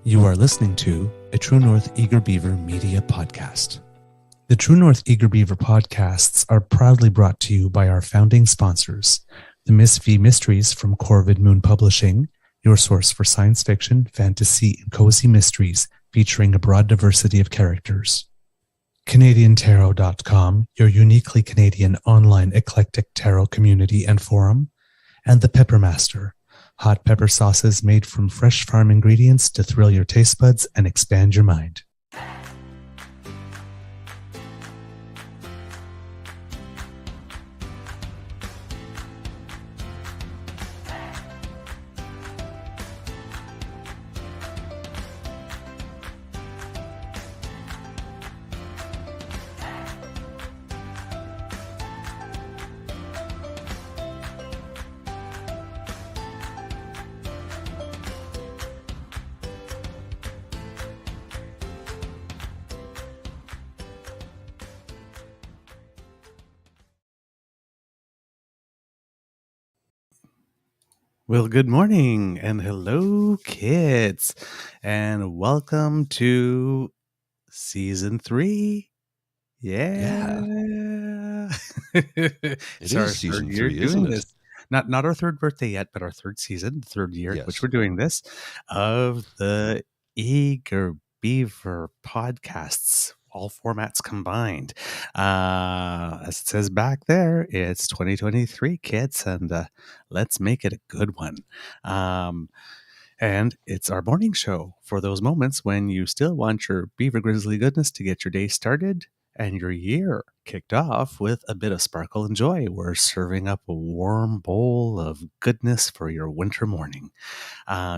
You are listening to a True North Eager Beaver media podcast. The True North Eager Beaver podcasts are proudly brought to you by our founding sponsors, the Miss V Mysteries from Corvid Moon Publishing, your source for science fiction, fantasy, and cozy mysteries featuring a broad diversity of characters. CanadianTarot.com, your uniquely Canadian online eclectic tarot community and forum, and The Peppermaster, hot pepper sauces made from fresh farm ingredients to thrill your taste buds and expand your mind. Well, good morning and hello, kids, and welcome to season 3. Yeah. It It's our is season third year 3, doing isn't it? this. Not our third birthday yet, but our third season, the third year in which Yes. we're doing this, of the Eager Beaver podcasts, all formats combined. As it says back there, it's 2023, kids, and let's make it a good one. And it's our morning show for those moments when you still want your Beaver Grizzly goodness to get your day started and your year kicked off with a bit of sparkle and joy. We're serving up a warm bowl of goodness for your winter morning.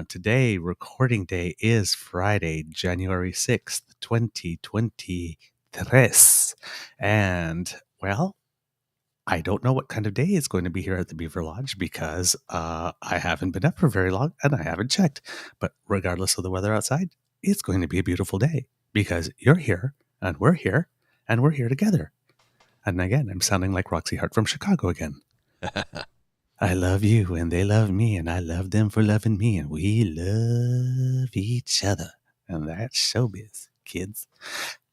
Today, recording day is Friday, January 6th, 2023. And, well, I don't know what kind of day it's going to be here at the Beaver Lodge because I haven't been up for very long and I haven't checked. But regardless of the weather outside, it's going to be a beautiful day because you're here and we're here together. And again, I'm sounding like Roxy Hart from Chicago again. I love you and they love me and I love them for loving me and we love each other. And that's showbiz, kids.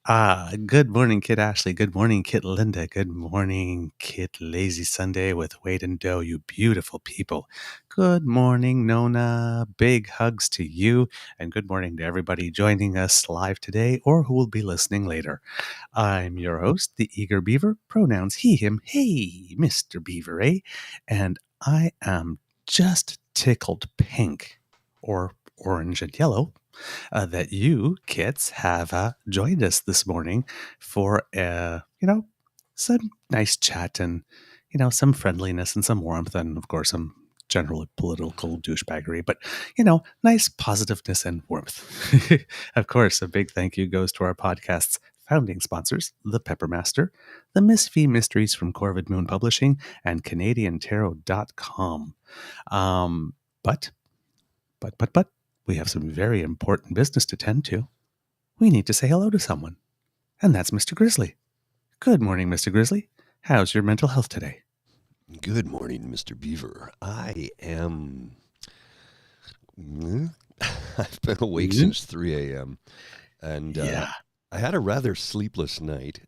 Good morning, Kid Ashley. Good morning, Kid Linda. Good morning, Kid Lazy Sunday with Wade and Doe, you beautiful people. Good morning, Nona. Big hugs to you. And good morning to everybody joining us live today or who will be listening later. I'm your host, the Eager Beaver, pronouns he, him, hey, Mr. Beaver, eh? And I am just tickled pink or orange and yellow that you kits have joined us this morning for some nice chat and some friendliness and some warmth and of course some general political douchebaggery, but nice positiveness and warmth. Of course, a big thank you goes to our podcast's founding sponsors, the Peppermaster, the Miss V Mysteries from Corvid Moon Publishing, and CanadianTarot.com. But we have some very important business to tend to. We need to say hello to someone, and that's Mr. Grizzly. Good morning, Mr. Grizzly. How's your mental health today? Good morning, Mr. Beaver. I am... I've been awake since 3 a.m. And I had a rather sleepless night.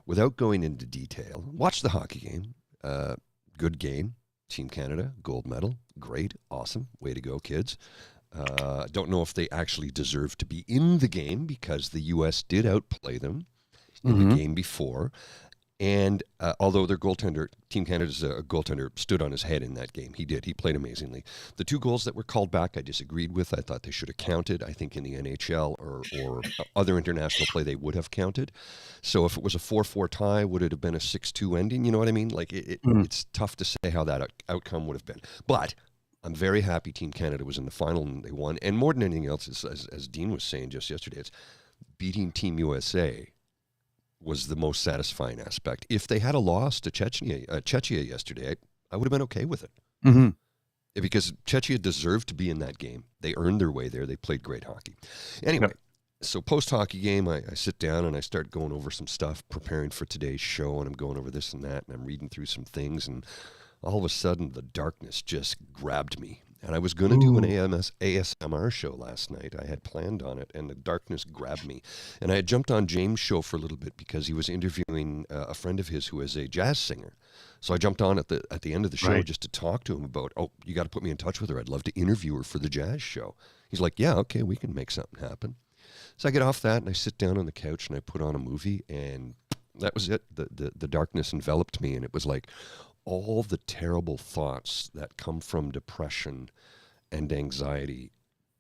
Without going into detail, watched the hockey game. Good game. Team Canada, gold medal. Great. Awesome. Way to go, kids. Don't know if they actually deserve to be in the game because the U.S. did outplay them in the game before. And although their goaltender, Team Canada's goaltender, stood on his head in that game. He did. He played amazingly. The 2 goals that were called back, I disagreed with. I thought they should have counted. I think in the NHL or other international play, they would have counted. So if it was a 4-4 tie, would it have been a 6-2 ending? You know what I mean? Like it's tough to say how that outcome would have been. But I'm very happy Team Canada was in the final and they won. And more than anything else, as Dean was saying just yesterday, it's beating Team USA was the most satisfying aspect. If they had a loss to Czechia yesterday, I would have been okay with it. Mm-hmm. Because Czechia deserved to be in that game. They earned their way there. They played great hockey. Anyway, so post-hockey game, I sit down and I start going over some stuff, preparing for today's show, and I'm going over this and that, and I'm reading through some things, and all of a sudden the darkness just grabbed me. And I was going to do an ASMR show last night. I had planned on it, and the darkness grabbed me. And I had jumped on James' show for a little bit because he was interviewing a friend of his who is a jazz singer. So I jumped on at the end of the show just to talk to him about, oh, you got to put me in touch with her. I'd love to interview her for the jazz show. He's like, yeah, okay, we can make something happen. So I get off that, and I sit down on the couch, and I put on a movie, and that was it. The darkness enveloped me, and it was like, all the terrible thoughts that come from depression and anxiety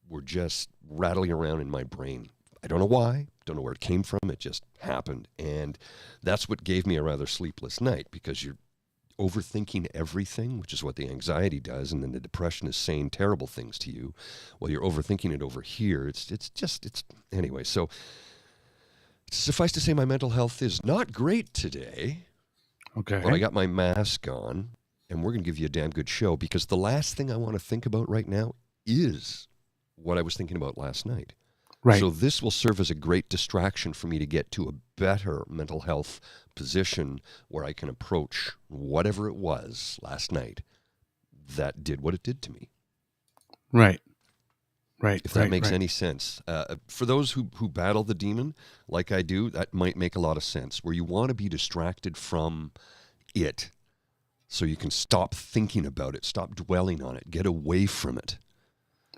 were just rattling around in my brain. I don't know why, don't know where it came from, it just happened. And that's what gave me a rather sleepless night, because you're overthinking everything, which is what the anxiety does, and then the depression is saying terrible things to you. Well, you're overthinking it over here. It's anyway, so suffice to say my mental health is not great today. Okay. But I got my mask on, and we're going to give you a damn good show, because the last thing I want to think about right now is what I was thinking about last night. Right. So this will serve as a great distraction for me to get to a better mental health position where I can approach whatever it was last night that did what it did to me. Right. Right. If that makes any sense. For those who battle the demon, like I do, that might make a lot of sense, where you want to be distracted from it so you can stop thinking about it, stop dwelling on it, get away from it.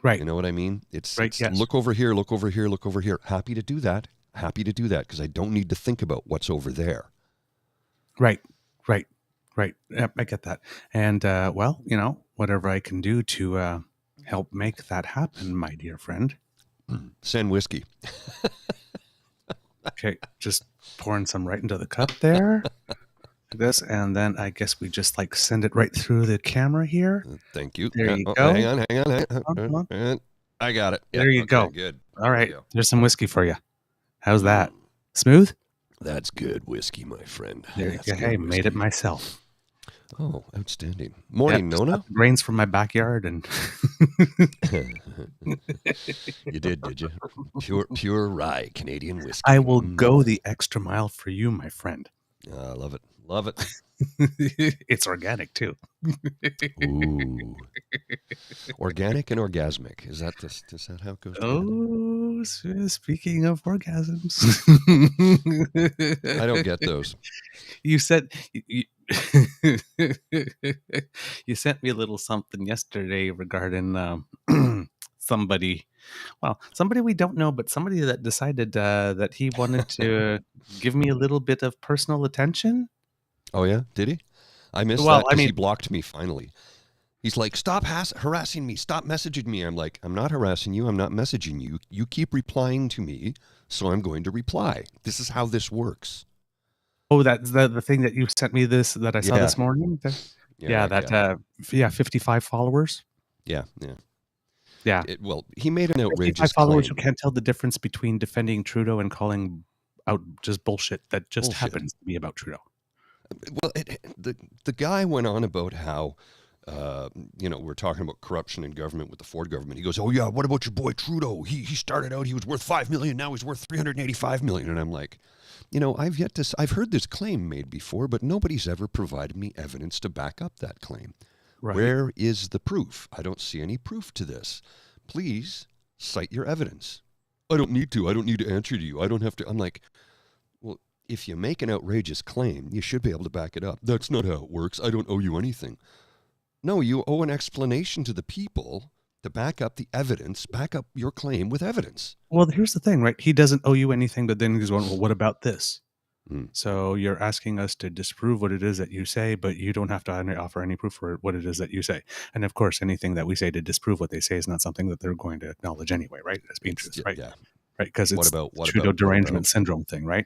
Right. You know what I mean? It's yes. Look over here, look over here, look over here. Happy to do that, because I don't need to think about what's over there. Right. Yep, I get that. And, well, whatever I can do to help make that happen, my dear friend. Send whiskey. Okay, just pouring some right into the cup there. This, and then I guess we just send it right through the camera here. Thank you. There you go. Hang on. I got it. There you go. Good. All right. There's some whiskey for you. How's that? Smooth? That's good whiskey, my friend. There you go. Hey, made it myself. Oh, outstanding. Morning, Nona. Grains from my backyard, and you did you? Pure rye Canadian whiskey. I will go the extra mile for you, my friend. Love it. It's organic too. Ooh. Organic and orgasmic. Is that how it goes? Oh, speaking of orgasms, I don't get those. You said you sent me a little something yesterday regarding somebody we don't know, but somebody that decided that he wanted to give me a little bit of personal attention. Oh yeah, did he? I missed that because he blocked me finally. He's like, stop harassing me, stop messaging me. I'm like, I'm not harassing you, I'm not messaging you. You keep replying to me, so I'm going to reply. This is how this works. Oh, that's the thing that you sent me that I saw this morning? 55 followers. Yeah. Well, he made an outrageous 55 followers claim. Who can't tell the difference between defending Trudeau and calling out just bullshit that just happens to be about Trudeau. Well, the guy went on about how, we're talking about corruption in government with the Ford government. He goes, oh yeah, what about your boy Trudeau? He started out, he was worth $5 million, now he's worth $385 million. And I'm like, I've heard this claim made before, but nobody's ever provided me evidence to back up that claim. Right. Where is the proof? I don't see any proof to this. Please cite your evidence. I don't need to answer to you. I don't have to. I'm like, well, if you make an outrageous claim, you should be able to back it up. That's not how it works. I don't owe you anything. No, you owe an explanation to the people to back up the evidence, back up your claim with evidence. Well, here's the thing, right? He doesn't owe you anything, but then he's going, well, what about this? So you're asking us to disprove what it is that you say, but you don't have to offer any proof for what it is that you say. And of course, anything that we say to disprove what they say is not something that they're going to acknowledge anyway, right? As being true, right? Yeah. Right, because it's Trudeau derangement syndrome thing, right?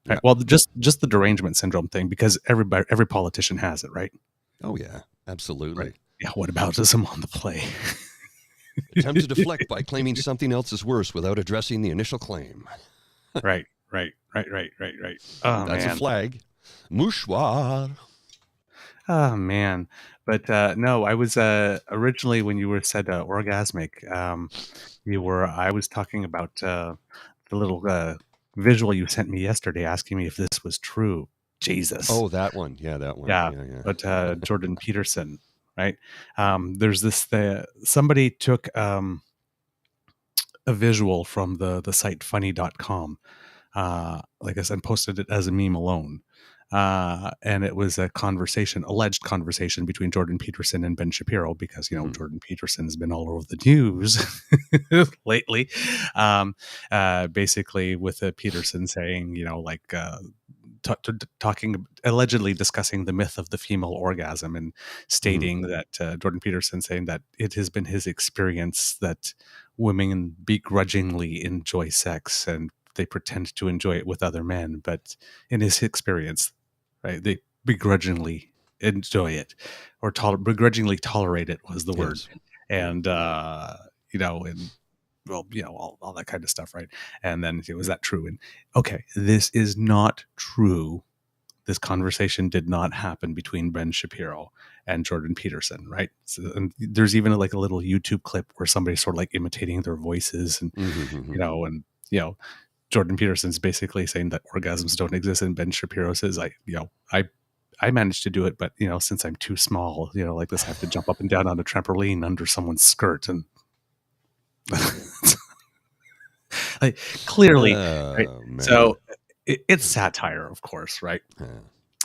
Yeah. Right. Well, just the derangement syndrome thing, because every politician has it, right? Oh yeah, absolutely. Right. Yeah. What about him on the play? Attempt to deflect by claiming something else is worse without addressing the initial claim. Right. Oh, that's a flag. Mouchoir. Oh man, but no, I was originally when you were said orgasmic. I was talking about the little visual you sent me yesterday, asking me if this was true. Jesus. Oh, that one. Yeah, that one. Yeah. But Jordan Peterson. right? There's this, somebody took a visual from the site funny.com, like I said, posted it as a meme alone. And it was a conversation, alleged conversation between Jordan Peterson and Ben Shapiro, because, Jordan Peterson has been all over the news lately. Basically with Peterson saying, talking, allegedly discussing the myth of the female orgasm, and stating that Jordan Peterson saying that it has been his experience that women begrudgingly enjoy sex, and they pretend to enjoy it with other men, but in his experience, right, they begrudgingly enjoy it, or begrudgingly tolerate it was the word. And and well, all that kind of stuff, right? And then, was that true? And okay, this is not true. This conversation did not happen between Ben Shapiro and Jordan Peterson, right? So, and there's even like a little YouTube clip where somebody's sort of like imitating their voices, and Jordan Peterson's basically saying that orgasms don't exist, and Ben Shapiro says, I managed to do it, but since I'm too small, like this, I have to jump up and down on a trampoline under someone's skirt, and like clearly, right? So it's satire, of course, right?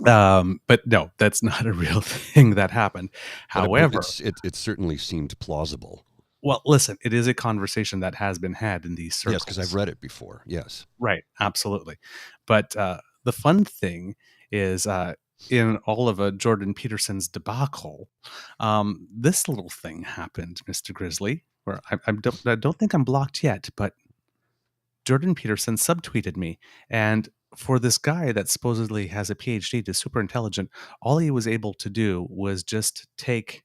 But no, that's not a real thing that happened. However, it certainly seemed plausible. Well, listen, it is a conversation that has been had in these circles. Yes, because I've read it before. Yes. Right. Absolutely. But the fun thing is, in all of Jordan Peterson's debacle, this little thing happened, Mr. Grizzly, where I don't think I'm blocked yet, but Jordan Peterson subtweeted me. And for this guy that supposedly has a PhD, is super intelligent, all he was able to do was just take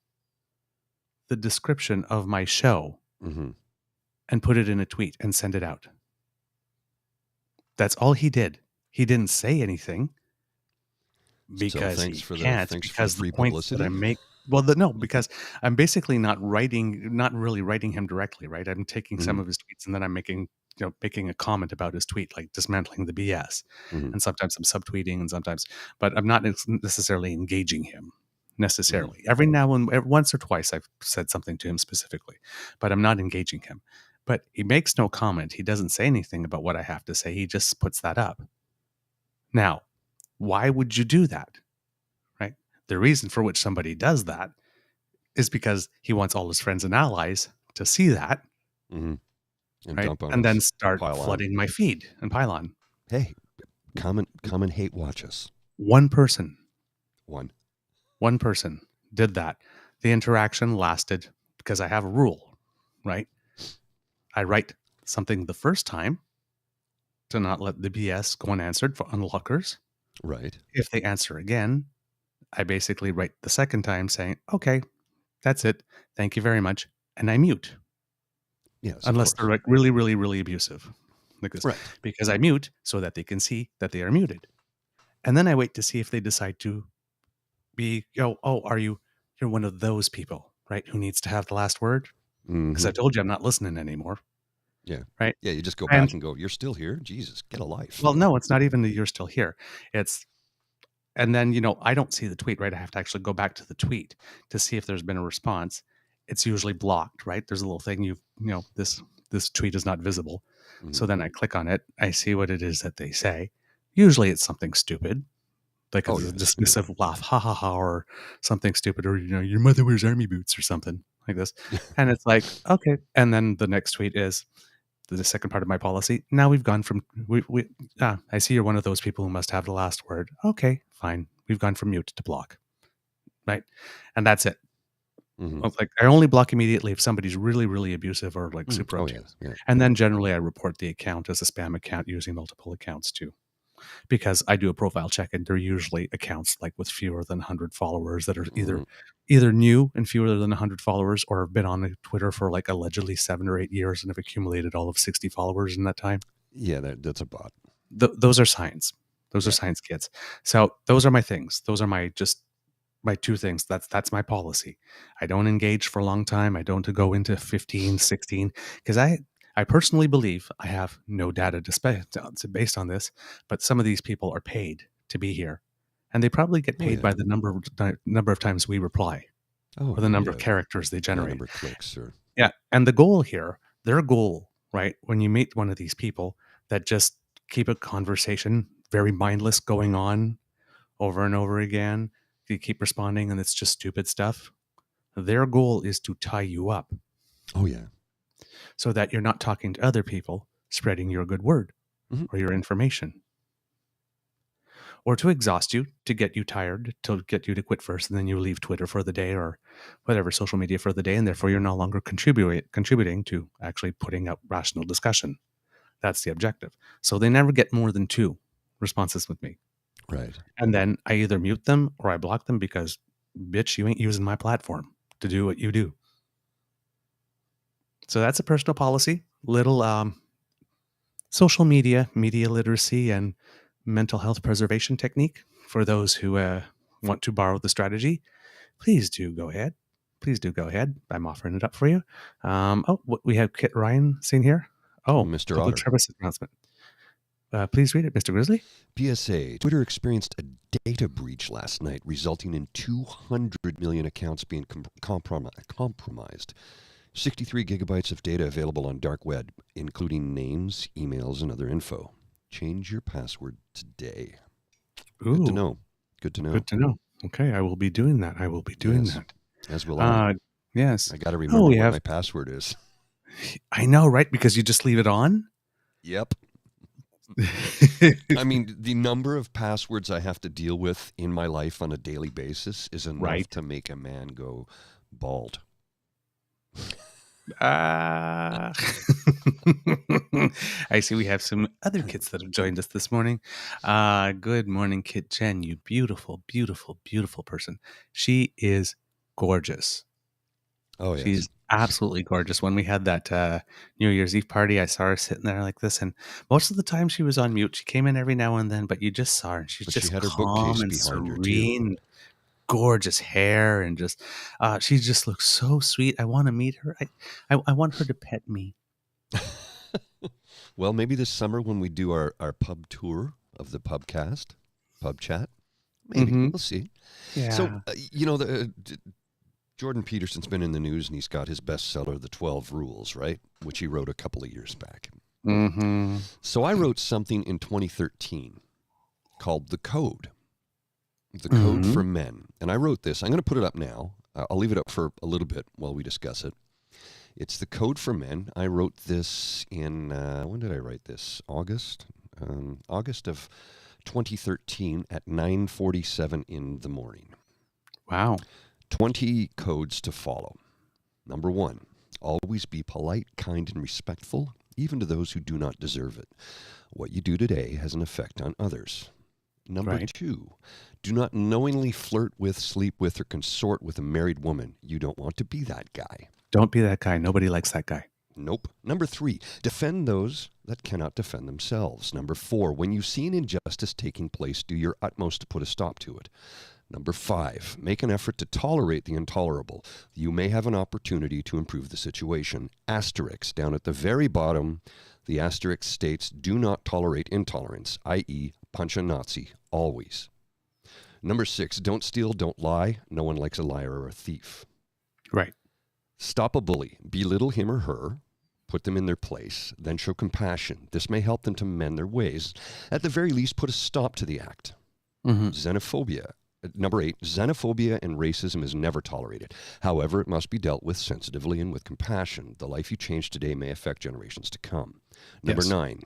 the description of my show and put it in a tweet and send it out. That's all he did. He didn't say anything, because so because the points that I make. Well, because I'm basically not really writing him directly, right? I'm taking some of his tweets, and then I'm making a comment about his tweet, like dismantling the BS. And sometimes I'm subtweeting, and sometimes, but I'm not necessarily engaging him. Necessarily. Every now and once or twice I've said something to him specifically, but I'm not engaging him. But he makes no comment. He doesn't say anything about what I have to say. He just puts that up. Now, why would you do that? Right? The reason for which somebody does that is because he wants all his friends and allies to see that, and right? And then start flooding my feed and pile on. Hey, come and hate watch us. One person did that. The interaction lasted, because I have a rule, right? I write something the first time to not let the BS go unanswered for unlockers. Right. If they answer again, I basically write the second time saying, okay, that's it. Thank you very much. And I mute. Yes. Unless they're like really, really, really abusive. Like this. Right. Because I mute so that they can see that they are muted. And then I wait to see if they decide to be, you're one of those people, right? Who needs to have the last word? Because I told you I'm not listening anymore. Yeah. Right. Yeah. You just go back and go, you're still here? Jesus, get a life. Well, no, it's not even that you're still here. And then, I don't see the tweet, right? I have to actually go back to the tweet to see if there's been a response. It's usually blocked, right? There's a little thing, this tweet is not visible. So then I click on it. I see what it is that they say. Usually it's something stupid, like a dismissive laugh, ha ha ha, or something stupid, or, your mother wears army boots or something like this. And it's like, okay. And then the next tweet is the second part of my policy. Now we've gone from, I see you're one of those people who must have the last word. Okay, fine. We've gone from mute to block. Right. And that's it. Like, I only block immediately if somebody's really, really abusive or like super obtuse. Yeah. And then generally I report the account as a spam account using multiple accounts too, because I do a profile check, and they're usually accounts like with fewer than 100 followers that are either new and fewer than 100 followers, or have been on Twitter for like allegedly 7 or 8 years and have accumulated all of 60 followers in that time. Yeah, that's a bot. Those are signs. Those are science kids. So those are my things. Those are my two things. That's my policy. I don't engage for a long time. I don't go into 15, 16, because I personally believe I have no data based on this, but some of these people are paid to be here, and they probably get paid by the number of times we reply. Oh, or the number of characters they generate. Number of clicks. Yeah. And the goal here, their goal, right, when you meet one of these people that just keep a conversation very mindless going on over and over again, you keep responding and it's just stupid stuff. Their goal is to tie you up. Oh, yeah. So that you're not talking to other people, spreading your good word or your information. Or to exhaust you, to get you tired, to get you to quit first, and then you leave Twitter for the day or whatever social media for the day, and therefore you're no longer contributing to actually putting out rational discussion. That's the objective. So they never get more than 2 responses with me. Right. And then I either mute them or I block them because, bitch, you ain't using my platform to do what you do. So that's a personal policy, little social media literacy, and mental health preservation technique for those who want to borrow the strategy. Please do go ahead. I'm offering it up for you. We have Kit Ryan seen here. Mr. Public service announcement. Please read it, Mr. Grizzly. PSA, Twitter experienced a data breach last night, resulting in 200 million accounts being compromised. 63 gigabytes of data available on dark web, including names, emails, and other info. Change your password today. Ooh. Good to know. Good to know. Okay, I will be doing that. That. As will I. Yes. I got to remember what my password is. I know, right? Because you just leave it on? Yep. I mean, the number of passwords I have to deal with in my life on a daily basis is enough to make a man go bald. I see we have some other kids that have joined us this morning. Good morning, Kit Jen, you beautiful, beautiful, beautiful person. She is gorgeous. Oh, yeah. She's absolutely gorgeous. When we had that New Year's Eve party, I saw her sitting there like this, and most of the time she was on mute. She came in every now and then, but you just saw her, and she's just had her calm and serene. Gorgeous hair, and just she just looks so sweet. I want to meet her. I want her to pet me. Well, maybe this summer when we do our pub tour of the pubcast, pub chat, maybe we'll see. Yeah. So Jordan Peterson's been in the news, and he's got his bestseller, The 12 Rules, right? Which he wrote a couple of years back. So I wrote something in 2013 called The Code. The Code for Men. And I wrote this. I'm going to put it up now. I'll leave it up for a little bit while we discuss it. It's The Code for Men. I wrote this in, when did I write this? August? August of 2013 at 9:47 in the morning. Wow. 20 codes to follow. Number 1, always be polite, kind, and respectful, even to those who do not deserve it. What you do today has an effect on others. Number 2, do not knowingly flirt with, sleep with, or consort with a married woman. You don't want to be that guy. Don't be that guy. Nobody likes that guy. Nope. Number 3, defend those that cannot defend themselves. Number 4, when you see an injustice taking place, do your utmost to put a stop to it. Number 5, make an effort to tolerate the intolerable. You may have an opportunity to improve the situation. Asterisk, down at the very bottom, the asterisk states, do not tolerate intolerance, i.e., punch a Nazi, always. Number 6, don't steal, don't lie. No one likes a liar or a thief. Right. Stop a bully. Belittle him or her. Put them in their place. Then show compassion. This may help them to mend their ways. At the very least, put a stop to the act. Xenophobia. Number 8, xenophobia and racism is never tolerated. However, it must be dealt with sensitively and with compassion. The life you change today may affect generations to come. Number 9,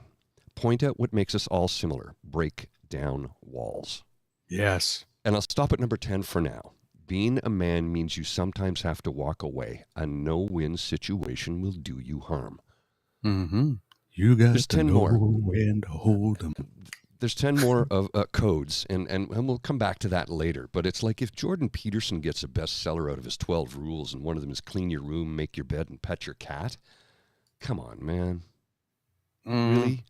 point out what makes us all similar. Break down walls. Yes. And I'll stop at number 10 for now. Being a man means you sometimes have to walk away. A no-win situation will do you harm. You got to know when to hold them. There's 10 more of codes, and we'll come back to that later. But it's like if Jordan Peterson gets a bestseller out of his 12 rules, and one of them is clean your room, make your bed, and pet your cat. Come on, man. Really?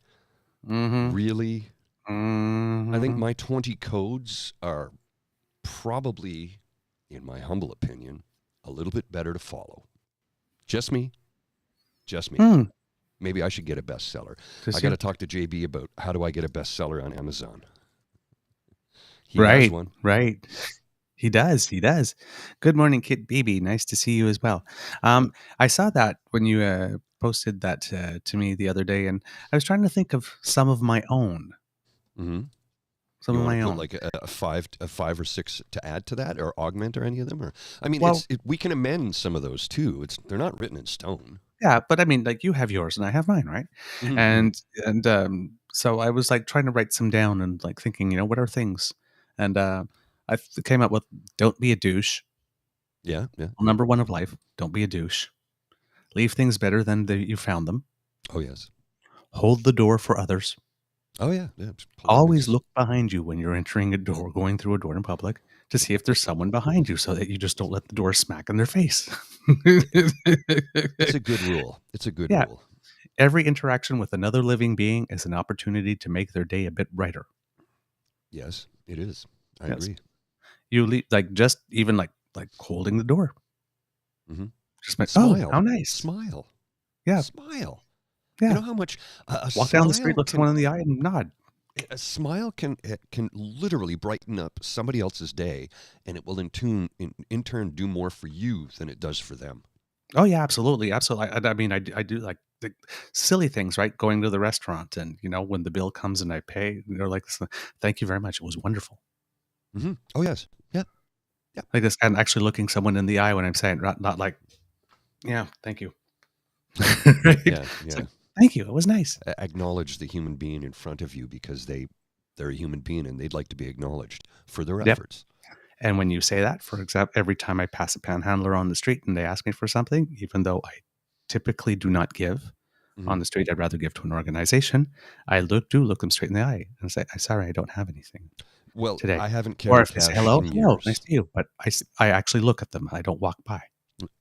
Really? I think my 20 codes are probably, in my humble opinion, a little bit better to follow. Just me. Maybe I should get a bestseller. I got to talk to JB about how do I get a bestseller on Amazon. He has one. Right. He does. He does. Good morning, Kid Baby. Nice to see you as well. I saw that when you posted that to me the other day, and I was trying to think of some of my own. Mm-hmm. Some You of want to my put own. like a five or six to add to that, or augment, or any of them? Or I mean, Well, we can amend some of those too. They're not written in stone. yeah, but I mean, like you have yours and I have mine, right? Mm-hmm. And so I was like trying to write some down and like thinking, what are things? And came up with don't be a douche. Yeah, yeah. Rule number one of life: don't be a douche. Leave things better than you found them. Oh yes. Hold the door for others. Oh yeah. Yeah. Always Politeness. look behind you when you're entering a door, going through a door in public, to see if there's someone behind you so that you just don't let the door smack in their face. It's a good rule. It's a good Yeah. rule. Every interaction with another living being is an opportunity to make their day a bit brighter. Yes, it is. I Yes. agree. You leave, like, just even like holding the door. Mm-hmm. Just like, oh, Smile. how nice. Smile. Yeah. Smile. You Yeah. know how much a Walk down the street, smile look someone in the eye and nod. can literally brighten up somebody else's day, and it will in turn do more for you than it does for them. Oh yeah, absolutely. Absolutely. I mean, I do like the silly things, right? Going to the restaurant and, when the bill comes and I pay, they're like, thank you very much. It was wonderful. Mm-hmm. Oh yes. Yeah. Yeah. Like this, and actually looking someone in the eye when I'm saying, not like, yeah, thank you. Right? Yeah. It's Yeah. like, thank you. It was nice. Acknowledge the human being in front of you, because they're a human being and they'd like to be acknowledged for their Yep. efforts. And when you say that, for example, every time I pass a panhandler on the street and they ask me for something, even though I typically do not give Mm-hmm. on the street, I'd rather give to an organization. I look them straight in the eye and say, "I'm sorry, I don't have anything Well, today." I haven't Or carried if they say, cash "Hello, in hello, nice years. to you," but I actually look at them. I don't walk by.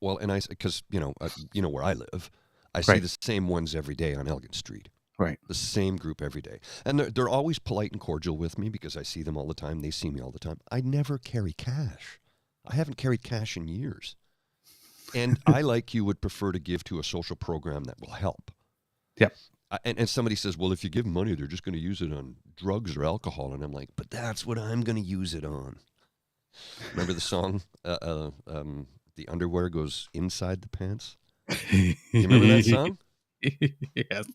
Well, and because where I live, I see Right, the same ones every day on Elgin Street. right. The same group every day. And they're always polite and cordial with me because I see them all the time. They see me all the time. I never carry cash. I haven't carried cash in years. And I, like you, would prefer to give to a social program that will help. Yep. And somebody says, well, if you give money, they're just going to use it on drugs or alcohol. And I'm like, but that's what I'm going to use it on. Remember the song, The Underwear Goes Inside the Pants? You remember that song? Yes.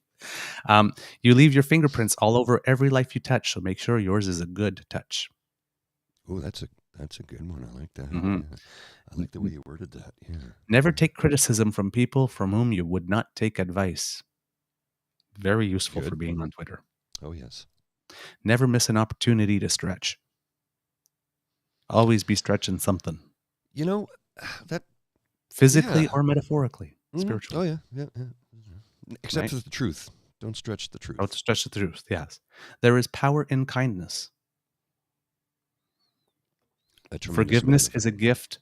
You leave your fingerprints all over every life you touch, so make sure yours is a good touch. Oh, that's a good one. I like that. Mm-hmm. Yeah. I like the way you worded that. Yeah. Never take criticism from people from whom you would not take advice. Very useful for Good. being on Twitter. Oh, yes. Never miss an opportunity to stretch. Always be stretching something. That Physically yeah. or metaphorically, Oh spiritually. yeah, yeah, yeah. Except Right? for the truth. Don't stretch the truth. Oh, to stretch the truth, yes. There is power in kindness. A tremendous amount Forgiveness of is it. a gift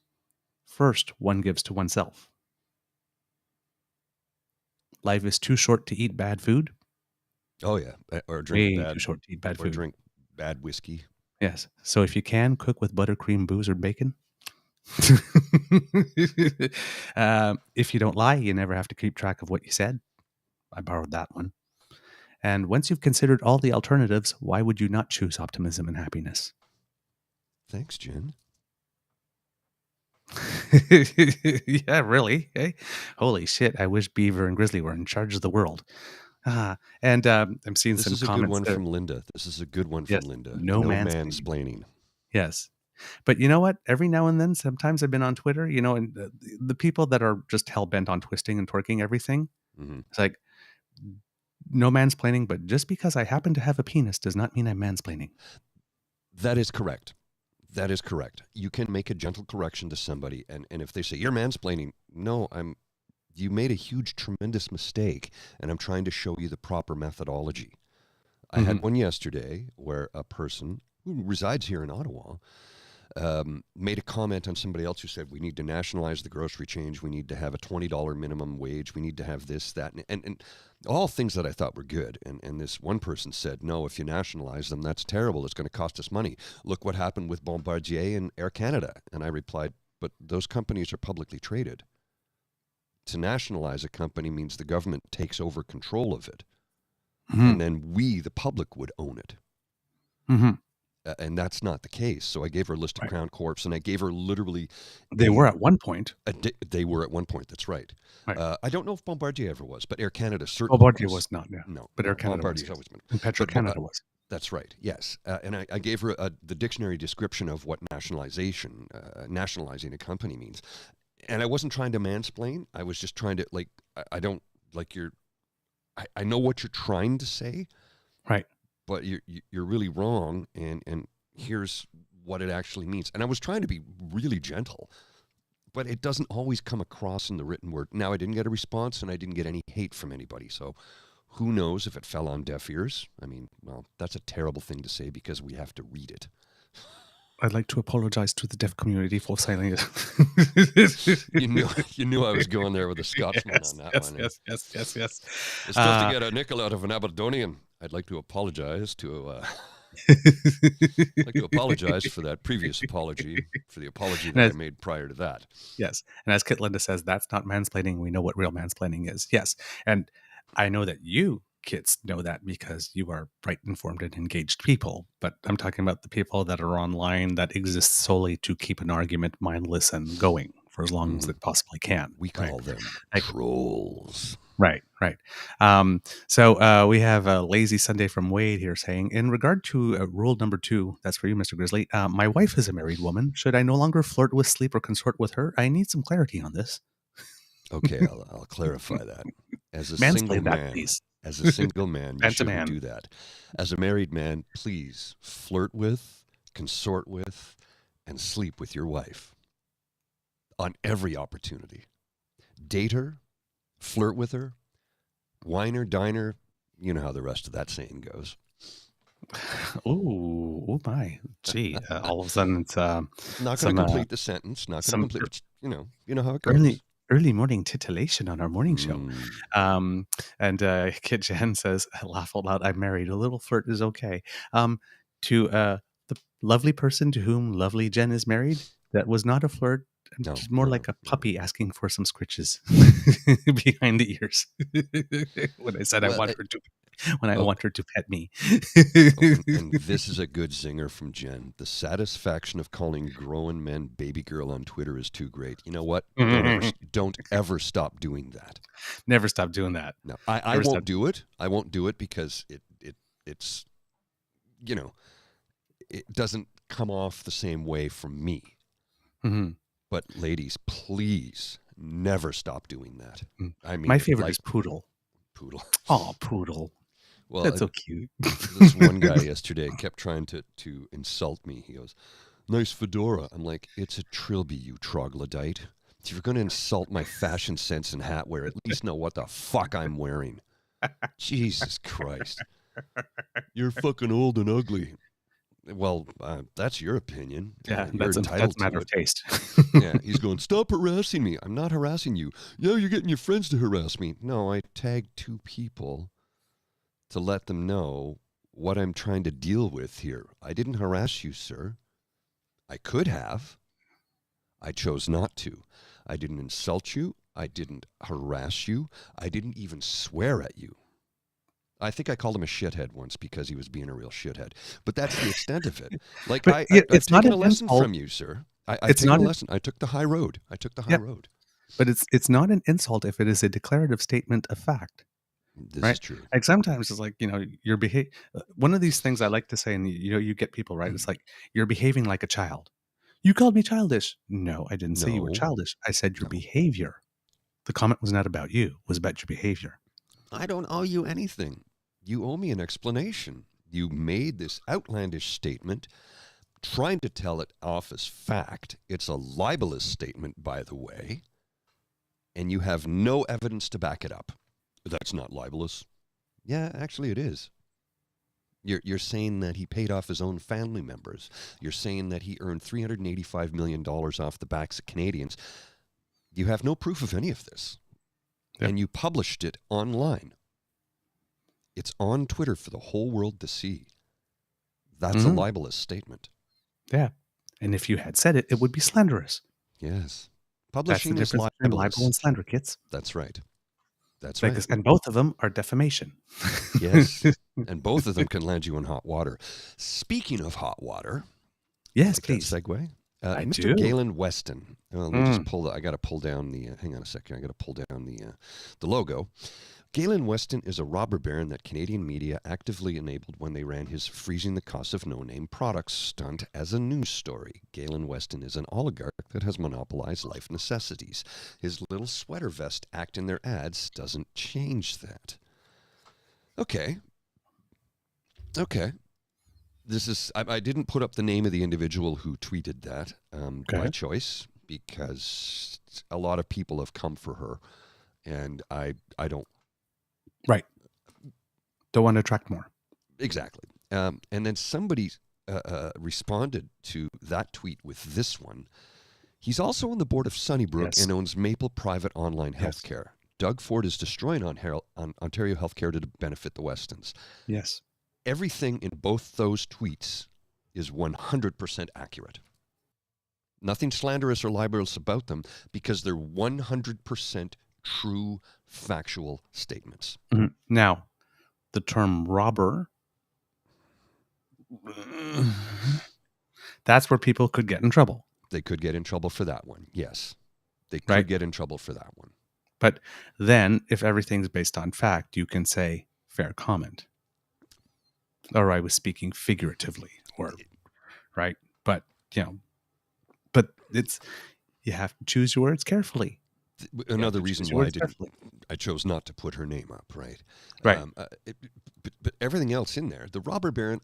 first one gives to oneself. Life is too short to eat bad food. Oh yeah, or Way too short to eat bad food. drink bad whiskey. Yes. So if you can, cook with buttercream, booze, or bacon. If you don't lie, you never have to keep track of what you said. I borrowed that one. And once you've considered all the alternatives, why would you not choose optimism and happiness? Thanks, Jen. Yeah, really. Hey, holy shit! I wish Beaver and Grizzly were in charge of the world. And I'm seeing This some is a good comments one there. from Linda. This is a good one from Yes, Linda. no No mansplaining. mansplaining. Yes. But you know what? Every now and then, sometimes I've been on Twitter, and the people that are just hell bent on twisting and twerking everything. Mm-hmm. It's like, no mansplaining, but just because I happen to have a penis does not mean I'm mansplaining. That is correct. That is correct. You can make a gentle correction to somebody, and if they say you're mansplaining, no, you made a huge, tremendous mistake, and I'm trying to show you the proper methodology. I had one yesterday where a person who resides here in Ottawa made a comment on somebody else who said, we need to nationalize the grocery change. We need to have a $20 minimum wage. We need to have this, that, and all things that I thought were good. And this one person said, no, if you nationalize them, that's terrible. It's going to cost us money. Look what happened with Bombardier and Air Canada. And I replied, but those companies are publicly traded. To nationalize a company means the government takes over control of it. And then we, the public, would own it. and that's not the case. So I gave her a list of Right. Crown Corps, and I gave her literally They were at one point. they were at one point. That's right. Right. I don't know if Bombardier ever was, but Air Canada certainly Bombardier was. was not, yeah. No, But no, Air Canada was, Bombardier's yes. always been. And Petro-Canada was. That's right. Yes, and I gave her the dictionary description of what nationalizing a company means, and I wasn't trying to mansplain. I was just trying to I don't like your. I know what you're trying to say, right? But you're really wrong, and here's what it actually means. And I was trying to be really gentle, but it doesn't always come across in the written word. Now, I didn't get a response, and I didn't get any hate from anybody, so who knows if it fell on deaf ears? I mean, well, that's a terrible thing to say because we have to read it. I'd like to apologize to the deaf community for saying it. you knew I was going there with a Scotsman on that one. Yes. It's just to get a nickel out of an Aberdonian. I'd like to apologize to. I'd like to apologize for that previous apology, for the apology that I made prior to that. Yes. And as Kit Linda says, that's not mansplaining. We know what real mansplaining is. Yes. And I know that you kids know that because you are bright, informed, and engaged people. But I'm talking about the people that are online that exist solely to keep an argument mindless and going for as long as it possibly can. We call them trolls. Right. So we have a lazy Sunday from Wade here saying, in regard to rule number 2, that's for you, Mr. Grizzly. My wife is a married woman. Should I no longer flirt with, sleep, or consort with her? I need some clarity on this. Okay, I'll clarify that. As a single man, please. As a single man, you shouldn't do that. As a married man, please flirt with, consort with, and sleep with your wife on every opportunity. Date her. Flirt with her, wine her, dine her. You know how the rest of that saying goes. Oh my! Gee, all of a sudden it's not going to complete the sentence. Not going to complete. You know how it goes. Early morning titillation on our morning show. And Kit Jen says, "Laugh out loud. I'm married. A little flirt is okay." To the lovely person to whom lovely Jen is married, that was not a flirt. It's more like a puppy asking for some scritches behind the ears. When I said I want her to pet me. And this is a good zinger from Jen. The satisfaction of calling grown men baby girl on Twitter is too great. You know what? Don't ever stop doing that. Never stop doing that. No, I won't do it. I won't do it because it's it doesn't come off the same way from me. Mm-hmm. But ladies, please never stop doing that. I mean, my favorite is Poodle. Poodle. Oh, Poodle. Well, that's so cute. This one guy yesterday kept trying to insult me. He goes, "Nice fedora." I'm like, "It's a trilby, you troglodyte. If you're going to insult my fashion sense and hat wear, at least know what the fuck I'm wearing." Jesus Christ. "You're fucking old and ugly." Well, that's your opinion. Yeah, that's a matter of taste. Yeah, he's going, "Stop harassing me." I'm not harassing you. "Yeah, you're getting your friends to harass me." No, I tagged 2 people to let them know what I'm trying to deal with here. I didn't harass you, sir. I could have. I chose not to. I didn't insult you. I didn't harass you. I didn't even swear at you. I think I called him a shithead once because he was being a real shithead. But that's the extent of it. Like, I've taken a lesson from you, sir. I've taken a lesson. I took the high road. Road. But it's not an insult if it is a declarative statement of fact. This is true. Like sometimes it's like, your behavior. One of these things I like to say, and you get people, right? It's like, you're behaving like a child. You called me childish. No, I didn't say you were childish. I said your behavior. The comment was not about you. It was about your behavior. I don't owe you anything. You owe me an explanation. You made this outlandish statement, trying to tell it off as fact. It's a libelous statement, by the way, and you have no evidence to back it up. That's not libelous. Yeah, actually it is. You're saying that he paid off his own family members. You're saying that he earned $385 million off the backs of Canadians. You have no proof of any of this. Yep. And you published it online. It's on Twitter for the whole world to see. That's a libelous statement. Yeah. And if you had said it, it would be slanderous. Yes. Publishing is libelous. Libel and slander, kids. That's right. That's right. And both of them are defamation. Yes. And both of them can land you in hot water. Speaking of hot water. Yes, like please. That segue. I Mr. do. Galen Weston. Let me just pull I got to pull down the, hang on a second. I got to pull down the logo. Galen Weston is a robber baron that Canadian media actively enabled when they ran his freezing the cost of no-name products stunt as a news story. Galen Weston is an oligarch that has monopolized life necessities. His little sweater vest act in their ads doesn't change that. Okay. This is, I didn't put up the name of the individual who tweeted that by choice, because a lot of people have come for her, and I don't. Right. Don't want to attract more. Exactly. And then somebody responded to that tweet with this one. He's also on the board of Sunnybrook and owns Maple Private Online Healthcare. Doug Ford is destroying Ontario healthcare to benefit the Westons. Yes. Everything in both those tweets is 100% accurate. Nothing slanderous or libelous about them, because they're 100% true, factual statements. Mm-hmm. Now, the term robber, that's where people could get in trouble. They could get in trouble for that one. Yes. They could get in trouble for that one. But then, if everything's based on fact, you can say fair comment. Or I was speaking figuratively, or right. But it's, you have to choose your words carefully. Another reason why I chose not to put her name up, right? Right. But everything else in there, the robber baron,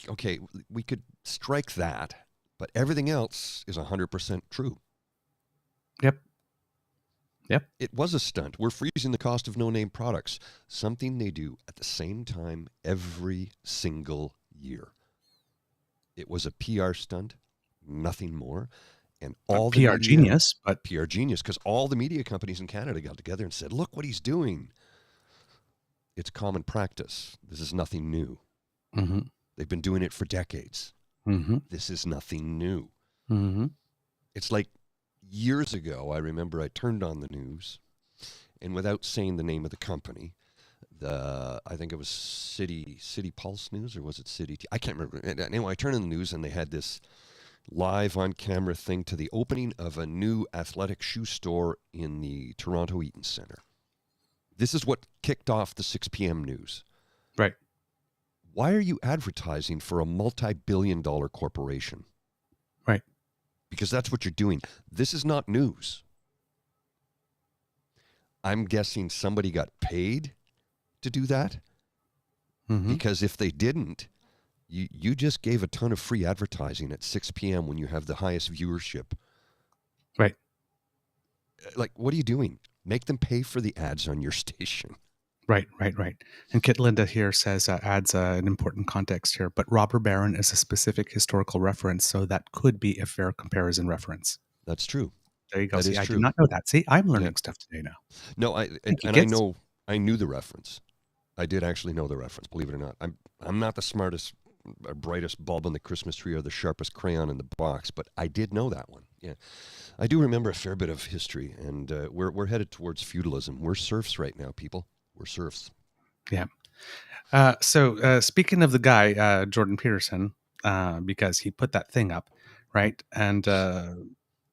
okay, we could strike that, but everything else is 100% true. Yep. It was a stunt. We're freezing the cost of no-name products, something they do at the same time every single year. It was a PR stunt, nothing more. And all the PR genius, but PR genius, because all the media companies in Canada got together and said, look what he's doing. It's common practice. This is nothing new. Mm-hmm. They've been doing it for decades. Mm-hmm. This is nothing new. Mm-hmm. It's like years ago, I remember I turned on the news, and without saying the name of the company, I think it was City Pulse News, or was it City? I can't remember. Anyway, I turned on the news, and they had this live on camera thing to the opening of a new athletic shoe store in the Toronto Eaton Centre. This is what kicked off the 6 p.m. news. Right. Why are you advertising for a multi-billion-dollar corporation? Right. Because that's what you're doing. This is not news. I'm guessing somebody got paid to do that. Mm-hmm. Because if they didn't, you just gave a ton of free advertising at 6 p.m. when you have the highest viewership. Right. Like, what are you doing? Make them pay for the ads on your station. Right. And Kit Linda here says, adds an important context here, but robber baron is a specific historical reference, so that could be a fair comparison reference. That's true. There you go. See, I did not know that. See, I'm learning stuff today now. No, I knew the reference. I did actually know the reference, believe it or not. I'm not the smartest or brightest bulb in the Christmas tree or the sharpest crayon in the box, but I did know that one. Yeah. I do remember a fair bit of history, and we're headed towards feudalism. We're serfs right now, people. We're serfs. Yeah. So speaking of the guy, Jordan Peterson, because he put that thing up, right? And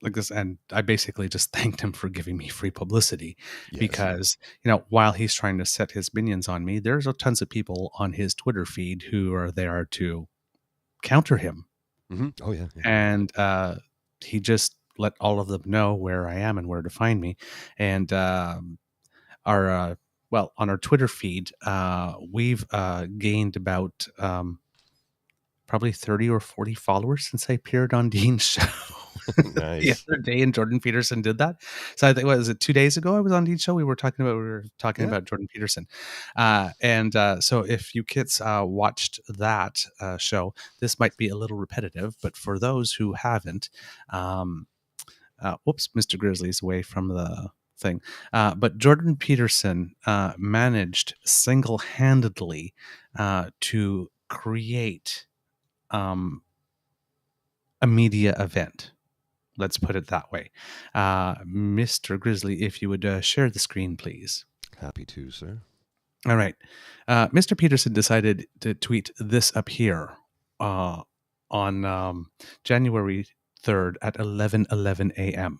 like this, and I basically just thanked him for giving me free publicity, because, while he's trying to set his minions on me, there's tons of people on his Twitter feed who are there to counter him. Mm-hmm. Oh, yeah. And he just let all of them know where I am and where to find me. And on our Twitter feed, we've gained about probably 30 or 40 followers since I appeared on Dean's show. Nice. The other day, and Jordan Peterson did that. So I think, was it 2 days ago I was on Dean's show? We were talking about Jordan Peterson. So if you kids watched that show, this might be a little repetitive, but for those who haven't, Mr. Grizzly's away from the thing. But Jordan Peterson managed single-handedly to create a media event. Let's put it that way. Mr. Grizzly, if you would share the screen, please. Happy to, sir. All right. Mr. Peterson decided to tweet this up here on January 3rd at 11:11 a.m.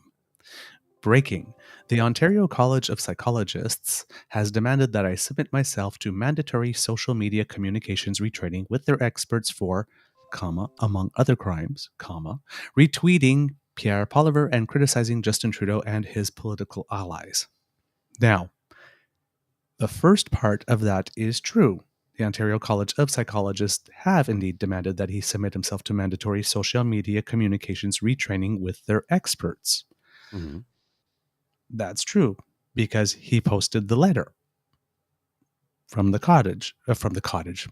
Breaking. The Ontario College of Psychologists has demanded that I submit myself to mandatory social media communications retraining with their experts for, among other crimes, retweeting Pierre Poilievre and criticizing Justin Trudeau and his political allies. Now, the first part of that is true. The Ontario College of Psychologists have indeed demanded that he submit himself to mandatory social media communications retraining with their experts. Mm-hmm. That's true because he posted the letter from the cottage, from the Dougie.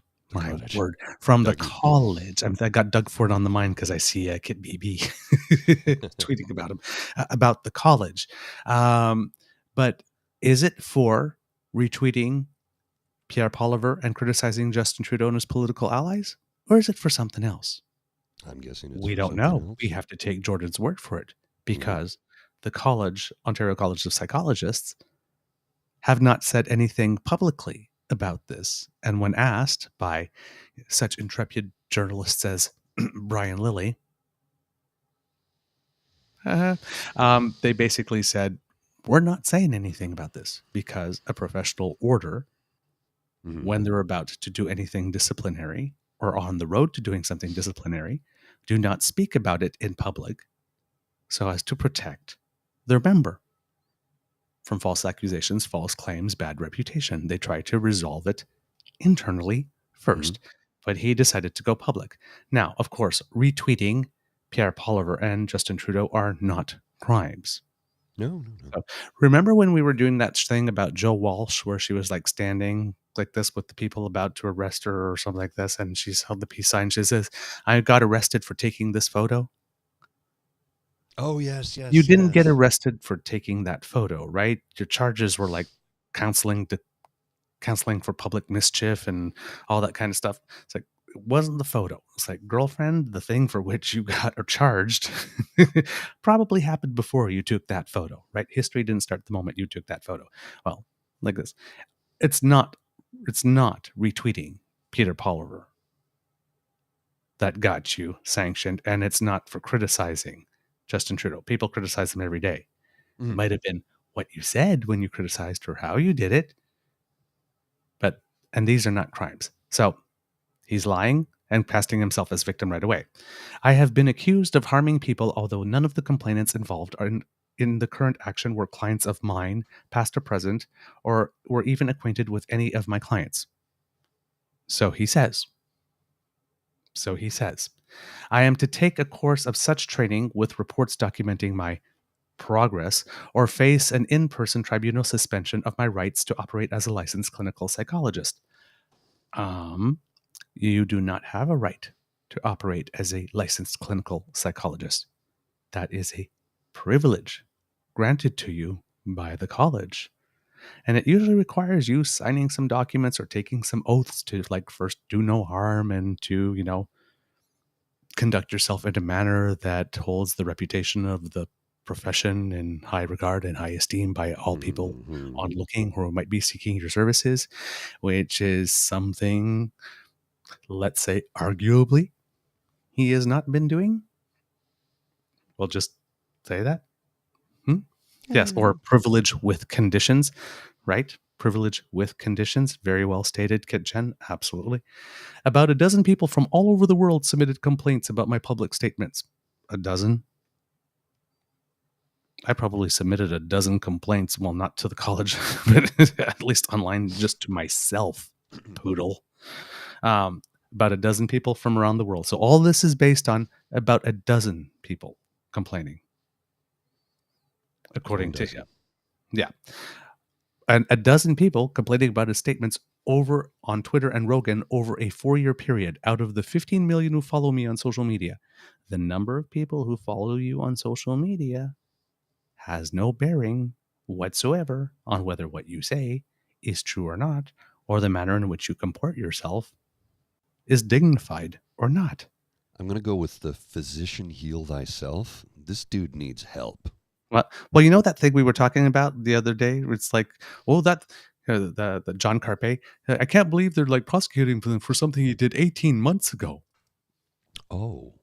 college. I got Doug Ford on the mind because I see Kit BB tweeting about him, about the college. But is it for retweeting Pierre Poilievre and criticizing Justin Trudeau and his political allies? Or is it for something else? I'm guessing it's We for don't something know. else. We have to take Jordan's word for it because the college, Ontario College of Psychologists, have not said anything publicly about this. And when asked by such intrepid journalists as Brian Lilly, they basically said, we're not saying anything about this because a professional order, when they're about to do anything disciplinary or on the road to doing something disciplinary, do not speak about it in public so as to protect their member from false accusations, false claims, bad reputation. They try to resolve it internally first, but he decided to go public. Now, of course, retweeting Pierre Poilievre and Justin Trudeau are not crimes. No. So, remember when we were doing that thing about Joe Walsh, where she was like standing like this with the people about to arrest her or something like this, and she's held the peace sign. She says, "I got arrested for taking this photo." Oh, yes. You didn't get arrested for taking that photo, right? Your charges were like counseling for public mischief and all that kind of stuff. It's like, it wasn't the photo. It's like, girlfriend, the thing for which you got charged probably happened before you took that photo, right? History didn't start the moment you took that photo. Well, like this. It's not retweeting Peter Poilievre that got you sanctioned, and it's not for criticizing Justin Trudeau. People criticize him every day. It might have been what you said when you criticized or how you did it, and these are not crimes. So he's lying and casting himself as victim right away. I have been accused of harming people, although none of the complainants involved are in the current action were clients of mine, past or present, or were even acquainted with any of my clients. So he says. I am to take a course of such training with reports documenting my progress or face an in-person tribunal suspension of my rights to operate as a licensed clinical psychologist. You do not have a right to operate as a licensed clinical psychologist. That is a privilege granted to you by the college. And it usually requires you signing some documents or taking some oaths to, like, first do no harm and to, conduct yourself in a manner that holds the reputation of the profession in high regard and high esteem by all people on looking who might be seeking your services, which is something, let's say, arguably, he has not been doing. We'll just say that. Yes, or privilege with conditions, right? Privilege with conditions. Very well stated, Kit Jen. Absolutely. About a dozen people from all over the world submitted complaints about my public statements. A dozen? I probably submitted a dozen complaints. Well, not to the college, but at least online, just to myself, poodle. About a dozen people from around the world. So all this is based on about a dozen people complaining, according to him. Yeah. And a dozen people complaining about his statements over on Twitter and Rogan over a 4-year period out of the 15 million who follow me on social media. The number of people who follow you on social media has no bearing whatsoever on whether what you say is true or not, or the manner in which you comport yourself is dignified or not. I'm going to go with the physician heal thyself. This dude needs help. Well, you know that thing we were talking about the other day? It's like, oh, that the John Carpe. I can't believe they're like prosecuting him for something he did 18 months ago. Oh.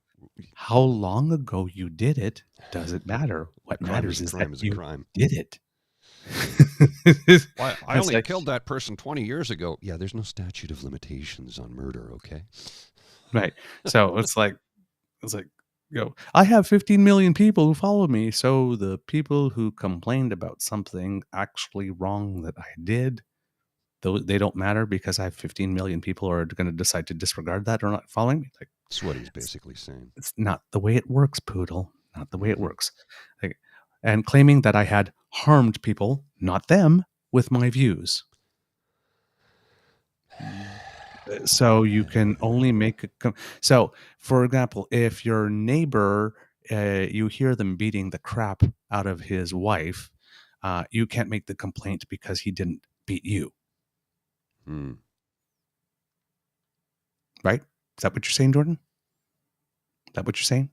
How long ago you did it doesn't matter. What matters is that you did it. Well, I only killed that person 20 years ago. Yeah, there's no statute of limitations on murder, okay? Right. So it's like, I have 15 million people who follow me. So the people who complained about something actually wrong that I did, they don't matter because I have 15 million people who are going to decide to disregard that or not following me. Like, that's what he's basically saying. It's not the way it works, Poodle. Not the way it works. Like, and claiming that I had harmed people, not them, with my views. So you can only make so, for example, if your neighbor, you hear them beating the crap out of his wife, you can't make the complaint because he didn't beat you. Right? Is that what you're saying, Jordan? Is that what you're saying?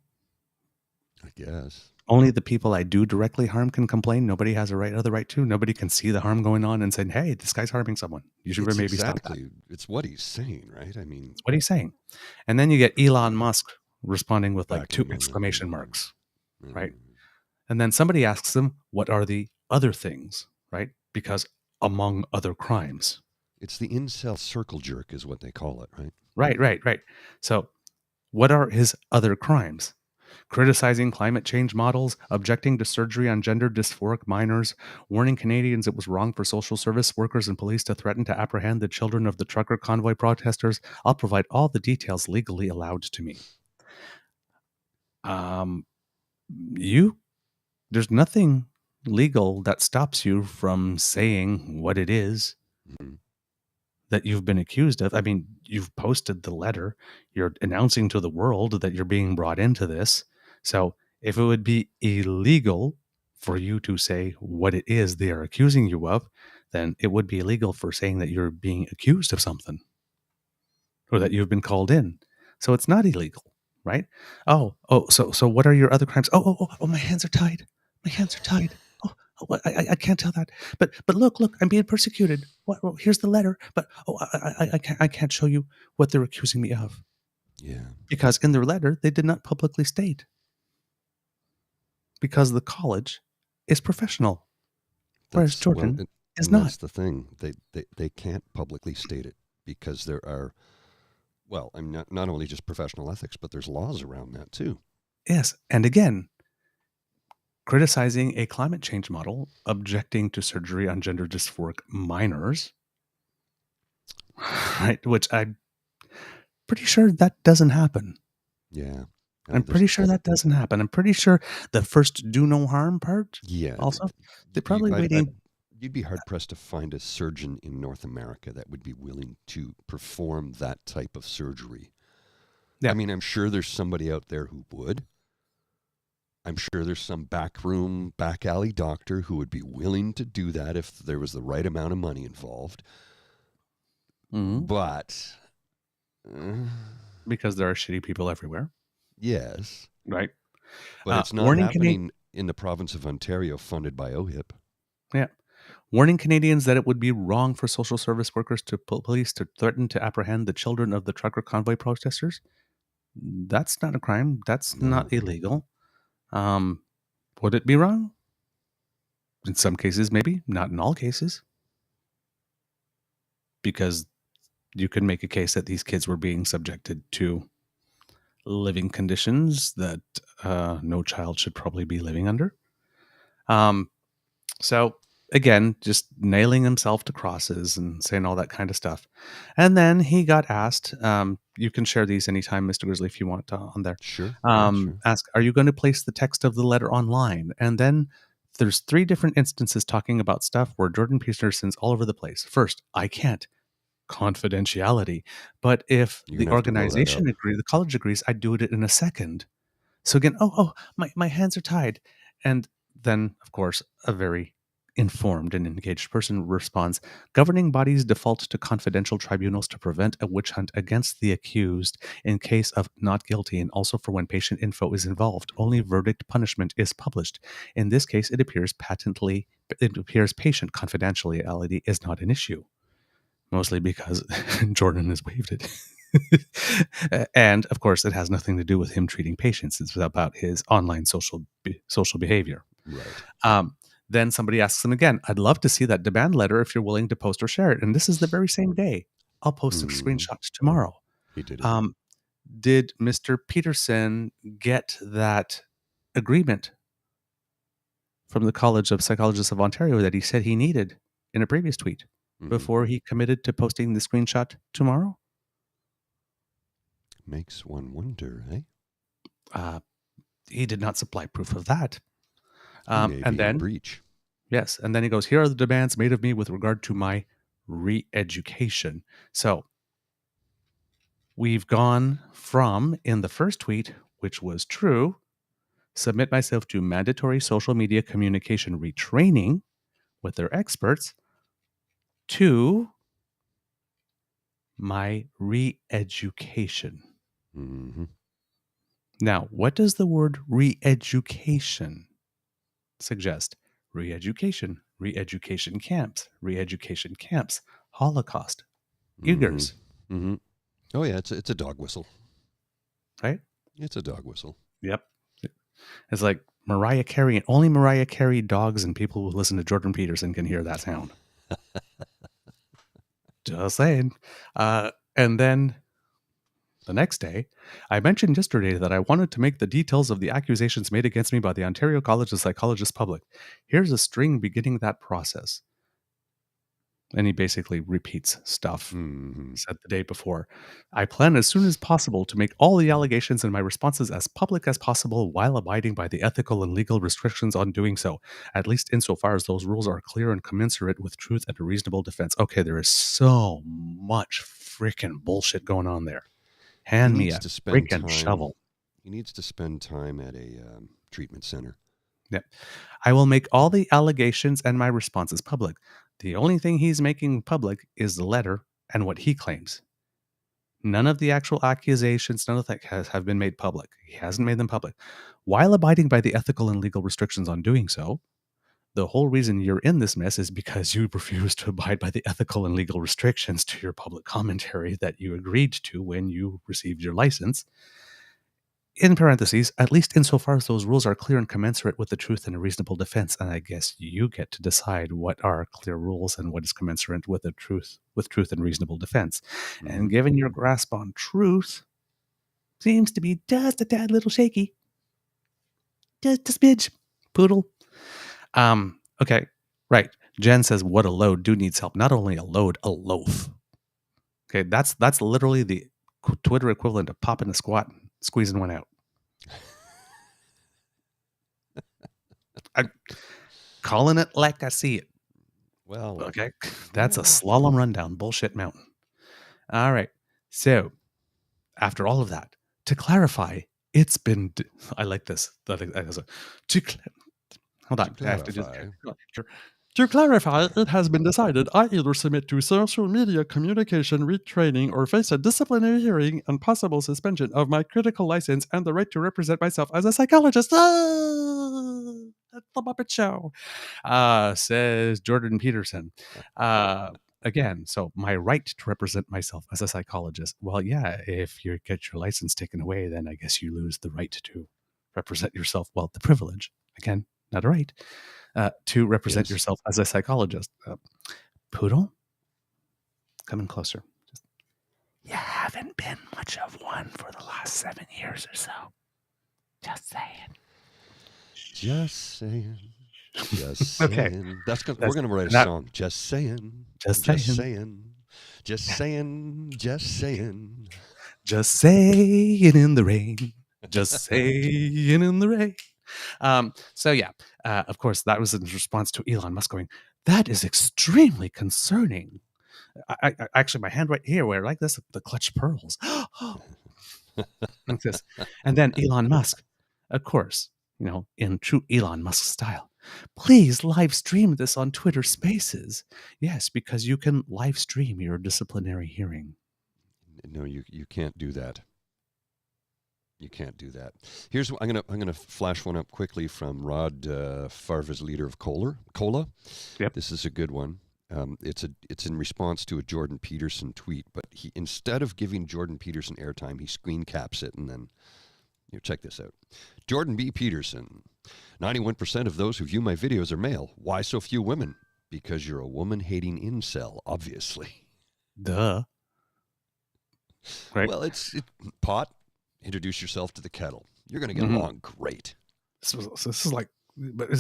I guess. Only the people I do directly harm can complain. Nobody has a other right to. Nobody can see the harm going on and say, hey, this guy's harming someone. You should maybe stop that. It's what he's saying, right? I mean, it's what he's saying. And then you get Elon Musk responding with like 2 exclamation marks, right? And then somebody asks him, what are the other things, right? Because among other crimes. It's the incel circle jerk is what they call it, right? Right. So what are his other crimes? Criticizing climate change models, objecting to surgery on gender dysphoric minors, warning Canadians it was wrong for social service workers and police to threaten to apprehend the children of the trucker convoy protesters. I'll provide all the details legally allowed to me. There's nothing legal that stops you from saying what it is that you've been accused of. I mean, you've posted the letter. You're announcing to the world that you're being brought into this. So if it would be illegal for you to say what it is they are accusing you of, then it would be illegal for saying that you're being accused of something or that you've been called in. So it's not illegal, right? So what are your other crimes? Oh, my hands are tied. My hands are tied. I can't tell that. But look, I'm being persecuted. Well, here's the letter. But I can't show you what they're accusing me of. Yeah. Because in their letter, they did not publicly state. Because the college is professional, whereas Jordan is not. That's the thing. They can't publicly state it because there are, well, I'm not only just professional ethics, but there's laws around that too. Yes, and again, criticizing a climate change model, objecting to surgery on gender dysphoric minors, right? Which I'm pretty sure that doesn't happen. Yeah. I'm pretty sure that doesn't happen. I'm pretty sure the first do no harm part. Yeah. Also, they're probably waiting. You'd be hard pressed to find a surgeon in North America that would be willing to perform that type of surgery. Yeah. I mean, I'm sure there's somebody out there who would. I'm sure there's some back alley doctor who would be willing to do that if there was the right amount of money involved. But because there are shitty people everywhere. Yes. Right. But it's not happening in the province of Ontario funded by OHIP. Yeah. Warning Canadians that it would be wrong for social service workers to police to threaten to apprehend the children of the trucker convoy protesters. That's not a crime. That's not illegal. Would it be wrong? In some cases, maybe. Not in all cases. Because you could make a case that these kids were being subjected to living conditions that no child should probably be living under. So again, just nailing himself to crosses and saying all that kind of stuff. And then he got asked, you can share these anytime, Mr. Grizzly, if you want on there. Sure. Ask, are you going to place the text of the letter online? And then there's 3 different instances talking about stuff where Jordan Peterson's all over the place. First, I can't. Confidentiality. But if the organization agrees, the college agrees, I'd do it in a second. So again, my hands are tied. And then, of course, a very informed and engaged person responds, governing bodies default to confidential tribunals to prevent a witch hunt against the accused in case of not guilty, and also for when patient info is involved. Only verdict punishment is published. In this case, it appears patient confidentiality is not an issue, mostly because Jordan has waived it. And of course, it has nothing to do with him treating patients. It's about his online social behavior. Right. Then somebody asks him again, I'd love to see that demand letter if you're willing to post or share it. And this is the very same day. I'll post a screenshot tomorrow. He did it. Did Mr. Peterson get that agreement from the College of Psychologists of Ontario that he said he needed in a previous tweet before he committed to posting the screenshot tomorrow? Makes one wonder, eh? He did not supply proof of that. And then breach. Yes, and then he goes, here are the demands made of me with regard to my re-education. So we've gone from, in the first tweet, which was true, submit myself to mandatory social media communication retraining with their experts, to my re-education. Now, what does the word re-education suggest? Re-education, re-education camps, Holocaust, Uyghurs. Oh yeah, it's a dog whistle, right? It's a dog whistle. Yep. It's like Mariah Carey, and only Mariah Carey dogs and people who listen to Jordan Peterson can hear that sound. Just saying. And then the next day, I mentioned yesterday that I wanted to make the details of the accusations made against me by the Ontario College of Psychologists public. Here's a string beginning that process. And he basically repeats stuff said the day before. I plan as soon as possible to make all the allegations and my responses as public as possible while abiding by the ethical and legal restrictions on doing so, at least insofar as those rules are clear and commensurate with truth and a reasonable defense. Okay, there is so much freaking bullshit going on there. Hand me a freaking shovel. He needs to spend time at a treatment center. Yep. I will make all the allegations and my responses public. The only thing he's making public is the letter and what he claims. None of the actual accusations, none of that have been made public. He hasn't made them public. While abiding by the ethical and legal restrictions on doing so, the whole reason you're in this mess is because you refuse to abide by the ethical and legal restrictions to your public commentary that you agreed to when you received your license. In parentheses, at least insofar as those rules are clear and commensurate with the truth and a reasonable defense. And I guess you get to decide what are clear rules and what is commensurate with truth and reasonable defense. And given your grasp on truth, seems to be just a tad little shaky. Just a smidge. Poodle. Okay. Right. Jen says, what a load. Dude needs help. Not only a load, a loaf. Okay. That's literally the Twitter equivalent of popping a squat, squeezing one out. I'm calling it like I see it. Well, okay. That's a slalom rundown, bullshit mountain. All right. So after all of that, to clarify, it's been, I like this. Hold on. I have to just, to clarify, it has been decided I either submit to social media communication retraining or face a disciplinary hearing and possible suspension of my critical license and the right to represent myself as a psychologist. That's the Muppet Show, says Jordan Peterson. Again, so my right to represent myself as a psychologist. Well, yeah, if you get your license taken away, then I guess you lose the right to represent yourself. Well, the privilege, again, not a right. To represent yourself as a psychologist. Poodle, coming closer. You haven't been much of one for the last 7 years or so. Just saying. Just saying. Just saying. Okay. We're going to write a song. Just saying. Just saying. Just saying. Just saying. Just saying in the rain. Just saying in the rain. So yeah, of course, that was in response to Elon Musk going, that is extremely concerning. I actually, my hand right here, where like this, the clutch pearls. Like this. And then Elon Musk, of course, in true Elon Musk style. Please live stream this on Twitter Spaces. Yes, because you can live stream your disciplinary hearing. No, you can't do that. You can't do that. Here's what I'm gonna flash one up quickly from Rod Farva's leader of Cola. Yep. This is a good one. It's in response to a Jordan Peterson tweet, but he, instead of giving Jordan Peterson airtime, he screen caps it and then check this out. Jordan B. Peterson, 91% of those who view my videos are male. Why so few women? Because you're a woman-hating incel, obviously. Duh. Right. Well, it's pot. Introduce yourself to the kettle. You're going to get along great. So this is like, but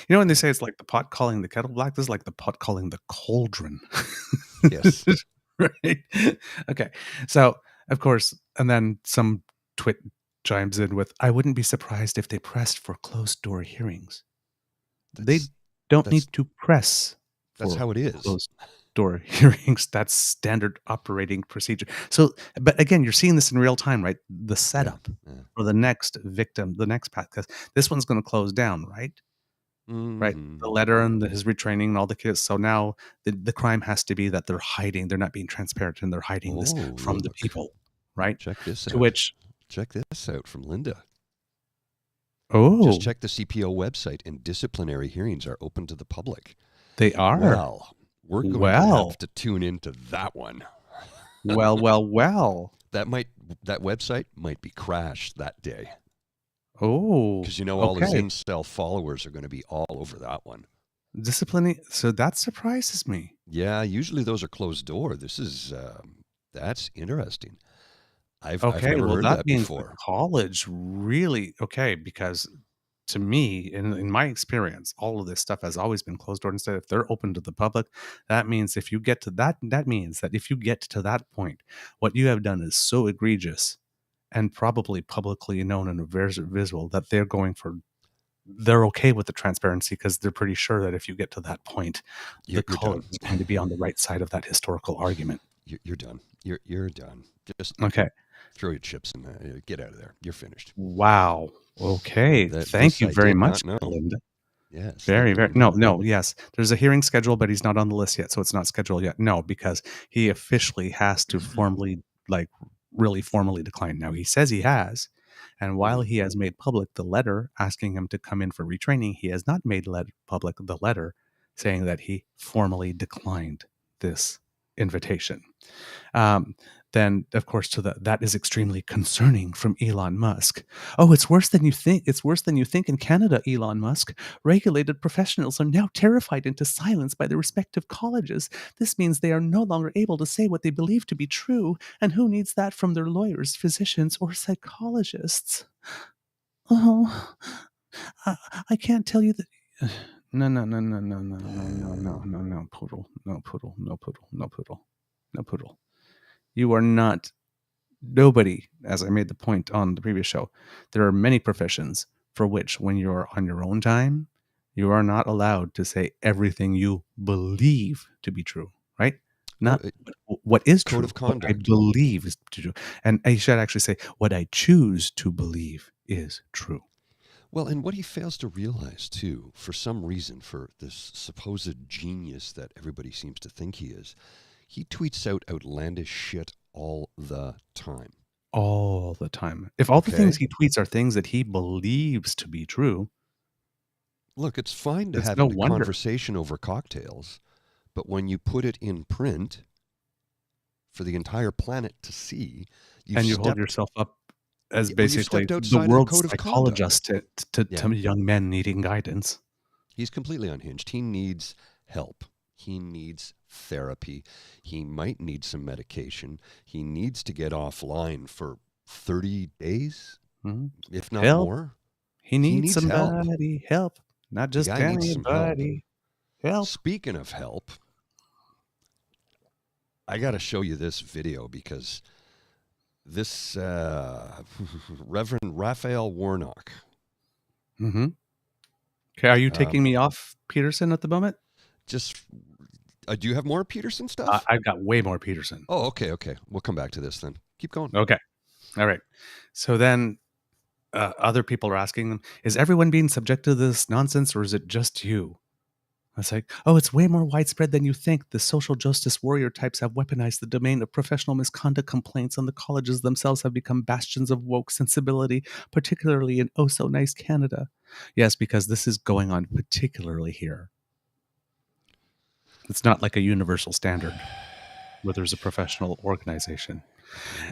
when they say it's like the pot calling the kettle black, this is like the pot calling the cauldron. Yes. Right. Okay. So of course, and then some twit chimes in with, I wouldn't be surprised if they pressed for closed door hearings. They don't need to press. That's how it is. Closed door hearings. That's standard operating procedure. So, but again, you're seeing this in real time, right? The setup for the next victim, the next path, because this one's going to close down, right? Right. The letter and his retraining and all the kids. So now the crime has to be that they're hiding. They're not being transparent and they're hiding this from the people, right? Check this out. To which, check this out from Linda. Oh, just check the CPO website, and disciplinary hearings are open to the public. They are. Well, we're going to have to tune into that one. Well. That website might be crashed that day. Oh, because all his incel followers are going to be all over that one. Disciplining. So that surprises me. Yeah, usually those are closed door. This is that's interesting. I've never heard that before. College really because to me, in my experience, all of this stuff has always been closed door. Instead, if they're open to the public, that means if you get to that point, what you have done is so egregious and probably publicly known and visual that they're okay with the transparency because they're pretty sure that if you get to that point, the college is going to be on the right side of that historical argument. You're done. You're done. Just throw your chips and get out of there. You're finished. Wow. Okay. Thank you very much, Linda. Yes. Very. No. Yes. There's a hearing scheduled, but he's not on the list yet, so it's not scheduled yet. No, because he officially has to really formally decline. Now he says he has, and while he has made public the letter asking him to come in for retraining, he has not made public the letter saying that he formally declined this invitation. Then, of course, that is extremely concerning from Elon Musk. Oh, it's worse than you think. It's worse than you think in Canada, Elon Musk. Regulated professionals are now terrified into silence by their respective colleges. This means they are no longer able to say what they believe to be true. And who needs that from their lawyers, physicians, or psychologists? Oh, I can't tell you that. No, poodle. You are not nobody, as I made the point on the previous show. There are many professions for which, when you're on your own time, you are not allowed to say everything you believe to be true, right? Not what is true, code of conduct. What I believe is true. And I should actually say what I choose to believe is true. Well, and what he fails to realize, too, for some reason, for this supposed genius that everybody seems to think he is, he tweets out outlandish shit all the time. All the time. If all the things he tweets are things that he believes to be true. Look, it's fine to have a conversation over cocktails, but when you put it in print for the entire planet to see, you hold yourself up as basically the world's psychologist to young men needing guidance. He's completely unhinged. He needs help. He needs therapy. He might need some medication. He needs to get offline for 30 days, if not more. He needs somebody help, not just anybody help. Speaking of help, I got to show you this video because this Reverend Raphael Warnock. Mm-hmm. Okay, are you taking me off Peterson at the moment? Just, do you have more Peterson stuff? I've got way more Peterson. Oh, okay. We'll come back to this then. Keep going. Okay. All right. So then, other people are asking them, is everyone being subject to this nonsense or is it just you? It's like, oh, it's way more widespread than you think. The social justice warrior types have weaponized the domain of professional misconduct complaints, and the colleges themselves have become bastions of woke sensibility, particularly in oh so nice Canada. Yes, because this is going on particularly here. It's not like a universal standard where there's a professional organization.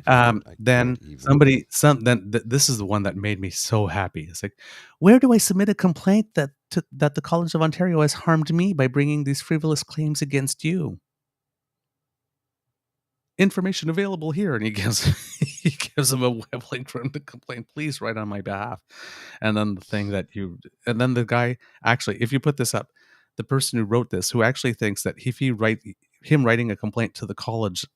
Then this is the one that made me so happy. It's like, where do I submit a complaint that the College of Ontario has harmed me by bringing these frivolous claims against you? Information available here, and he gives them a web link for him to complain. Please write on my behalf. And then the guy actually, if you put this up, the person who wrote this, who actually thinks that if you write him writing a complaint to the College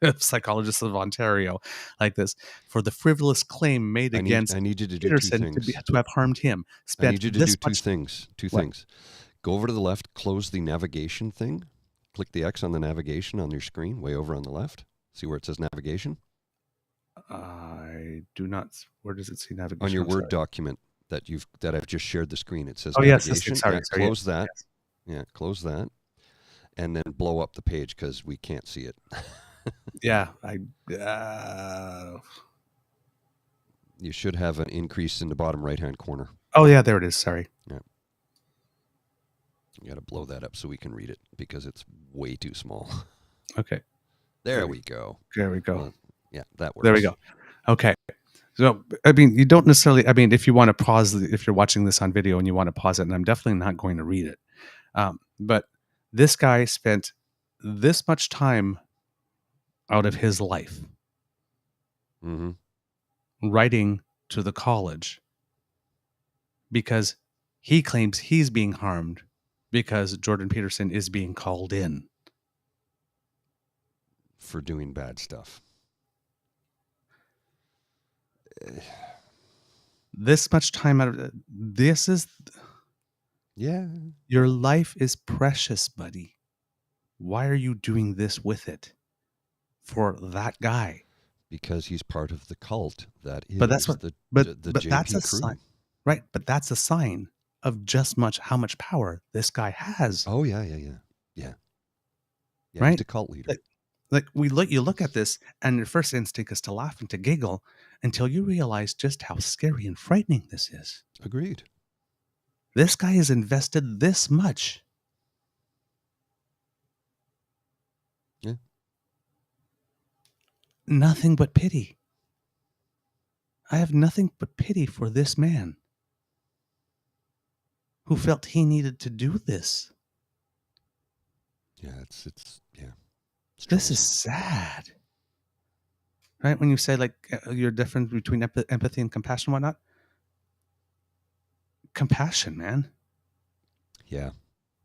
of Psychologists of Ontario like this for the frivolous claim made against I need you to do Peterson two things. to have harmed him. I need you to do two things. Two things. Go over to the left, close the navigation thing. Click the X on the navigation on your screen, way over on the left. See where it says navigation? I do not. Where does it say navigation? On your Word document that I've just shared the screen. It says navigation. Yes, sorry, close that. Yes. Yeah, close that. And then blow up the page because we can't see it. Yeah, you should have an increase in the bottom right-hand corner. Oh, yeah, there it is. Sorry. Yeah. You got to blow that up so we can read it because it's way too small. Okay. There we go. There we go. Well, yeah, that works. There we go. Okay. So, I mean, you don't necessarily, I mean, if you want to pause, if you're watching this on video and you want to pause it, and I'm definitely not going to read it. But this guy spent this much time out of his life writing to the college because he claims he's being harmed because Jordan Peterson is being called in for doing bad stuff. This much time out of this is, yeah, your life is precious, buddy. Why are you doing this with it for that guy? Because he's part of the cult that is. But that's what the but JP that's a crew. sign, right? But that's a sign of just how much power this guy has. Oh yeah. Right, he's a cult leader. You look at this, and your first instinct is to laugh and to giggle until you realize just how scary and frightening this is. Agreed. This guy has invested this much. Yeah. Nothing but pity. I have nothing but pity for this man who felt he needed to do this. Yeah, it's This is sad. Right? When you say your difference between empathy and compassion and whatnot. Compassion, man. Yeah.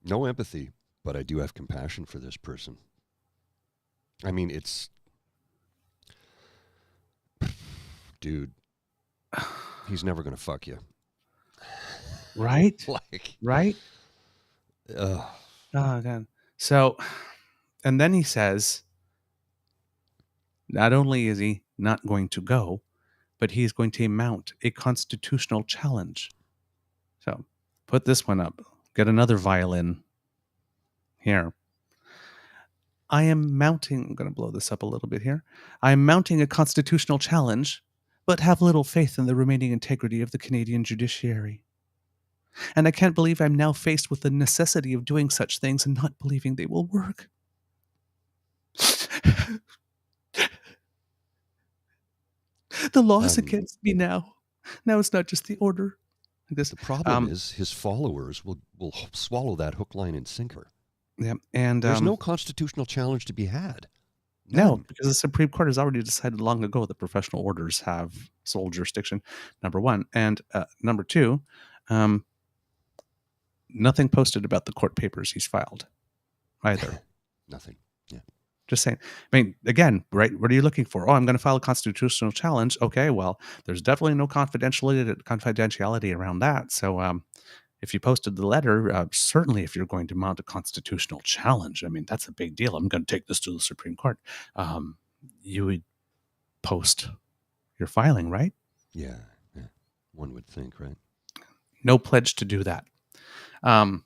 No empathy, but I do have compassion for this person. I mean, dude, he's never going to fuck you. Right? Right? Oh, God. So, and then he says, not only is he not going to go, but he's going to mount a constitutional challenge. So, put this one up. Get another violin here. I'm going to blow this up a little bit here. I am mounting a constitutional challenge, but have little faith in the remaining integrity of the Canadian judiciary. And I can't believe I'm now faced with the necessity of doing such things and not believing they will work. The law's against me now. Now it's not just the order. The problem is his followers will swallow that hook, line, and sinker. Yeah, and there's no constitutional challenge to be had. No, because the Supreme Court has already decided long ago that professional orders have sole jurisdiction, number one. And number two, nothing posted about the court papers he's filed either. Nothing. Yeah. Just saying. I mean, again, right? What are you looking for? Oh, I'm going to file a constitutional challenge. Okay, well, there's definitely no confidentiality around that. So if you posted the letter, certainly if you're going to mount a constitutional challenge, I mean, that's a big deal. I'm going to take this to the Supreme Court. You would post your filing, right? Yeah. One would think, right? No pledge to do that. And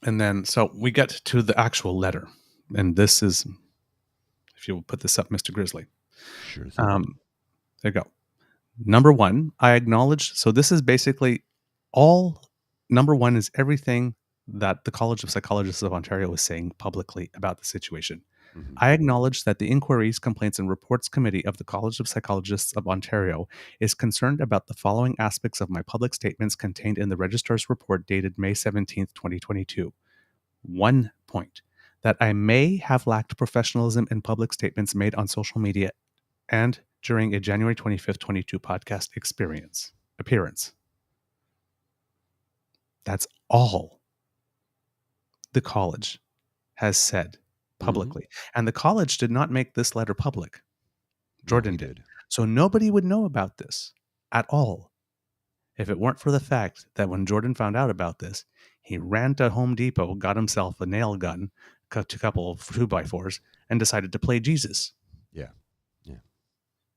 then, so we get to the actual letter. And this is, if you'll put this up, Mr. Grizzly. Sure thing. There you go. Number one, I acknowledge. So this is basically all. Number one is everything that the College of Psychologists of Ontario is saying publicly about the situation. Mm-hmm. I acknowledge that the Inquiries, Complaints, and Reports Committee of the College of Psychologists of Ontario is concerned about the following aspects of my public statements contained in the Registrar's report dated May 17th, 2022. 1 point, that I may have lacked professionalism in public statements made on social media and during a January 25th, 22 podcast appearance. That's all the college has said publicly. Mm-hmm. And the college did not make this letter public. Jordan did. So nobody would know about this at all if it weren't for the fact that when Jordan found out about this, he ran to Home Depot, got himself a nail gun, cut a couple of 2x4s, and decided to play Jesus.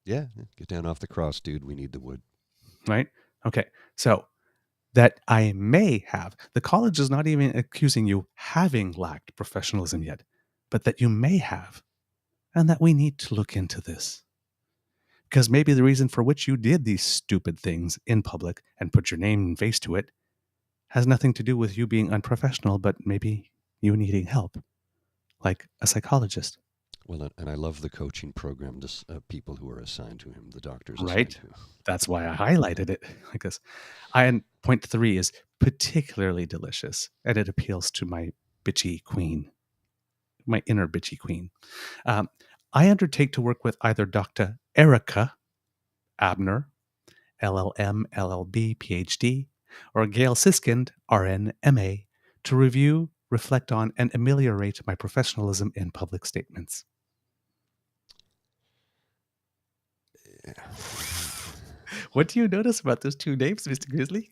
Yeah, get down off the cross, dude. We need the wood. Right? Okay. So that I may have, the college is not even accusing you having lacked professionalism yet, but that you may have, and that we need to look into this. Because maybe the reason for which you did these stupid things in public and put your name and face to it has nothing to do with you being unprofessional, but maybe you needing help, like a psychologist. Well, and I love the coaching program, just people who are assigned to him, the doctors right? assigned to him. That's why I highlighted it. Because point 3 is particularly delicious, and it appeals to my bitchy queen, my inner bitchy queen. I undertake to work with either Dr. Erica Abner, LLM, LLB, PhD, or Gail Siskind, RN, MA, to review, reflect on, and ameliorate my professionalism in public statements. What do you notice about those two names, Mr. Grizzly?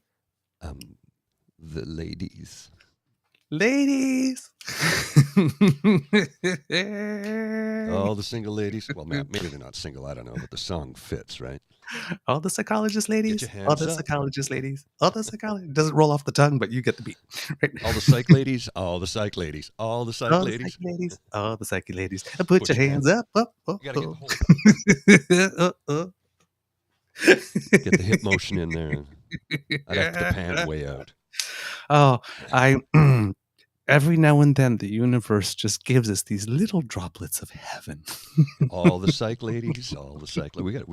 The ladies. Ladies! All the single ladies. Well, maybe they're not single, I don't know, but the song fits, right? All the psychologist ladies. All the up. Psychologist ladies. All the psychologist. It doesn't roll off the tongue, but you get the beat. Right? All the psych ladies. All the psych ladies. All the psych all ladies. The psych ladies. All the psyche ladies. Put your hands up. You gotta get the whole get the hip motion in there. I'd have to pant way out. Oh, every now and then the universe just gives us these little droplets of heaven. All the psych ladies, all the psych. We got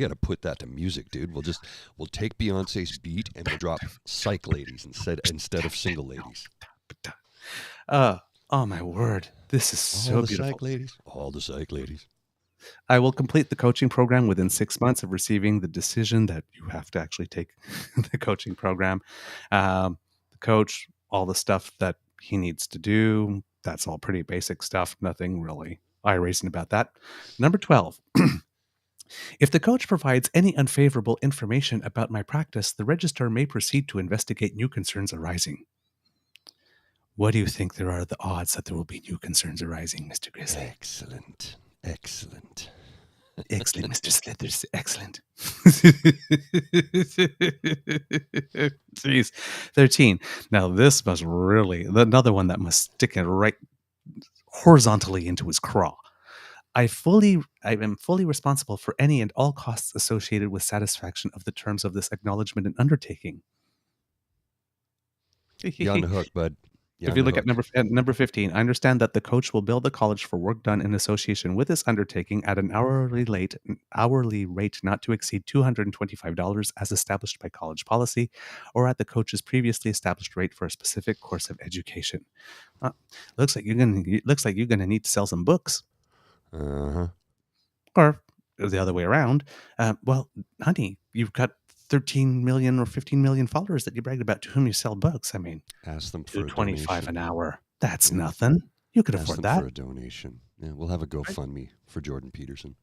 to put that to music, dude. We'll take Beyonce's beat and we'll drop psych ladies instead of single ladies. Oh my word, this is so all the beautiful. Psych ladies, all the psych ladies. I will complete the coaching program within 6 months of receiving the decision that you have to actually take the coaching program. The coach, all the stuff that he needs to do, that's all pretty basic stuff. Nothing really eye-raising about that. Number 12. If the coach provides any unfavorable information about my practice, the registrar may proceed to investigate new concerns arising. What do you think there are the odds that there will be new concerns arising, Mr. Grizzly? Excellent. Excellent, Mr. Slithers. Excellent. Jeez. 13. Now, this must really, another one that must stick it right horizontally into his craw. I am fully responsible for any and all costs associated with satisfaction of the terms of this acknowledgement and undertaking. You're on the hook, bud. If you look at number 15, I understand that the coach will bill the college for work done in association with this undertaking at an hourly rate not to exceed $225 as established by college policy, or at the coach's previously established rate for a specific course of education. Looks like you're gonna need to sell some books. Or the other way around. Well, honey, you've got 13 million or 15 million followers that you bragged about to whom you sell books. I mean, ask them for $25 an hour. That's nothing. You could afford that. For a donation. Yeah, we'll have a GoFundMe for Jordan Peterson.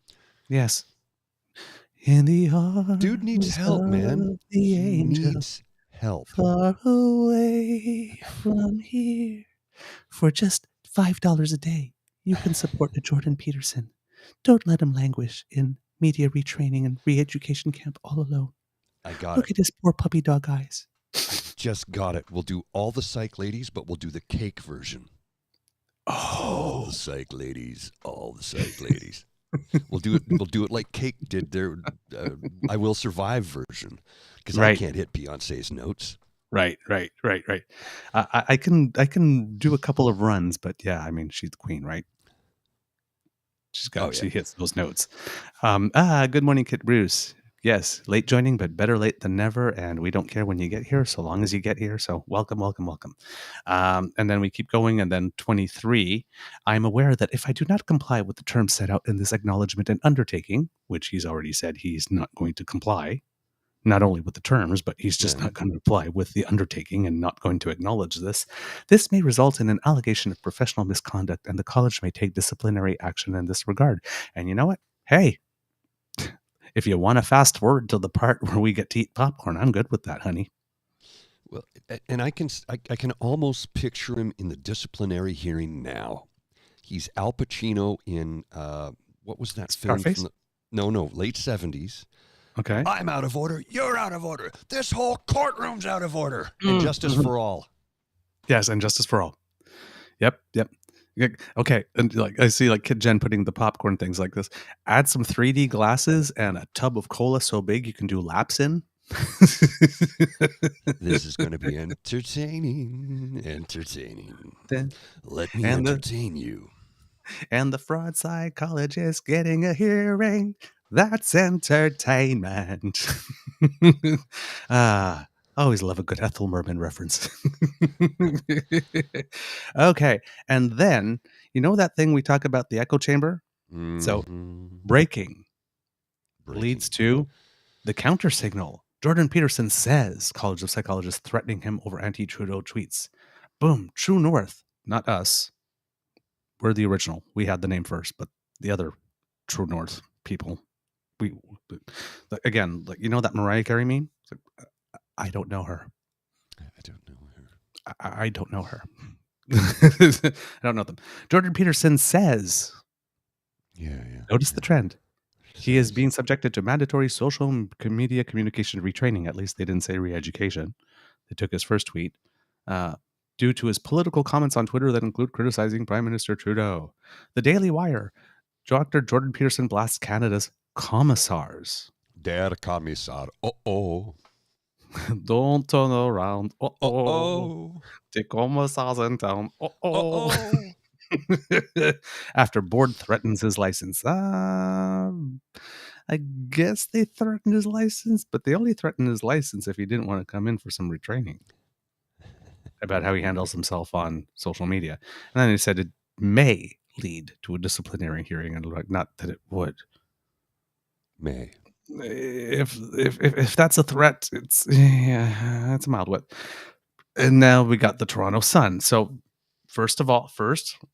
Yes. In the arms dude needs help, man. He needs help. Far away from here. For just $5 a day, you can support a Jordan Peterson. Don't let him languish in media retraining and re-education camp all alone. I got Look it. at his poor puppy dog eyes. I just got it. We'll do all the psych ladies, but we'll do the cake version. All the Oh. psych ladies. All the psych ladies. We'll do it. We'll do it like Cake did their "I Will Survive" version, because I Right. can't hit Beyonce's notes. Right. I can do a couple of runs, but yeah, I mean, she's the queen, right? Oh yeah. She hits those notes. Good morning, Kit Bruce. Yes, late joining, but better late than never. And we don't care when you get here, so long as you get here. So welcome. And then we keep going. And then 23, I'm aware that if I do not comply with the terms set out in this acknowledgement and undertaking, which he's already said he's not going to comply, not only with the terms, but he's just not going to comply with the undertaking and not going to acknowledge this. This may result in an allegation of professional misconduct, and the college may take disciplinary action in this regard. And you know what? Hey, if you want to fast forward to the part where we get to eat popcorn, I'm good with that, honey. Well, and I can almost picture him in the disciplinary hearing now. He's Al Pacino in what was that film? Scarface? No, late 70s. Okay. I'm out of order. You're out of order. This whole courtroom's out of order. And justice for all. Yes, and justice for all. Yep. Okay, and like I see, like Kid Jen putting the popcorn things like this. Add some 3D glasses and a tub of cola so big you can do laps in. This is going to be entertaining. Let me entertain you. And the fraud psychologist getting a hearing. That's entertainment. Always love a good Ethel Merman reference. Okay. And then, you know that thing we talk about, the echo chamber? Mm-hmm. So breaking leads to the counter signal. Jordan Peterson says College of Psychologists threatening him over anti-Trudeau tweets. Boom. True North. Not us. We're the original. We had the name first, but the other True North people. We again, like, you know that Mariah Carey meme? Like, I don't know her. I don't know her. I don't know her. I don't know them. Jordan Peterson says, Notice the trend. He is being subjected to mandatory social media communication retraining. At least they didn't say re-education. They took his first tweet. Due to his political comments on Twitter that include criticizing Prime Minister Trudeau. The Daily Wire. Dr. Jordan Peterson blasts Canada's commissars. Der Kommissar. Uh-oh. Don't turn around. Uh-oh. The commissars in town. Uh-oh. After board threatens his license. I guess they threatened his license, but they only threatened his license if he didn't want to come in for some retraining about how he handles himself on social media. And then he said it may lead to a disciplinary hearing, and not that it would. May. If that's a threat, it's a mild one. And now we got the Toronto Sun. So first,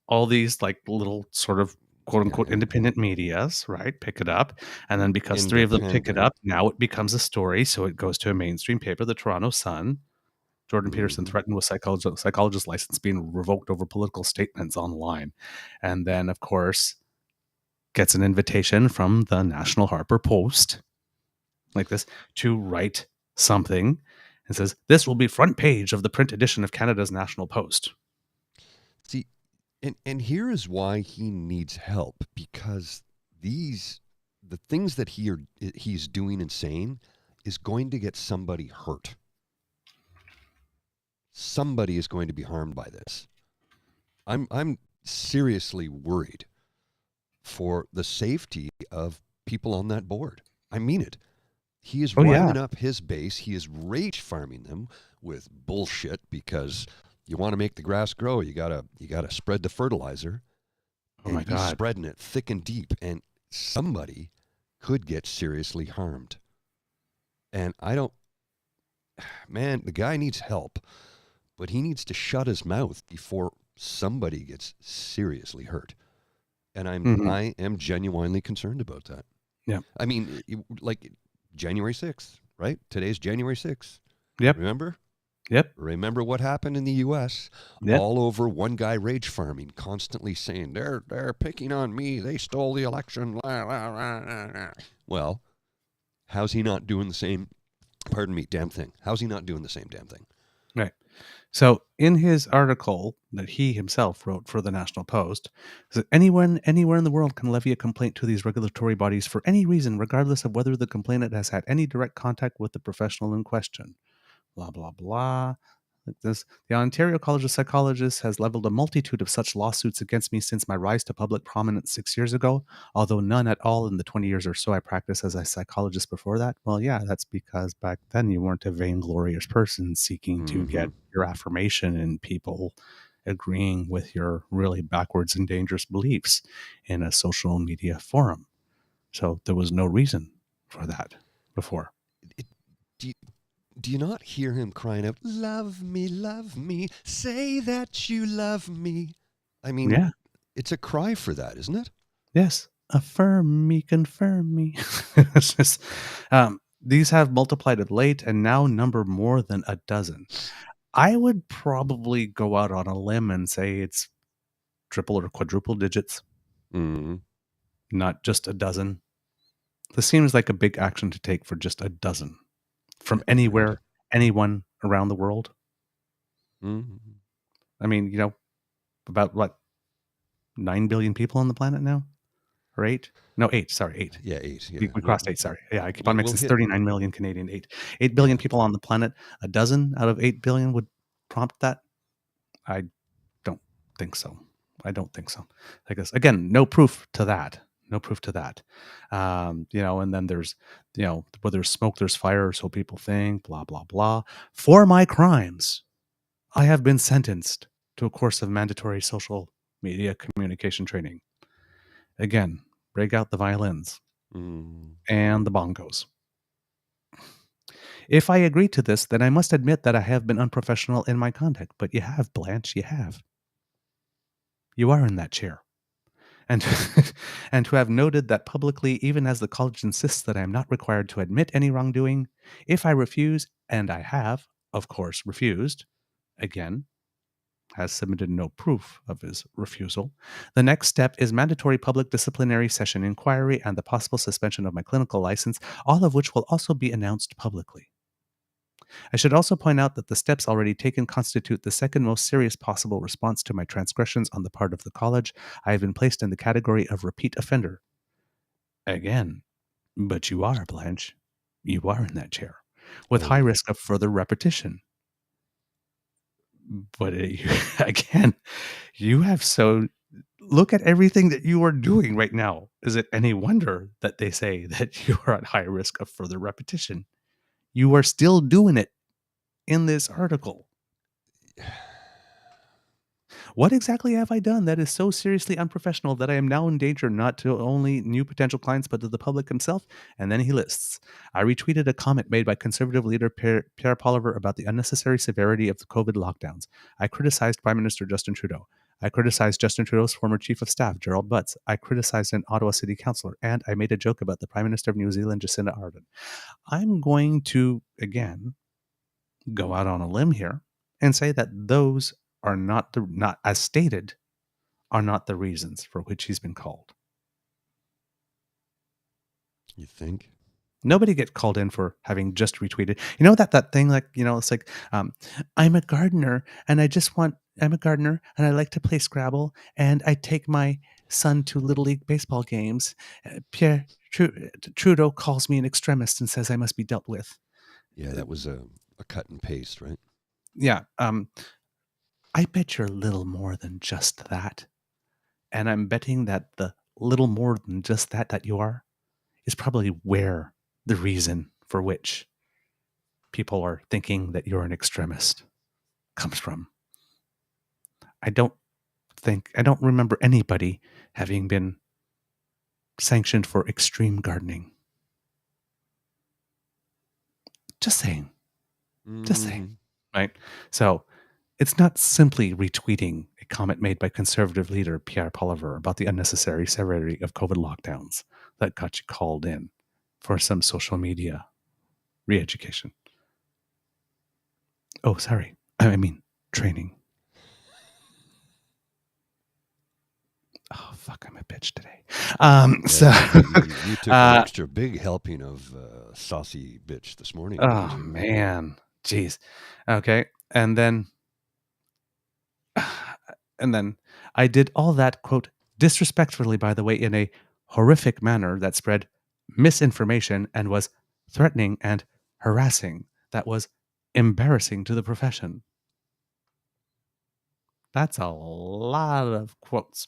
all these like little sort of quote unquote independent medias, right? Pick it up. And then because 3 of them pick it up, now it becomes a story. So it goes to a mainstream paper, the Toronto Sun. Jordan Peterson threatened with psychologist license being revoked over political statements online. And then, of course, gets an invitation from the National Harper Post, like this, to write something, and says, this will be front page of the print edition of Canada's National Post. See, and here is why he needs help, because the things that he's doing and saying is going to get somebody hurt. Somebody is going to be harmed by this. I'm seriously worried for the safety of people on that board. I mean it. He is winding up his base. He is rage farming them with bullshit, because you want to make the grass grow, you gotta spread the fertilizer. Oh my God. He's spreading it thick and deep, and somebody could get seriously harmed. And the guy needs help, but he needs to shut his mouth before somebody gets seriously hurt. And I am genuinely concerned about that. Yeah. I mean, like January 6th, right? Today's January 6th. Yep. Remember? Yep. Remember what happened in the U.S.? Yep. All over one guy rage farming, constantly saying, they're picking on me. They stole the election. Well, how's he not doing the same Pardon me, damn thing. How's he not doing the same damn thing? Right. So in his article that he himself wrote for the National Post, that anyone anywhere in the world can levy a complaint to these regulatory bodies for any reason, regardless of whether the complainant has had any direct contact with the professional in question. Blah, blah, blah. Like this, the Ontario College of Psychologists has leveled a multitude of such lawsuits against me since my rise to public prominence 6 years ago, although none at all in the 20 years or so I practiced as a psychologist before that. Well, yeah, that's because back then you weren't a vainglorious person seeking to get your affirmation and people agreeing with your really backwards and dangerous beliefs in a social media forum. So there was no reason for that before. Do you not hear him crying out, love me, say that you love me? I mean, Yeah. it's a cry for that, isn't it? Yes. Affirm me, confirm me. It's just, these have multiplied of late and now number more than a dozen. I would probably go out on a limb and say it's triple or quadruple digits, not just a dozen. This seems like a big action to take for just a dozen from anywhere, anyone around the world. I mean, about what, 9 billion people on the planet now? Or 8? No, 8. Sorry, 8. Yeah, 8. Yeah. We crossed 8. Sorry. Yeah, I keep on mixing. We'll It's 39 million Canadian. 8 billion people on the planet. A dozen out of 8 billion would prompt that? I don't think so. I don't think so. I guess, again, no proof to that. No proof to that. And then there's, where there's smoke, there's fire. So people think, blah, blah, blah. For my crimes, I have been sentenced to a course of mandatory social media communication training. Again, break out the violins and the bongos. If I agree to this, then I must admit that I have been unprofessional in my conduct. But you have, Blanche, you have. You are in that chair. And, and to have noted that publicly, even as the college insists that I am not required to admit any wrongdoing, if I refuse, and I have, of course, refused, again, has submitted no proof of his refusal, the next step is mandatory public disciplinary session inquiry and the possible suspension of my clinical license, all of which will also be announced publicly. I should also point out that the steps already taken constitute the second most serious possible response to my transgressions on the part of the college. I have been placed in the category of repeat offender. Again, but you are, Blanche. You are in that chair, with high risk of further repetition. But again, you have so... Look at everything that you are doing right now. Is it any wonder that they say that you are at high risk of further repetition? You are still doing it in this article. What exactly have I done that is so seriously unprofessional that I am now in danger not to only new potential clients but to the public himself? And then he lists. I retweeted a comment made by Conservative leader Pierre Poilievre about the unnecessary severity of the COVID lockdowns. I criticized Prime Minister Justin Trudeau. I criticized Justin Trudeau's former Chief of Staff, Gerald Butts. I criticized an Ottawa City Councillor. And I made a joke about the Prime Minister of New Zealand, Jacinda Ardern. I'm going to, again, go out on a limb here and say that those are not as stated, are not the reasons for which he's been called. You think? Nobody gets called in for having just retweeted. You know that thing, like, it's like, I'm a gardener and I'm a gardener and I like to play Scrabble and I take my son to Little League baseball games. Pierre Trudeau calls me an extremist and says I must be dealt with. Yeah, that was a cut and paste, right? Yeah. I bet you're a little more than just that. And I'm betting that the little more than just that you are is probably where the reason for which people are thinking that you're an extremist comes from. I don't remember anybody having been sanctioned for extreme gardening. Just saying. Just saying. Right? So it's not simply retweeting a comment made by Conservative leader Pierre Poilievre about the unnecessary severity of COVID lockdowns that got you called in for some social media re-education. Oh, sorry. I mean, training. Oh, fuck, I'm a bitch today. You took an extra big helping of saucy bitch this morning. Oh, man. Jeez. Okay. And then I did all that, quote, disrespectfully, by the way, in a horrific manner that spread misinformation and was threatening and harassing. That was embarrassing to the profession. That's a lot of quotes.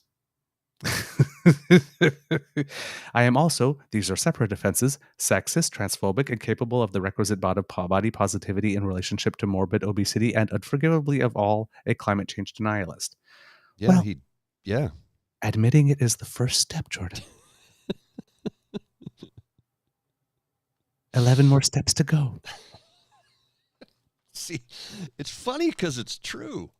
I am also, these are separate offenses, sexist, transphobic, incapable of the requisite body positivity in relationship to morbid obesity, and unforgivably of all, a climate change denialist. Yeah, well, admitting it is the first step, Jordan. 11 more steps to go. See, it's funny because it's true.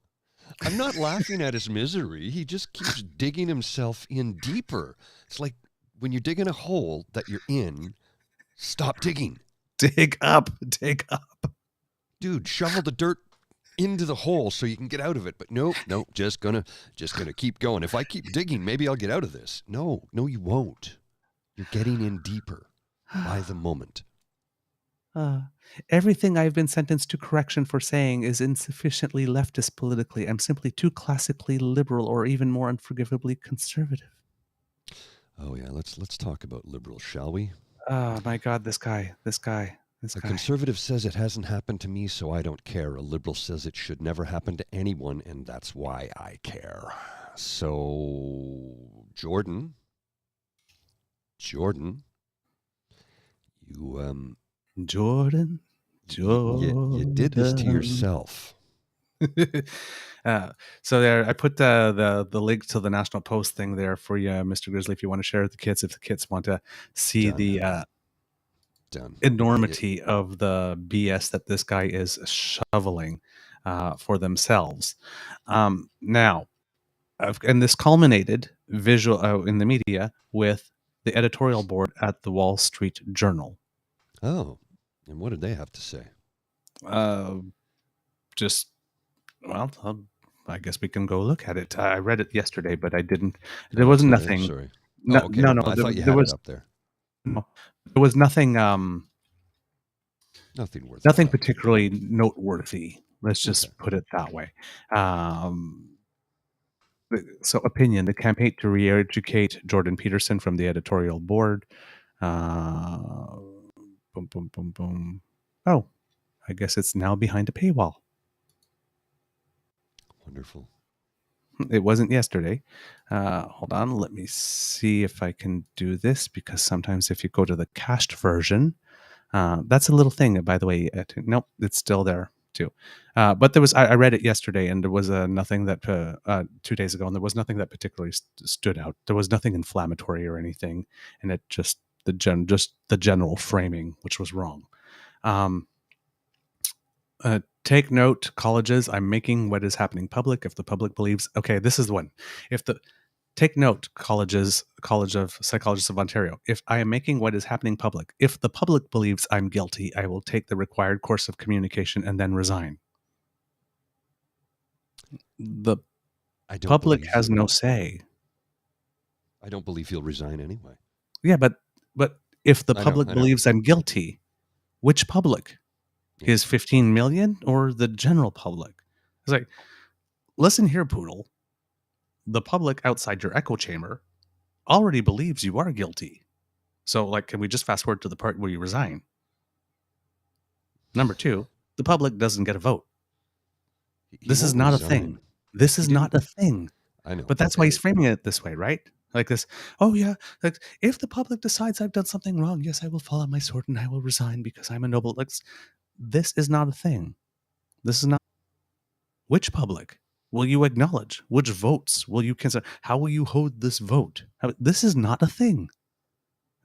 I'm not laughing at his misery. He just keeps digging himself in deeper. It's like when you're digging a hole that you're in, stop digging. Dig up. Dig up. Dude, shovel the dirt into the hole so you can get out of it. But nope, just gonna keep going. If I keep digging, maybe I'll get out of this. No, you won't. You're getting in deeper by the moment. Everything I've been sentenced to correction for saying is insufficiently leftist politically. I'm simply too classically liberal, or even more unforgivably conservative. Oh yeah, let's talk about liberals, shall we? Oh my God, this guy. A conservative says it hasn't happened to me, so I don't care. A liberal says it should never happen to anyone, and that's why I care. So, Jordan, you Jordan. You did this to yourself. So there, I put the link to the National Post thing there for you, Mr. Grizzly, if you want to share with the kids, if the kids want to see the enormity of the BS that this guy is shoveling for themselves. Now, and this culminated visual in the media with the editorial board at the Wall Street Journal. Oh, and what did they have to say? Just, well, I guess we can go look at it. I read it yesterday, but I didn't. There wasn't nothing. Sorry. Okay. No. I thought you had it up there. No, there was nothing. Nothing worth. Nothing particularly noteworthy. Let's just put it that way. So, opinion: the campaign to re-educate Jordan Peterson from the editorial board. Boom, boom, boom, boom. Oh, I guess it's now behind a paywall. Wonderful. It wasn't yesterday. Hold on. Let me see if I can do this, because sometimes if you go to the cached version, that's a little thing, by the way. Nope, it's still there too. But there was, I read it yesterday, and there was nothing that 2 days ago, and there was nothing that particularly stood out. There was nothing inflammatory or anything, and it just the general framing, which was wrong. Take note, colleges, I'm making what is happening public. If the public believes, okay, this is the one. Take note, College of Psychologists of Ontario. If I am making what is happening public, if the public believes I'm guilty, I will take the required course of communication and then resign. The public has no say. I don't believe he'll resign anyway. Yeah, but if the public believes I'm guilty, which public? His 15 million or the general public? It's like, listen here, Poodle. The public outside your echo chamber already believes you are guilty. So, like, can we just fast forward to the part where you resign? Number two, the public doesn't get a vote. This is not a thing. This is not a thing. I know. But that's why he's framing it this way, right? Like this, oh yeah, like if the public decides I've done something wrong, yes, I will fall on my sword and I will resign because I'm a noble. Like, this is not a thing. This is not. Which public will you acknowledge? Which votes will you consider? How will you hold this vote? This is not a thing.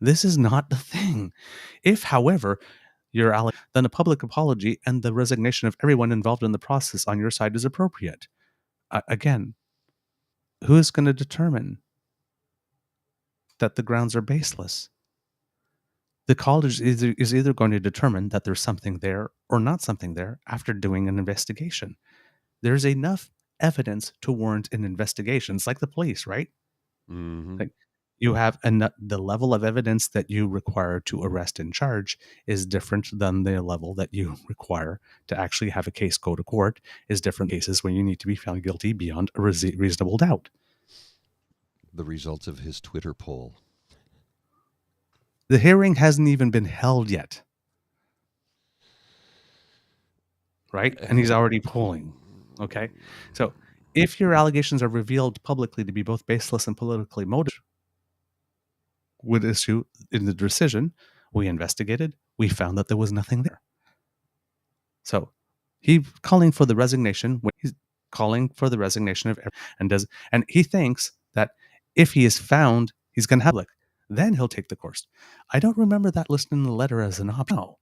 This is not a thing. If, however, you're ally, then a public apology and the resignation of everyone involved in the process on your side is appropriate. Again, who is going to determine that the grounds are baseless? The college is either going to determine that there's something there or not something there after doing an investigation. There's enough evidence to warrant an investigation. It's like the police, right? Mm-hmm. Like, you have the level of evidence that you require to arrest and charge is different than the level that you require to actually have a case go to court, is different cases when you need to be found guilty beyond a reasonable doubt. The results of his Twitter poll. The hearing hasn't even been held yet. Right? And he's already polling. Okay? So if your allegations are revealed publicly to be both baseless and politically motivated, would issue in the decision, we investigated, we found that there was nothing there. So he's calling for the resignation. He's calling for the resignation of and he thinks that if he is found, he's going to have then he'll take the course. I don't remember that listed in the letter as an option. No.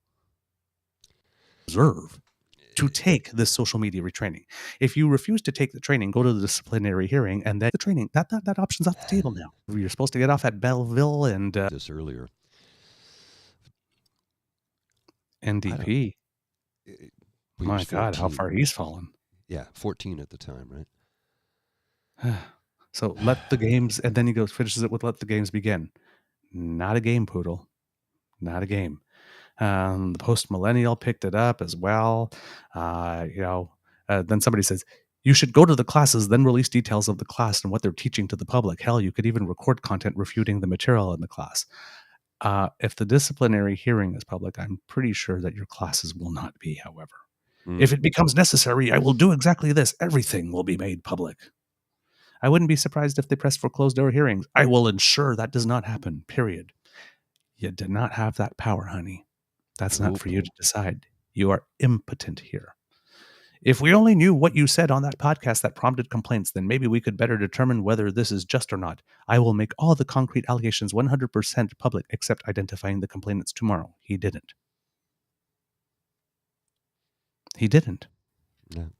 Reserve to take this social media retraining. If you refuse to take the training, go to the disciplinary hearing, and then the training, that option's off the table now. You're supposed to get off at Belleville and this earlier. NDP. My God, 14. how far he's fallen. Yeah, 14 at the time, right? So let the games, and then he finishes it with "let the games begin." Not a game, Poodle. Not a game. The Post Millennial picked it up as well. Then somebody says, you should go to the classes, then release details of the class and what they're teaching to the public. Hell, you could even record content refuting the material in the class. If the disciplinary hearing is public, I'm pretty sure that your classes will not be, however. If it becomes necessary, I will do exactly this. Everything will be made public. I wouldn't be surprised if they press for closed-door hearings. I will ensure that does not happen, period. You did not have that power, honey. That's not for you to decide. You are impotent here. If we only knew what you said on that podcast that prompted complaints, then maybe we could better determine whether this is just or not. I will make all the concrete allegations 100% public except identifying the complainants tomorrow. He didn't. He didn't. No.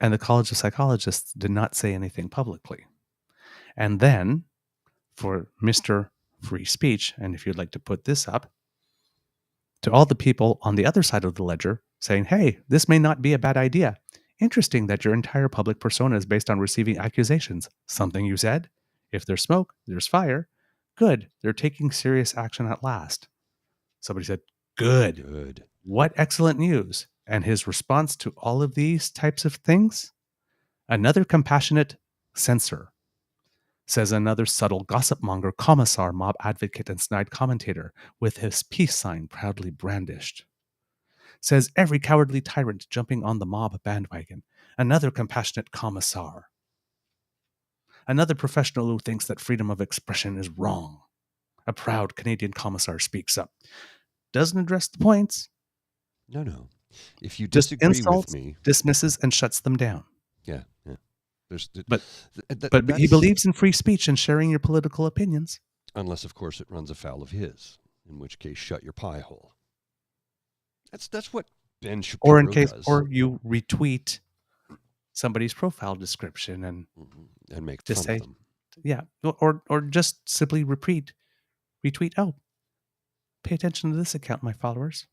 And the College of Psychologists did not say anything publicly. And then, for Mr. Free Speech, and if you'd like to put this up, to all the people on the other side of the ledger saying, hey, this may not be a bad idea. Interesting that your entire public persona is based on receiving accusations. Something you said? If there's smoke, there's fire. Good. They're taking serious action at last. Somebody said, good. What excellent news. And his response to all of these types of things? Another compassionate censor. Says another subtle gossip monger, commissar, mob advocate, and snide commentator with his peace sign proudly brandished. Says every cowardly tyrant jumping on the mob bandwagon. Another compassionate commissar. Another professional who thinks that freedom of expression is wrong. A proud Canadian commissar speaks up. Doesn't address the points. No. If you just disagree insults, with me, dismisses, and shuts them down. Yeah. But he believes in free speech and sharing your political opinions. Unless, of course, it runs afoul of his, in which case, shut your pie hole. That's what Ben Shapiro does. Or you retweet somebody's profile description and make fun of them. Yeah, or just simply retweet. Oh, pay attention to this account, my followers.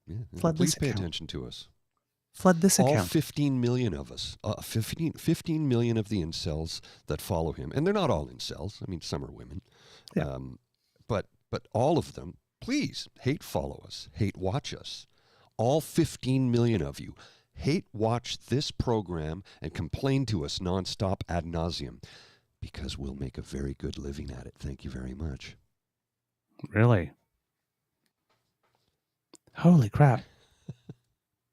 Yeah, please pay attention to us. Flood this account. All 15 million of us, 15 million of the incels that follow him, and they're not all incels. I mean, some are women. Yeah. But all of them, please hate follow us, hate watch us. All 15 million of you hate watch this program and complain to us nonstop ad nauseum, because we'll make a very good living at it. Thank you very much. Really? Holy crap.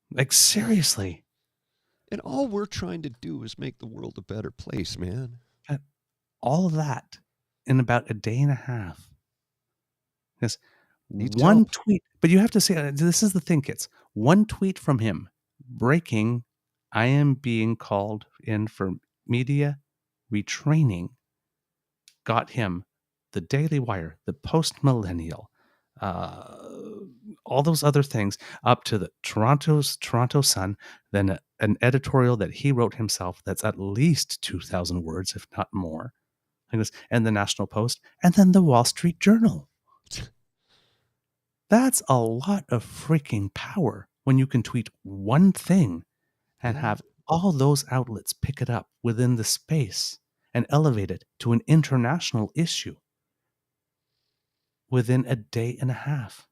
Like, seriously. And all we're trying to do is make the world a better place, man. All of that in about a day and a half. Yes. One tweet. But you have to say, this is the thing, kids. One tweet from him breaking, I am being called in for media retraining, got him the Daily Wire, the Post Millennial, all those other things, up to the Toronto Sun, then an editorial that he wrote himself that's at least 2,000 words, if not more, and the National Post, and then the Wall Street Journal. That's a lot of freaking power when you can tweet one thing and have all those outlets pick it up within the space and elevate it to an international issue within a day and a half.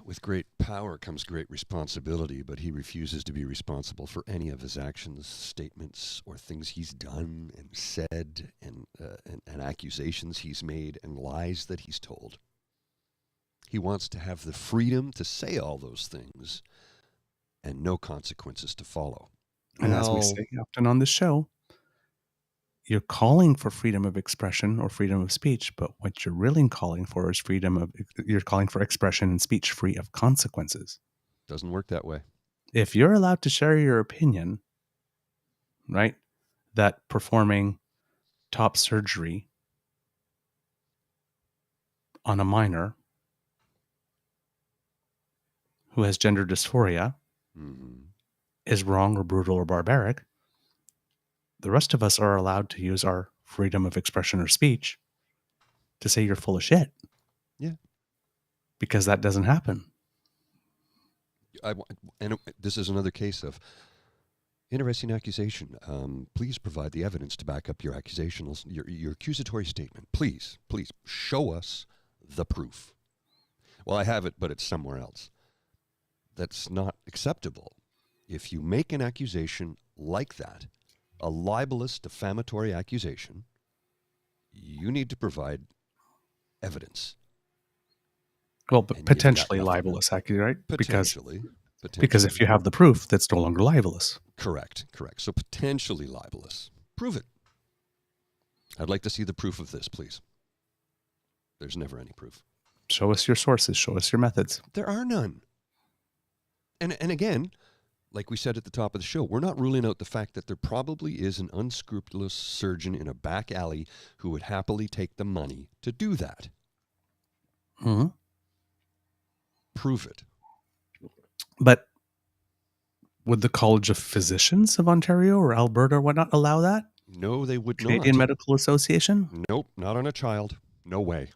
With great power comes great responsibility, but he refuses to be responsible for any of his actions, statements, or things he's done and said, and accusations he's made, and lies that he's told. He wants to have the freedom to say all those things and no consequences to follow. And as we say often on the show, you're calling for freedom of expression or freedom of speech, but what you're really calling for is you're calling for expression and speech free of consequences. Doesn't work that way. If you're allowed to share your opinion, right, that performing top surgery on a minor who has gender dysphoria is wrong or brutal or barbaric, the rest of us are allowed to use our freedom of expression or speech to say you're full of shit. Yeah. Because that doesn't happen. And this is another case of interesting accusation. Please provide the evidence to back up your accusation, your accusatory statement. Please show us the proof. Well, I have it, but it's somewhere else. That's not acceptable. If you make an accusation like that, a libelous, defamatory accusation, you need to provide evidence. Well, but potentially libelous, right? Potentially. Because if you have the proof, that's no longer libelous. Correct. So potentially libelous. Prove it. I'd like to see the proof of this, please. There's never any proof. Show us your sources. Show us your methods. There are none. And again, like we said at the top of the show, we're not ruling out the fact that there probably is an unscrupulous surgeon in a back alley who would happily take the money to do that. Mm-hmm. Prove it. But would the College of Physicians of Ontario or Alberta or whatnot allow that? No, they would not. Canadian Medical Association? Nope, not on a child. No way.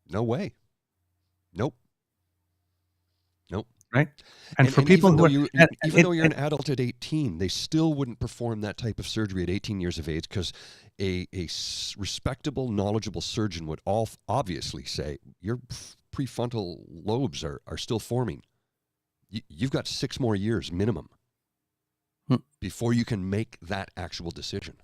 Nope. Right? And for people even though you're an adult at 18, they still wouldn't perform that type of surgery at 18 years of age because a respectable, knowledgeable surgeon would obviously say, your prefrontal lobes are still forming. You've got 6 more years minimum before you can make that actual decision.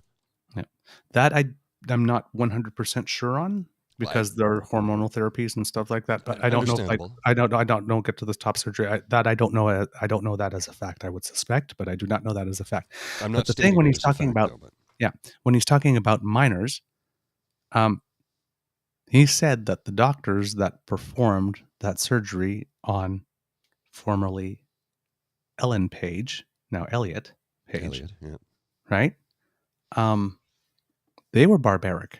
Yeah. That I'm not 100% sure on. Because there are hormonal therapies and stuff like that, but I don't know. I don't know. Get to the top surgery. I don't know. I don't know that as a fact. I would suspect, but I do not know that as a fact. I'm not. But the thing when he's talking about, when he's talking about minors, he said that the doctors that performed that surgery on formerly Ellen Page, now Elliot Page, right? They were barbaric.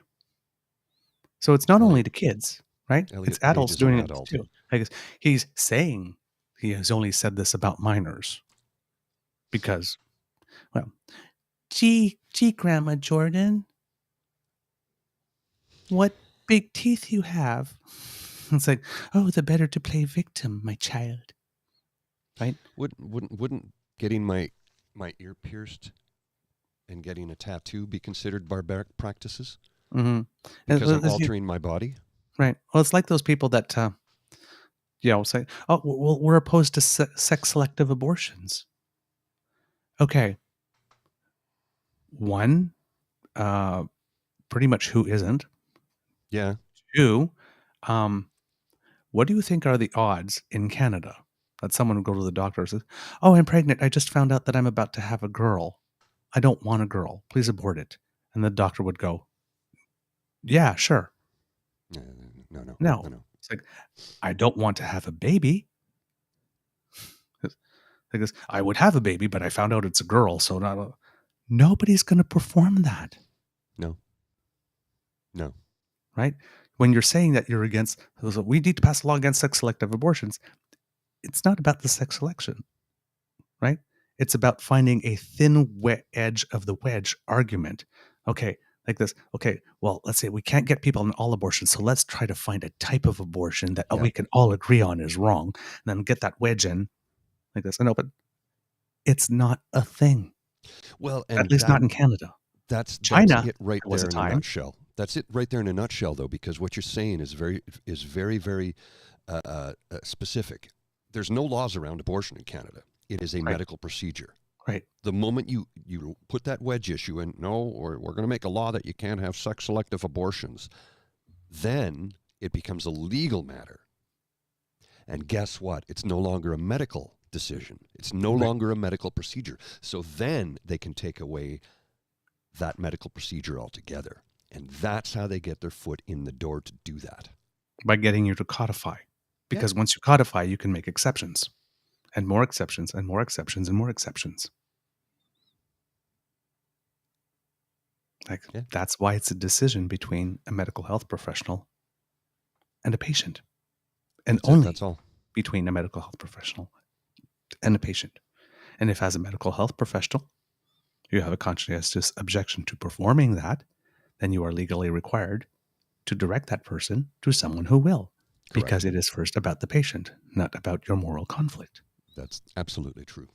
So it's not only the kids, right? It's adults doing it too. I guess he's saying he has only said this about minors because, well, gee, Grandma Jordan, what big teeth you have. It's like, oh, the better to play victim, my child. Right? Wouldn't getting my ear pierced and getting a tattoo be considered barbaric practices? Mm-hmm. Because I'm altering my body? Right. Well, it's like those people that, say, oh, well, we're opposed to sex-selective abortions. Okay. One, pretty much who isn't? Yeah. 2, what do you think are the odds in Canada that someone would go to the doctor and says, oh, I'm pregnant. I just found out that I'm about to have a girl. I don't want a girl. Please abort it. And the doctor would go, yeah, sure. No. It's like, I don't want to have a baby. Because I would have a baby, but I found out it's a girl, so nobody's going to perform that. No. Right? When you're saying that you're against, we need to pass a law against sex-selective abortions, it's not about the sex selection, right? It's about finding a thin edge of the wedge argument. Okay, like this. Okay, well, let's say we can't get people on all abortions, so let's try to find a type of abortion that we can all agree on is wrong, and then get that wedge in like this. I know, but it's not a thing. Well, At and least not in Canada. that's China, it right there was there a in a time. nutshell. That's it right there in a nutshell, though, because what you're saying is very specific. There's no laws around abortion in Canada. It is a Right. medical procedure. Right. The moment you put that wedge issue in, no, or we're going to make a law that you can't have sex selective abortions, then it becomes a legal matter. And guess what? It's no longer a medical decision. It's no Right. longer a medical procedure. So then they can take away that medical procedure altogether. And that's how they get their foot in the door to do that. By getting you to codify. Because once you codify, you can make exceptions. And more exceptions, and more exceptions, and more exceptions. That's why it's a decision between a medical health professional and a patient. And that's all. Between a medical health professional and a patient. And if as a medical health professional, you have a conscientious objection to performing that, then you are legally required to direct that person to someone who will. Correct. Because it is first about the patient, not about your moral conflict. That's absolutely true.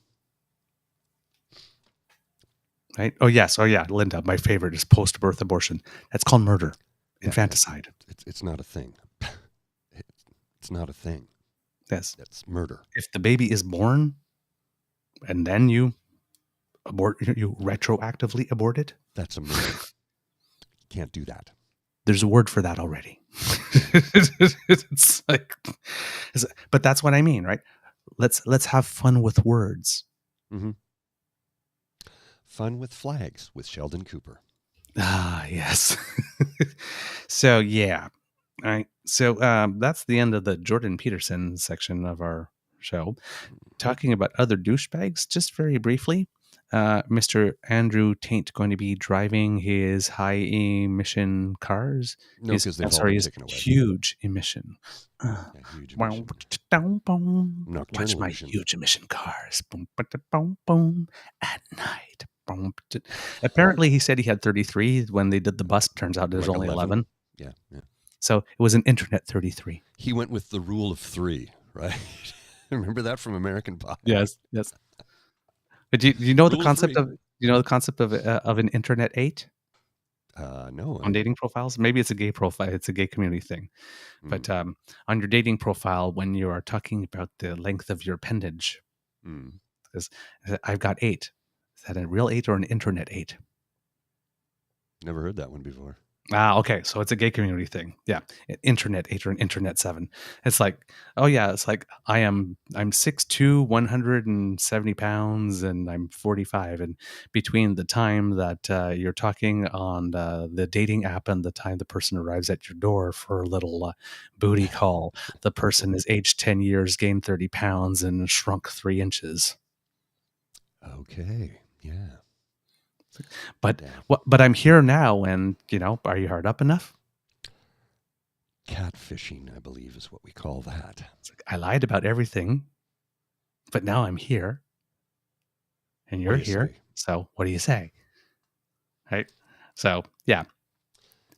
Right? Oh, yes. Oh, yeah. Linda, my favorite is post-birth abortion. That's called murder. Infanticide. It's not a thing. It's not a thing. Yes. That's murder. If the baby is born and then you retroactively abort it, that's a murder. Can't do that. There's a word for that already. But that's what I mean, right? Let's have fun with words. Mm-hmm. Fun with flags with Sheldon Cooper. Ah, yes. So, yeah. All right. So that's the end of the Jordan Peterson section of our show. Talking about other douchebags, just very briefly. Mr. Andrew Tate going to be driving his high emission cars. No, because they've all been taken away. Huge emission. Huge emission. Watch my huge emission cars. Boom, boom, boom, at night. Boom. Apparently, he said he had 33. When they did the bus, turns out there's like only 11. Yeah. So it was an internet 33. He went with the rule of 3, right? Remember that from American Pie? Yes. But do you know the concept of an internet 8? No. On dating profiles, maybe it's a gay profile. It's a gay community thing. But on your dating profile, when you are talking about the length of your appendage, because I've got 8. Is that a real 8 or an internet 8? Never heard that one before. Okay. So it's a gay community thing. Yeah. Internet 8 or an internet 7. It's like, oh yeah, it's like I'm 6'2", 170 pounds, and I'm 45. And between the time that you're talking on the dating app and the time the person arrives at your door for a little booty call, the person is aged 10 years, gained 30 pounds, and shrunk 3 inches. Okay. Yeah. But I'm here now, and are you hard up enough? Catfishing, I believe, is what we call that. It's like, I lied about everything, but now I'm here, and you're here. So what do you say? Right. So yeah.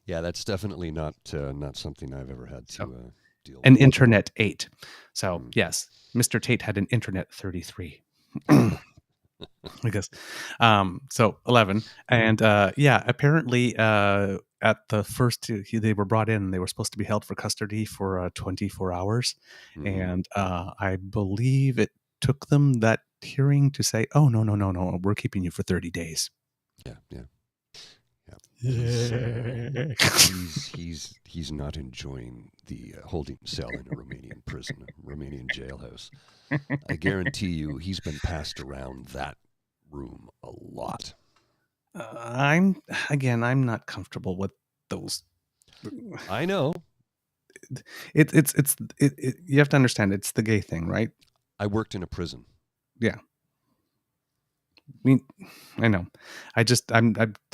Yeah, that's definitely not something I've ever had to deal with. An internet 8. So yes, Mr. Tate had an internet 33. Because so 11, and apparently at the first they were brought in, they were supposed to be held for custody for 24 hours, and I believe it took them that hearing to say, oh no, we're keeping you for 30 days. Yeah. He's not enjoying the holding cell in a Romanian prison, a Romanian jailhouse. I guarantee you he's been passed around that room a lot. I'm not comfortable with those. I know. It's you have to understand, it's the gay thing, right? I worked in a prison. Yeah. I mean, I know.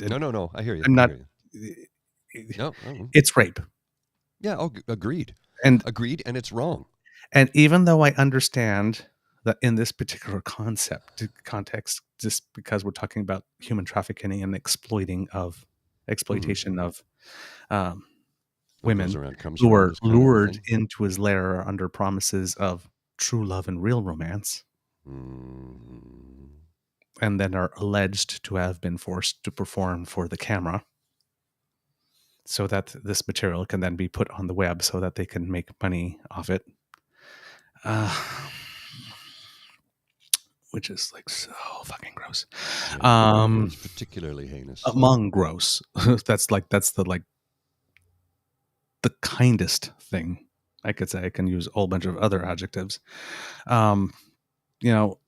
No. I hear you. I'm not. No. It's rape. Yeah. Agreed. And it's wrong. And even though I understand that in this particular context, just because we're talking about human trafficking and exploitation of women who are lured into his lair under promises of true love and real romance. and then are alleged to have been forced to perform for the camera, so that this material can then be put on the web so that they can make money off it. Which is like so fucking gross. It's particularly heinous. Among gross. that's the kindest thing I could say. I can use a whole bunch of other adjectives. You know,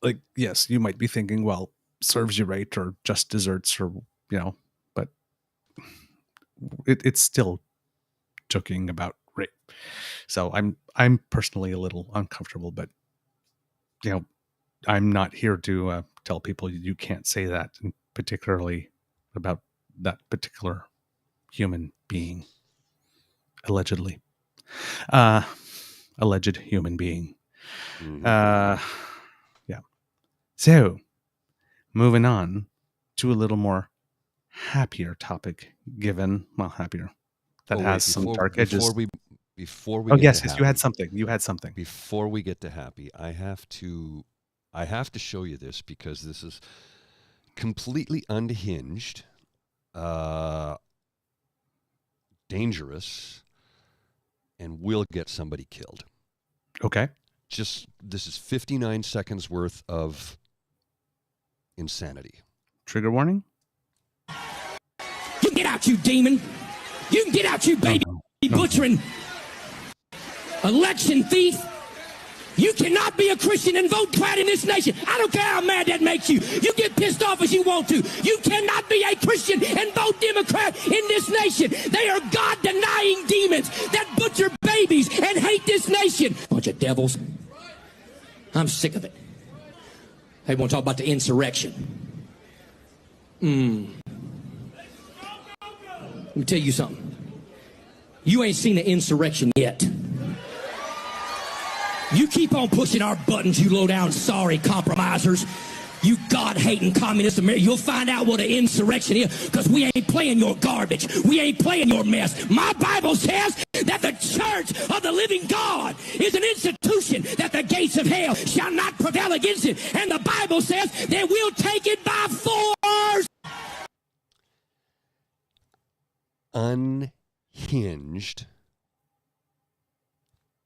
like, yes, you might be thinking, well, serves you right, or just desserts, or, you know, but it's still joking about rape. So I'm personally a little uncomfortable, but, you know, I'm not here to tell people you can't say that, and particularly about that particular human being, allegedly. Alleged human being. Yeah. So, moving on to a little more happier topic, given, well, happier, that has some dark edges. Before we oh, get yes, to yes, happy, you had something. You had something. Before we get to happy, I have to show you this, because this is completely unhinged, dangerous, and will get somebody killed. Okay. This is 59 seconds worth of insanity. Trigger warning? You can get out, you demon. You can get out, you baby butchering election thief. You cannot be a Christian and vote Democrat in this nation. I don't care how mad that makes you. You get pissed off as you want to. You cannot be a Christian and vote Democrat in this nation. They are God-denying demons that butcher babies and hate this nation. Bunch of devils. I'm sick of it. They want to talk about the insurrection. Let me tell you something. You ain't seen an insurrection yet. You keep on pushing our buttons, you low-down sorry compromisers. You God-hating communist America. You'll find out what an insurrection is, because we ain't playing your garbage. We ain't playing your mess. My Bible says that the church of the living God is an institution that the gates of hell shall not prevail against it. And the Bible says that we'll take it by force. Unhinged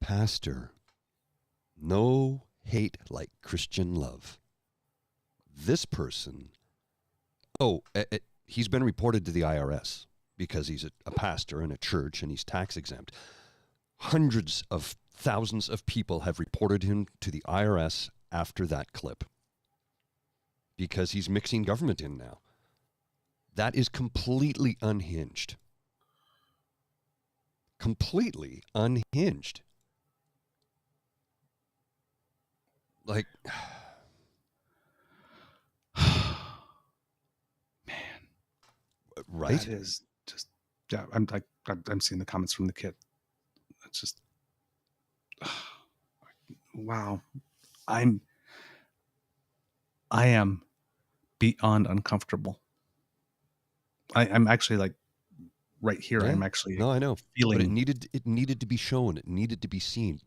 pastor. No hate like Christian love. This person, he's been reported to the IRS because he's a pastor in a church and he's tax exempt. Hundreds of thousands of people have reported him to the IRS after that clip because he's mixing government in now. That is completely unhinged. Completely unhinged. Like, man, right? That is just, yeah. I'm seeing the comments from the kid. It's just, wow. I am beyond uncomfortable. I'm actually like right here. Yeah. I'm actually I know. feeling. But it needed to be shown. It needed to be seen.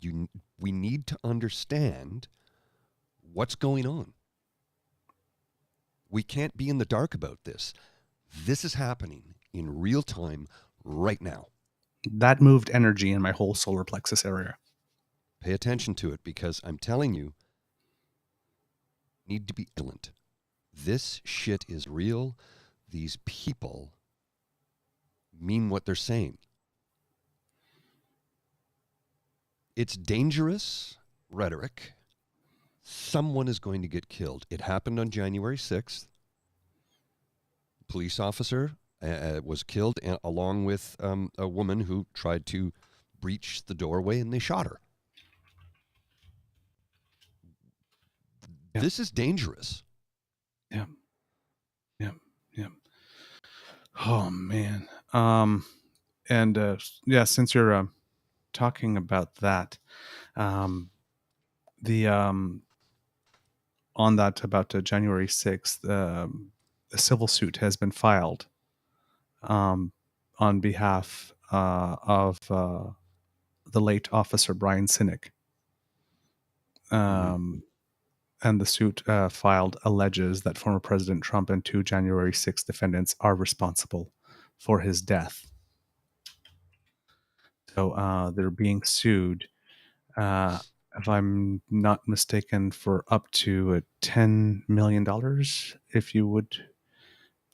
We need to understand what's going on. We can't be in the dark about this. This is happening in real time right now. That moved energy in my whole solar plexus area. Pay attention to it, because I'm telling you, need to be vigilant. This shit is real. These people mean what they're saying. It's dangerous rhetoric. Someone is going to get killed. It happened on January 6th. Police officer was killed, along with a woman who tried to breach the doorway, and they shot her. Yeah. This is dangerous. Yeah. Oh man. Yeah, since you're talking about that, on that, about January 6th, a civil suit has been filed on behalf of the late Officer Brian Sinek. and the suit filed alleges that former President Trump and 2 January 6 defendants are responsible for his death. So they're being sued, if I'm not mistaken, for up to $10 million, if you would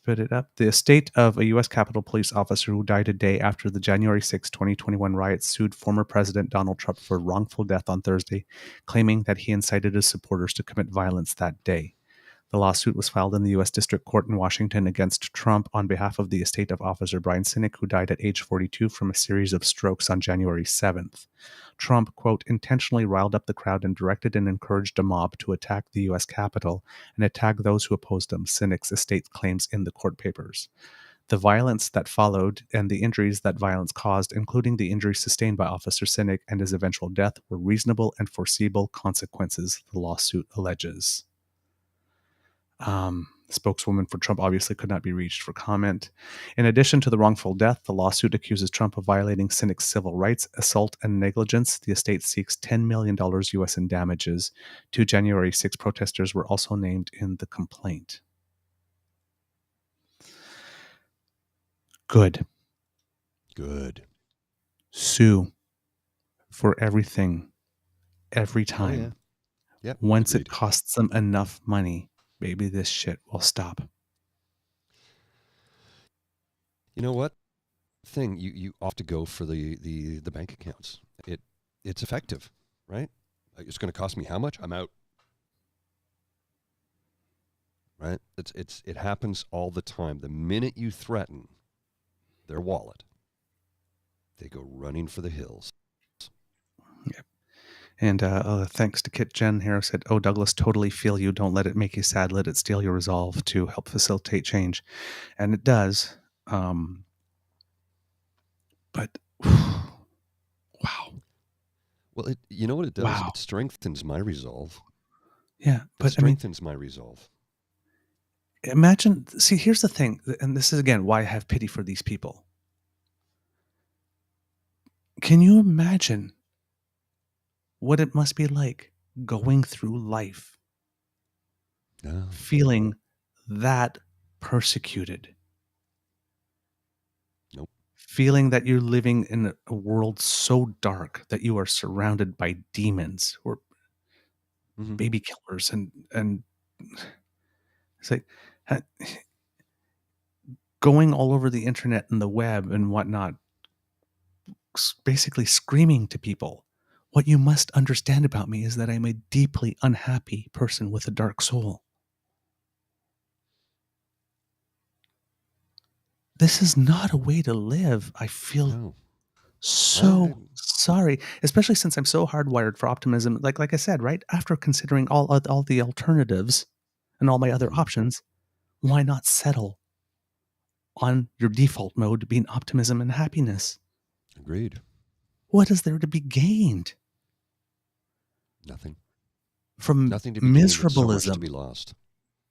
put it up. The estate of a U.S. Capitol Police officer who died a day after the January 6, 2021 riots sued former President Donald Trump for wrongful death on Thursday, claiming that he incited his supporters to commit violence that day. The lawsuit was filed in the U.S. District Court in Washington against Trump on behalf of the estate of Officer Brian Sinek, who died at age 42 from a series of strokes on January 7th. Trump, quote, intentionally riled up the crowd and directed and encouraged a mob to attack the U.S. Capitol and attack those who opposed him, Sinek's estate claims in the court papers. The violence that followed and the injuries that violence caused, including the injuries sustained by Officer Sinek and his eventual death, were reasonable and foreseeable consequences, the lawsuit alleges. Spokeswoman for Trump obviously could not be reached for comment. In addition to the wrongful death, the lawsuit accuses Trump of violating Sinek's civil rights, assault, and negligence. The estate seeks $10 million U.S. in damages. 2 January 6 protesters were also named in the complaint. Good. Sue for everything, every time. Oh, yeah. Yep, Once agreed. it costs them enough money, maybe this shit will stop. You know what? You have to go for the bank accounts. It's effective, right? It's going to cost me how much? I'm out. Right? It happens all the time. The minute you threaten their wallet, they go running for the hills. Yep. And thanks to Kit Jen here said, "Oh, Douglas, totally feel you. Don't let it make you sad. Let it steal your resolve to help facilitate change." And it does. But wow. Well, you know what it does? Wow. It strengthens my resolve. Yeah, but it strengthens my resolve. Imagine, see, here's the thing, and this is again why I have pity for these people. Can you imagine what it must be like going through life, feeling that persecuted? Nope. Feeling that you're living in a world so dark that you are surrounded by demons or baby killers, and it's like going all over the internet and the web and whatnot, basically screaming to people, "What you must understand about me is that I'm a deeply unhappy person with a dark soul." This is not a way to live. I feel so sorry, especially since I'm so hardwired for optimism. Like I said, right after considering all the alternatives and all my other options, why not settle on your default mode being optimism and happiness? Agreed. What is there to be gained? Nothing. From nothing to be gained, so much miserableism to be lost,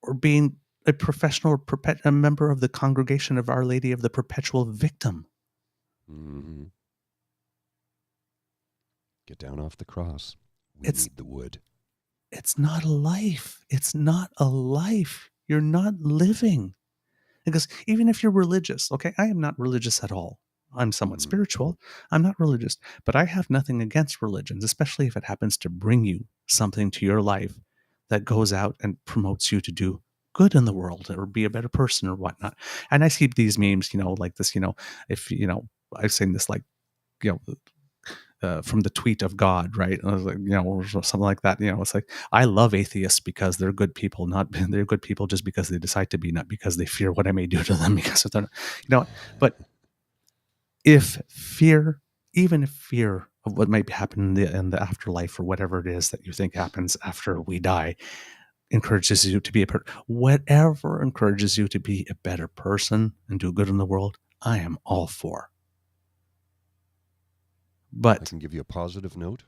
or being a professional or a member of the congregation of Our Lady of the Perpetual Victim. Get down off the cross. We need the wood. It's not a life. It's not a life. You're not living. Because even if you're religious, okay, I am not religious at all. I'm somewhat spiritual. I'm not religious, but I have nothing against religions, especially if it happens to bring you something to your life that goes out and promotes you to do good in the world or be a better person or whatnot. And I see these memes, like this, if, I've seen this, like, from the tweet of God, right? I was like, or something like that. It's like, I love atheists because they're good people, they're good people just because they decide to be, not because they fear what I may do to them because of them, but even if fear of what might happen in the afterlife or whatever it is that you think happens after we die encourages you to be whatever encourages you to be a better person and do good in the world, I am all for. But I can give you a positive note.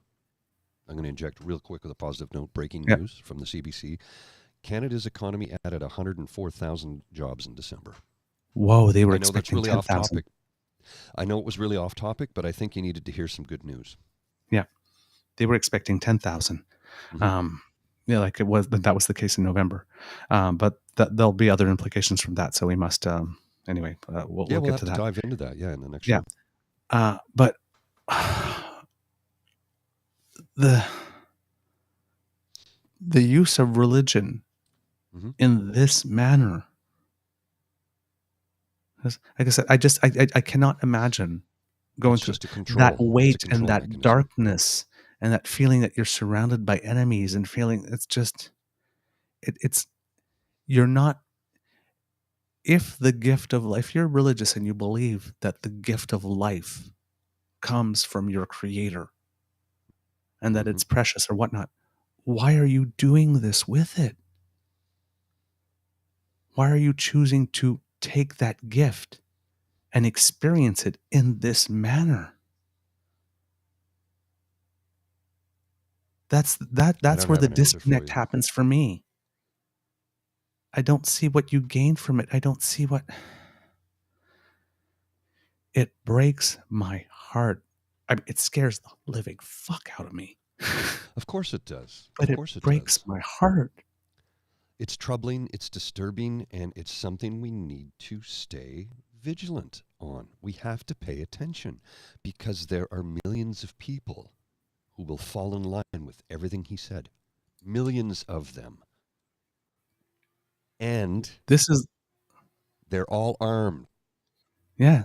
I'm going to inject real quick with a positive note. Breaking news from the CBC. Canada's economy added 104,000 jobs in December. Whoa, they were I know that's expecting really 10,000. off topic. I know it was really off topic, but I think you needed to hear some good news. Yeah, they were expecting 10,000. Yeah, like that was the case in November. But there'll be other implications from that. So we must, anyway, we'll we'll get have to to that. dive into that, in the next Yeah. show. But the use of religion in this manner, like I said, I cannot imagine going through that weight and that mechanism. darkness and that feeling that you're surrounded by enemies and feeling it's you're not. If the gift of life, you're religious and you believe that the gift of life comes from your creator and that it's precious or whatnot, why are you doing this with it? Why are you choosing to take that gift and experience it in this manner? That's where the disconnect happens for me. I don't see what you gain from it. I don't see what... It breaks my heart. It scares the living fuck out of me. Of course it does. But it breaks my heart. It's troubling, it's disturbing, and it's something we need to stay vigilant on. We have to pay attention because there are millions of people who will fall in line with everything he said. Millions of them. And they're all armed. Yeah.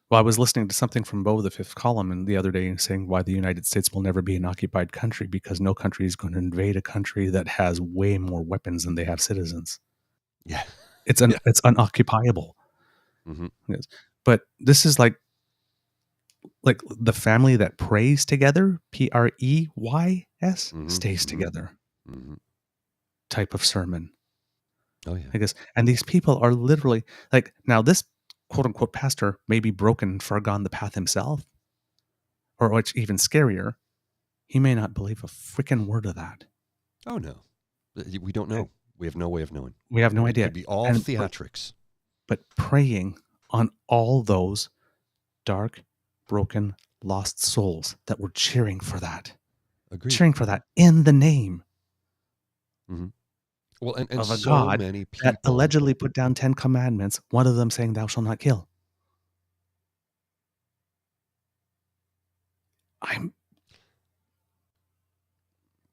Well, I was listening to something from Bo, the Fifth Column, the other day saying why the United States will never be an occupied country because no country is going to invade a country that has way more weapons than they have citizens. Yeah. It's unoccupiable. Yes. But this is like the family that prays together, Preys, stays together type of sermon. Oh, yeah. I guess. And these people are literally now this quote unquote pastor may be broken, far gone the path himself, or what's even scarier, he may not believe a freaking word of that. Oh, no. We don't know. We have no way of knowing. We have no idea. It could be all theatrics. But praying on all those dark, broken, lost souls that were cheering for that. Agreed. Cheering for that in the name well, and of a so God many people that allegedly put down 10 commandments, one of them saying, "Thou shalt not kill."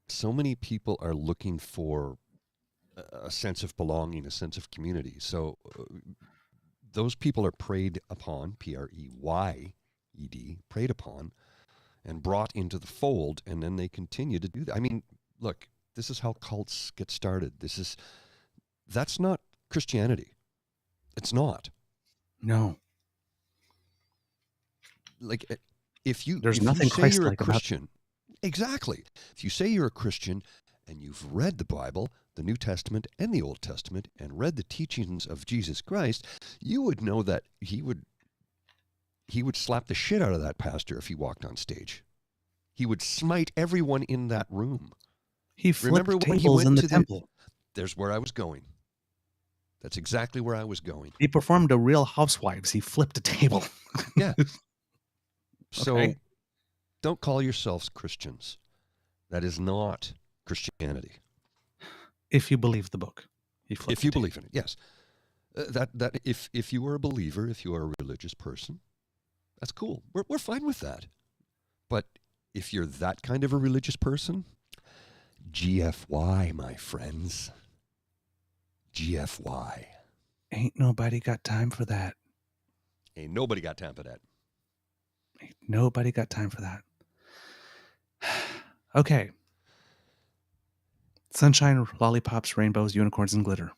So many people are looking for a sense of belonging, a sense of community. So those people are preyed upon, P-R-E-Y-E-D, preyed upon, and brought into the fold, and then they continue to do that. I mean, look, this is how cults get started. That's not Christianity. It's not. No. Like, if you There's nothing say you're a Christ-like Christian, exactly. If you say you're a Christian and you've read the Bible, the New Testament and the Old Testament, and read the teachings of Jesus Christ, you would know that he would slap the shit out of that pastor if he walked on stage. He would smite everyone in that room. He flipped tables in the temple. There's where I was going. That's exactly where I was going. He performed a Real Housewives. He flipped a table. Yeah. So don't call yourselves Christians. That is not Christianity. If you believe the book. If you believe in it, yes. That if you are a believer, if you are a religious person, that's cool. We're fine with that. But if you're that kind of a religious person, GFY, my friends. GFY. Ain't nobody got time for that. Ain't nobody got time for that. Ain't nobody got time for that. Okay. Sunshine, lollipops, rainbows, unicorns, and glitter.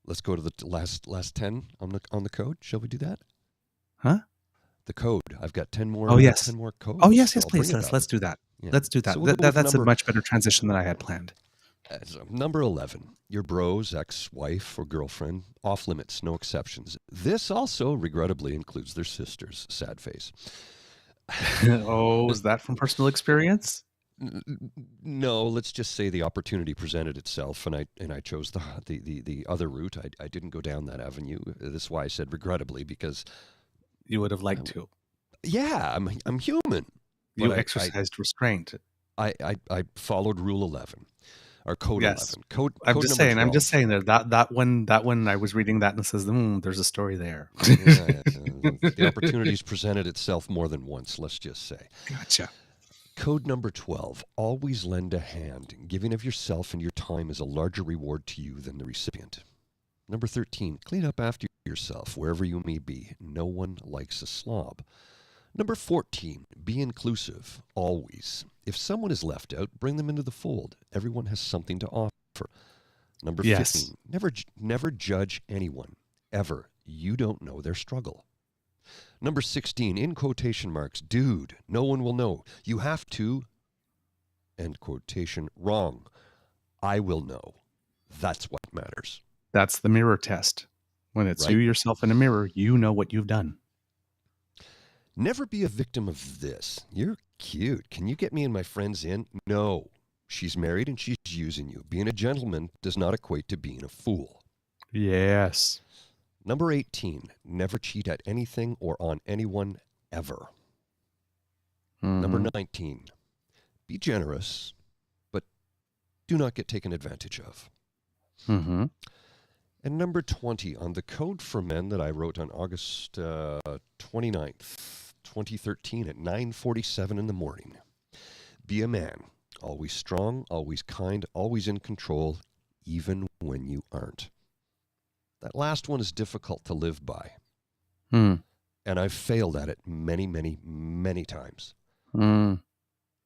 Let's go to the last 10 on the code. Shall we do that? Huh? The code. I've got 10 more. Oh, yes. 10 more codes. Oh, yes, please. Let's do that. Yeah. Let's do that. So That's a much better transition than I had planned. So number 11, your bro's ex-wife or girlfriend, off limits, no exceptions. This also, regrettably, includes their sisters. Sad face. Oh, is that from personal experience? No, let's just say the opportunity presented itself, and I chose the other route. I didn't go down that avenue. This is why I said regrettably, because you would have liked to. Yeah, I'm human. You exercised restraint. I followed Rule 11. or code Yes. 11. Code I'm code just number saying. 12. I'm just saying that one. I was reading that and it says, "There's a story there." Yeah, the opportunity's presented itself more than once, let's just say. Gotcha. Code number 12, always lend a hand. Giving of yourself and your time is a larger reward to you than the recipient. Number 13, clean up after yourself, wherever you may be. No one likes a slob. Number 14, be inclusive, always. If someone is left out, bring them into the fold. Everyone has something to offer. Number 15, never judge anyone, ever. You don't know their struggle. Number 16, in quotation marks, dude, no one will know. You have to, end quotation, wrong. I will know. That's what matters. That's the mirror test. When it's you yourself in a mirror, you know what you've done. Never be a victim of this. You're cute. Can you get me and my friends in? No. She's married and she's using you. Being a gentleman does not equate to being a fool. Yes. Number 18, never cheat at anything or on anyone ever. Number 19, be generous, but do not get taken advantage of. And number 20, on the Code for Men that I wrote on August 29th, 2013 at 9:47 in the morning. Be a man, always strong, always kind, always in control, even when you aren't. That last one is difficult to live by. And I've failed at it many, many, many times. And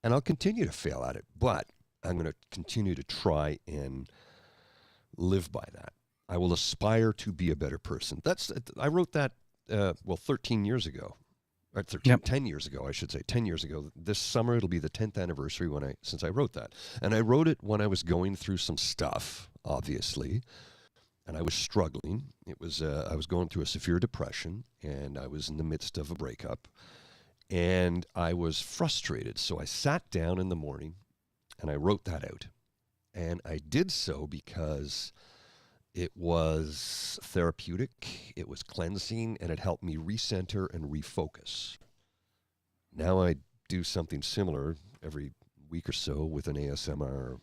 I'll continue to fail at it, but I'm going to continue to try and live by that. I will aspire to be a better person. I wrote that, 13 years ago. Or 10 years ago, I should say. 10 years ago. This summer, it'll be the 10th anniversary since I wrote that. And I wrote it when I was going through some stuff, obviously. And I was struggling. I was going through a severe depression, and I was in the midst of a breakup. And I was frustrated. So I sat down in the morning, and I wrote that out. And I did so because it was therapeutic, it was cleansing, and it helped me recenter and refocus. Now I do something similar every week or so with an ASMR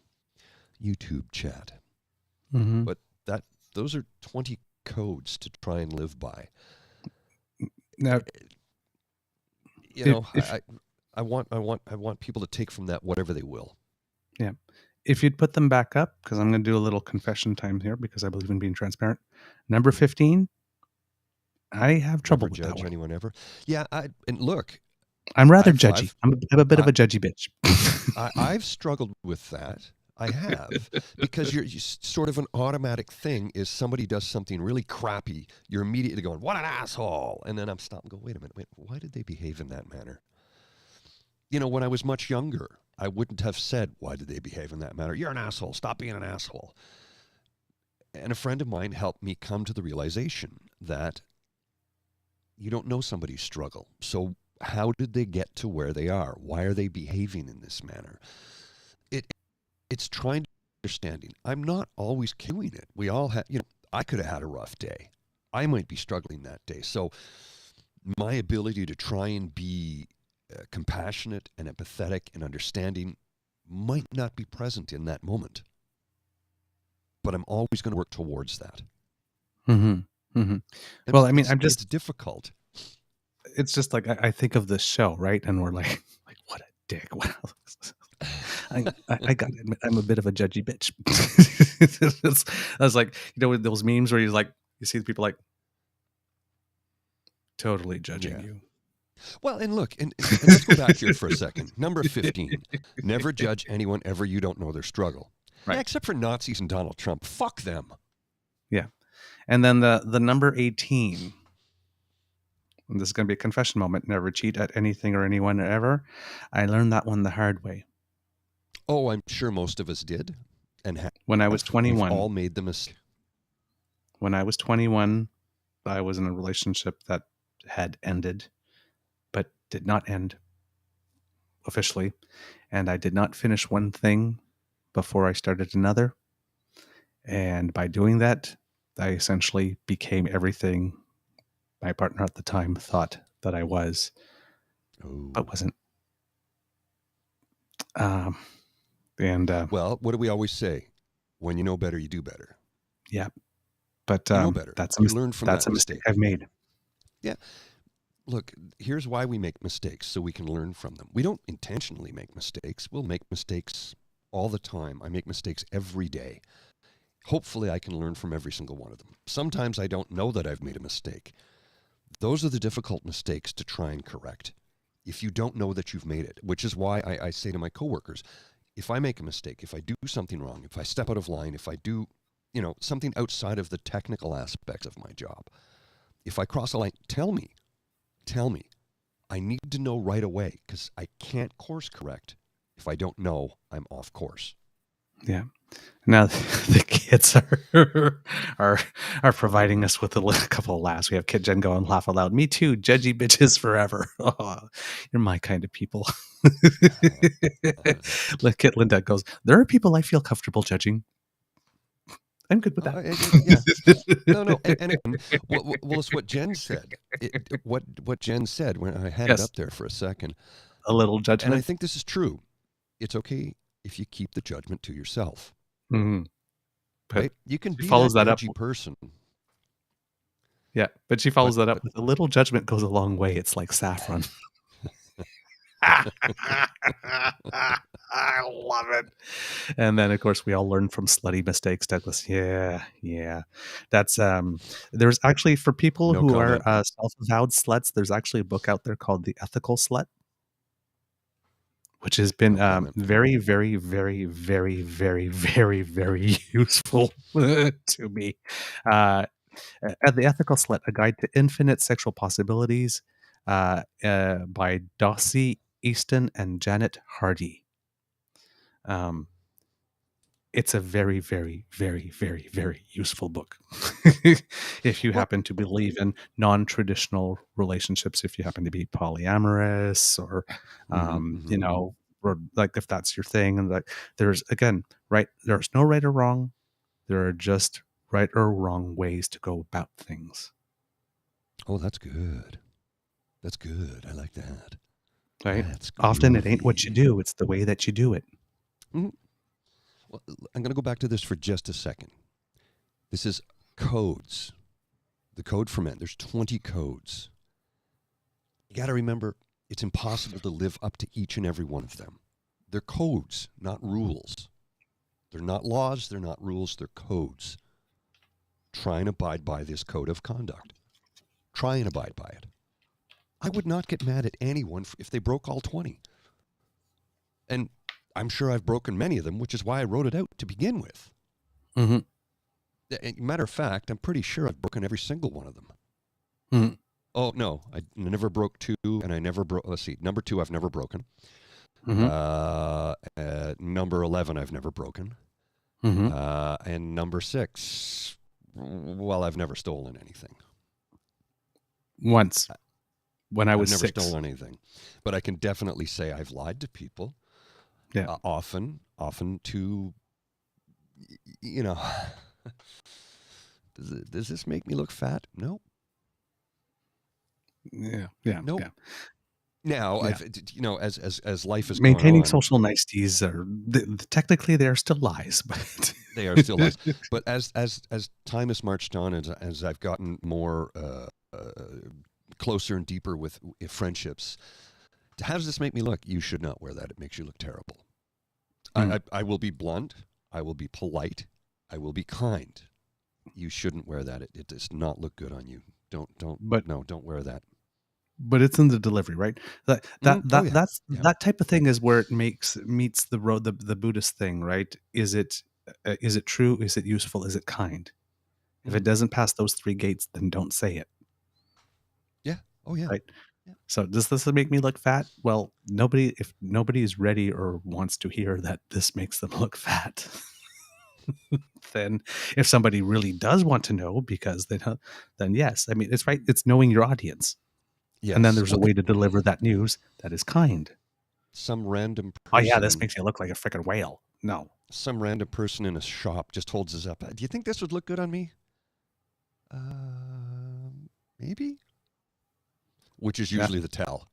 YouTube chat. But those are 20 codes to try and live by. Now, I want people to take from that whatever they will. Yeah. If you'd put them back up, because I'm going to do a little confession time here because I believe in being transparent. Number 15, I have trouble with that one. Never judge anyone ever. Yeah, and look. I'm rather judgy. I'm a bit of a judgy bitch. I've struggled with that. I have. Because you're sort of an automatic thing is somebody does something really crappy, you're immediately going, what an asshole. And then I'm stopping and go, wait a minute, why did they behave in that manner? When I was much younger, I wouldn't have said, why did they behave in that manner? You're an asshole. Stop being an asshole. And a friend of mine helped me come to the realization that you don't know somebody's struggle. So how did they get to where they are? Why are they behaving in this manner? It's trying to understanding. I'm not always doing it. We all have, I could have had a rough day. I might be struggling that day. So my ability to try and be compassionate and empathetic and understanding might not be present in that moment. But I'm always going to work towards that. Well, I mean, it's difficult. It's just like, I think of this show, right? And we're like what a dick. Wow. I got to admit, I'm a bit of a judgy bitch. I was like, those memes where you see the people totally judging you. Well, and look, and let's go back here for a second. Number 15, never judge anyone ever. You don't know their struggle. Right. Yeah, except for Nazis and Donald Trump. Fuck them. Yeah. And then the number 18, and this is going to be a confession moment, never cheat at anything or anyone ever. I learned that one the hard way. Oh, I'm sure most of us did. And when I was 21, we've all made the mistake. When I was 21, I was in a relationship that had ended, but did not end officially. And I did not finish one thing before I started another. And by doing that, I essentially became everything my partner at the time thought that I was, but wasn't. And Well, what do we always say? When you know better, you do better. yeah, but You know better. You learn from that's that a mistake I've made. Yeah. Look, here's why we make mistakes, so we can learn from them. We don't intentionally make mistakes. We'll make mistakes all the time. I make mistakes every day. Hopefully, I can learn from every single one of them. Sometimes I don't know that I've made a mistake. Those are the difficult mistakes to try and correct. If you don't know that you've made it, which is why I say to my coworkers, if I make a mistake, if I do something wrong, if I step out of line, if I do, something outside of the technical aspects of my job, if I cross a line, tell me. I need to know right away, because I can't course correct if I don't know I'm off course. Yeah. Now the kids are providing us with a couple of laughs. We have Kid Jen going, laugh aloud. Me too. Judgy bitches forever. Oh, you're my kind of people. Kit Linda goes, there are people I feel comfortable judging. I'm good with that. Yeah. No. And again, well, it's what Jen said. What Jen said when I had it up there for a second. A little judgment. And I think this is true. It's okay if you keep the judgment to yourself. Mm-hmm. Right? You can be follows that that edgy person. Yeah, but she follows that up with a little judgment goes a long way. It's like saffron. I love it. And then of course we all learn from slutty mistakes, Douglas. Yeah. That's there's actually, for people who are self-avowed sluts, there's actually a book out there called The Ethical Slut, which has been very, very, very, very, very, very, very useful to me. The Ethical Slut, A Guide to Infinite Sexual Possibilities, by Dossie Easton and Janet Hardy. It's a very, very, very, very, very useful book. If you happen to believe in non-traditional relationships, if you happen to be polyamorous, or or like if that's your thing, and like there's no right or wrong. There are just right or wrong ways to go about things. Oh, that's good. That's good. I like that. Right? Often it ain't what you do, it's the way that you do it. Mm-hmm. Well, I'm going to go back to this for just a second. This is codes. The code for men. There's 20 codes. You got to remember, it's impossible to live up to each and every one of them. They're codes, not rules. They're not laws, they're not rules, they're codes. Try and abide by this code of conduct. Try and abide by it. I would not get mad at anyone if they broke all 20. And I'm sure I've broken many of them, which is why I wrote it out to begin with. Mm-hmm. Matter of fact, I'm pretty sure I've broken every single one of them. Mm-hmm. Oh, no, I never broke 2, and I never broke, let's see, number 2 I've never broken. Mm-hmm. Number 11 I've never broken. Mm-hmm. And number 6, well, I've never stolen anything. Once, when I was 6. I've never stolen anything. But I can definitely say I've lied to people. Yeah. Often to, does this make me look fat? No. Yeah. Nope. Yeah. Now, yeah. As life is maintaining gone on, social niceties are technically they are still lies, but they are still lies. But as time has marched on, as I've gotten more closer and deeper with friendships, how does this make me look? You should not wear that. It makes you look terrible. I will be blunt. I will be polite. I will be kind. You shouldn't wear that. It does not look good on you. Don't wear that. But it's in the delivery, right? That type of thing is where it meets the Buddhist thing, right? Is it true? Is it useful? Is it kind? If it doesn't pass those 3 gates, then don't say it. Yeah. Oh yeah. Right. Yeah. So does this make me look fat? Well, if nobody is ready or wants to hear that this makes them look fat, then if somebody really does want to know, because then yes, I mean, it's right. It's knowing your audience. Yes. And then there's a way to deliver that news that is kind. Some random person. Oh yeah, this makes you look like a freaking whale. No. Some random person in a shop just holds this up. Do you think this would look good on me? Maybe. Which is usually the tell.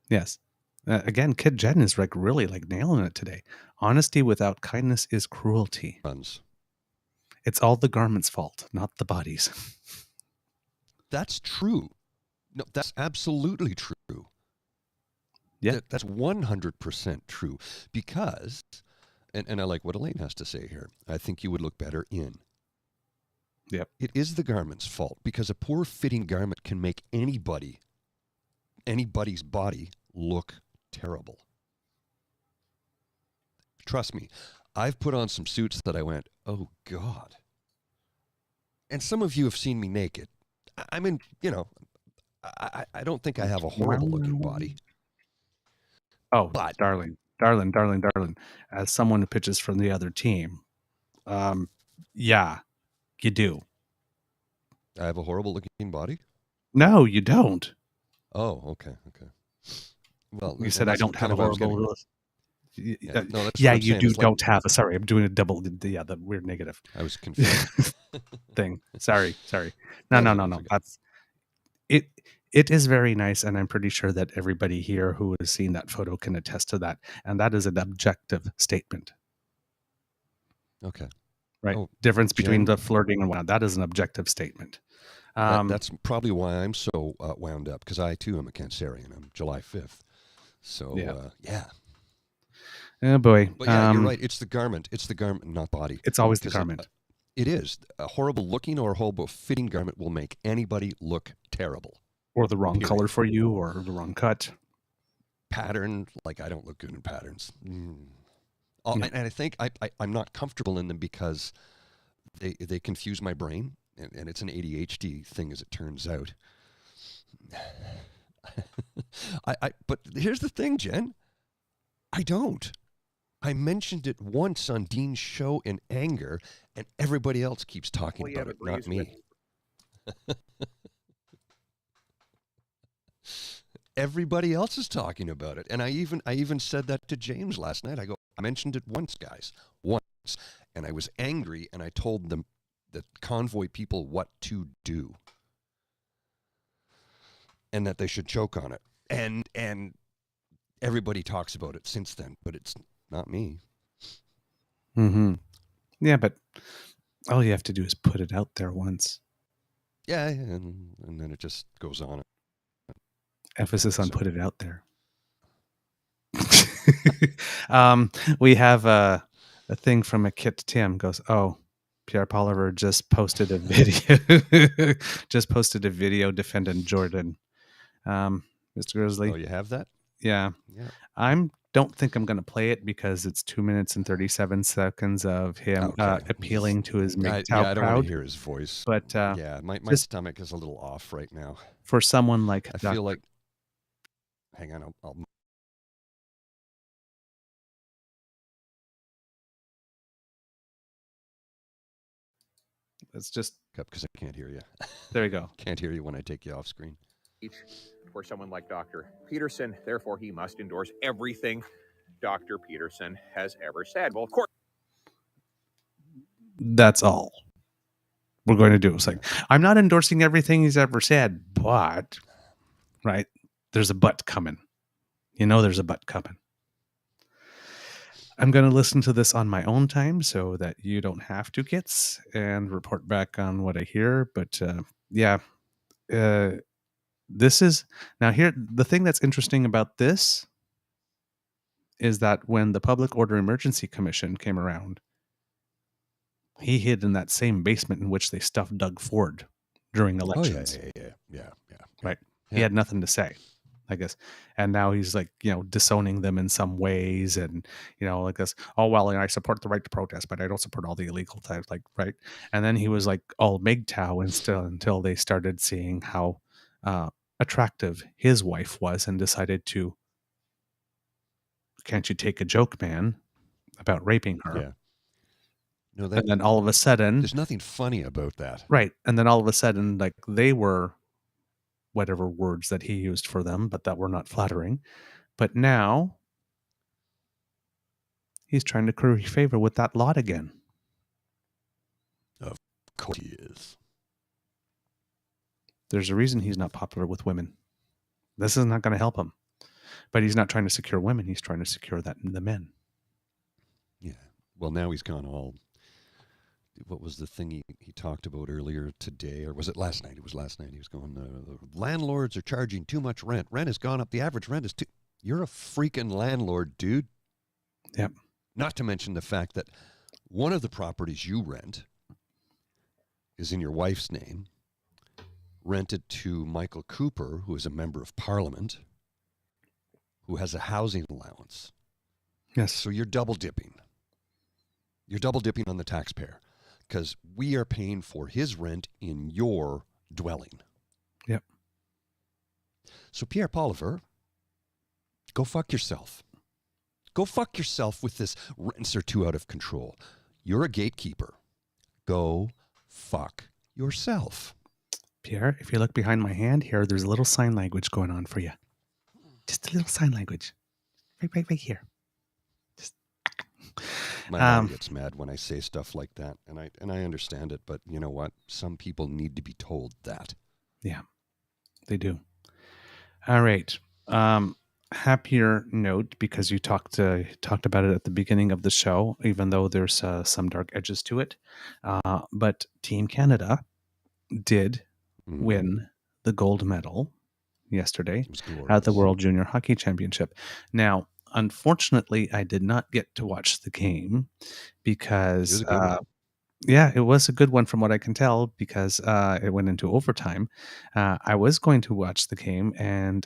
Yes. Again, Kid Jen is like really like nailing it today. Honesty without kindness is cruelty. Runs. It's all the garment's fault, not the body's. That's true. No, that's absolutely true. Yeah. That's 100% true. Because, and I like what Elaine has to say here, I think you would look better in. Yep. It is the garment's fault, because a poor fitting garment can make anybody's body look terrible. Trust me, I've put on some suits that I went, oh God. And some of you have seen me naked. I mean, you know, I don't think I have a horrible looking body. Oh, but darling. As someone who pitches from the other team, yeah, you do. I have a horrible looking body? No, you don't. Oh, okay. Well, you said I don't have a horrible. Yeah, you do. Don't have a. Sorry, I'm doing a double. Yeah, the weird negative. I was confused. thing. Sorry. No. That's it. It is very nice, and I'm pretty sure that everybody here who has seen that photo can attest to that. And that is an objective statement. Okay. Right. Difference between the flirting and whatnot. That is an objective statement. That's probably why I'm so wound up, because I too am a Cancerian. I'm July 5th. So yeah. Oh boy. But yeah, you're right. It's the garment. It's the garment, not body. It's always the garment. It is. A horrible looking or a horrible fitting garment will make anybody look terrible. Or the wrong color for you, or the wrong cut. Pattern, like I don't look good in patterns. And I think I'm not comfortable in them because they confuse my brain, and it's an ADHD thing, as it turns out. But here's the thing, Jen. I don't. I mentioned it once on Dean's show in anger, and everybody else keeps talking about it, not me. Everybody else is talking about it. And I even said that to James last night. I go, I mentioned it once, guys. Once. And I was angry, and I told them, the convoy people, what to do. And that they should choke on it. And everybody talks about it since then, but it's not me. Mm-hmm. Yeah, but all you have to do is put it out there once. Yeah, and then it just goes on. Emphasis on put it out there. We have a thing from a Kit Tim goes, oh, Pierre Poliver just posted a video defending Jordan. Mr. Grizzly. Oh, you have that? Yeah. Don't think I'm going to play it because it's 2 minutes and 37 seconds of him appealing to his MGTOW crowd. I don't want to hear his voice. But yeah, my stomach is a little off right now. For someone like I feel like. Hang on, I'll Let's just because I can't hear you. There you go. Can't hear you when I take you off screen. For someone like Dr. Peterson, therefore he must endorse everything Dr. Peterson has ever said. Well, of course. That's all we're going to do. It's like, I'm not endorsing everything he's ever said, but, right, there's a but coming. You know there's a but coming. I'm going to listen to this on my own time so that you don't have to, Kits, and report back on what I hear. But, this is... Now, here, the thing that's interesting about this is that when the Public Order Emergency Commission came around, he hid in that same basement in which they stuffed Doug Ford during elections. Yeah. Right. He had nothing to say, I guess. And now he's like, disowning them in some ways. And, like this, oh, well, I support the right to protest, but I don't support all the illegal types, like, right. And then he was like all MGTOW until they started seeing how attractive his wife was and decided to, can't you take a joke, man, about raping her? Yeah. No, and then all of a sudden... There's nothing funny about that. Right. And then all of a sudden, like, they were whatever words that he used for them, but that were not flattering. But now he's trying to curry favor with that lot again. Of course he is. There's a reason he's not popular with women. This is not going to help him. But he's not trying to secure women. He's trying to secure the men. Yeah. Well, now he's gone all. What was the thing he talked about earlier today, or was it last night? It was last night. He was going, the landlords are charging too much rent. Rent has gone up. The average rent is too. You're a freaking landlord, dude. Yep. Not to mention the fact that one of the properties you rent is in your wife's name, rented to Michael Cooper, who is a member of Parliament, who has a housing allowance. Yes. So you're double dipping. You're double dipping on the taxpayer because we are paying for his rent in your dwelling. Yep. So Pierre Poliver, go fuck yourself. Go fuck yourself with this rents are too out of control. You're a gatekeeper. Go fuck yourself. Pierre, if you look behind my hand here, there's a little sign language going on for you. Just a little sign language. Right here. Just... My mom gets mad when I say stuff like that, and I understand it, but you know what? Some people need to be told that. Yeah, they do. All right. Happier note, because you talked about it at the beginning of the show, even though there's some dark edges to it. But Team Canada did win the gold medal yesterday at the World Junior Hockey Championship. Now, unfortunately, I did not get to watch the game because, it was a good one from what I can tell, because it went into overtime. I was going to watch the game, and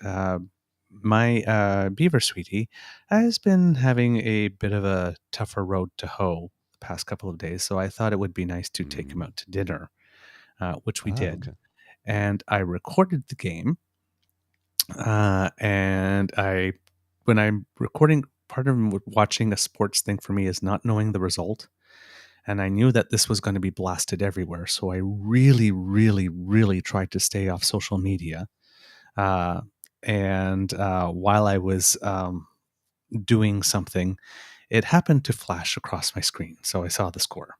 my Beaver sweetie has been having a bit of a tougher road to hoe the past couple of days, so I thought it would be nice to take him out to dinner, which we did. Okay. And I recorded the game, and when I'm recording, part of watching a sports thing for me is not knowing the result. And I knew that this was going to be blasted everywhere. So I really, really, really tried to stay off social media. And while I was doing something, it happened to flash across my screen. So I saw the score,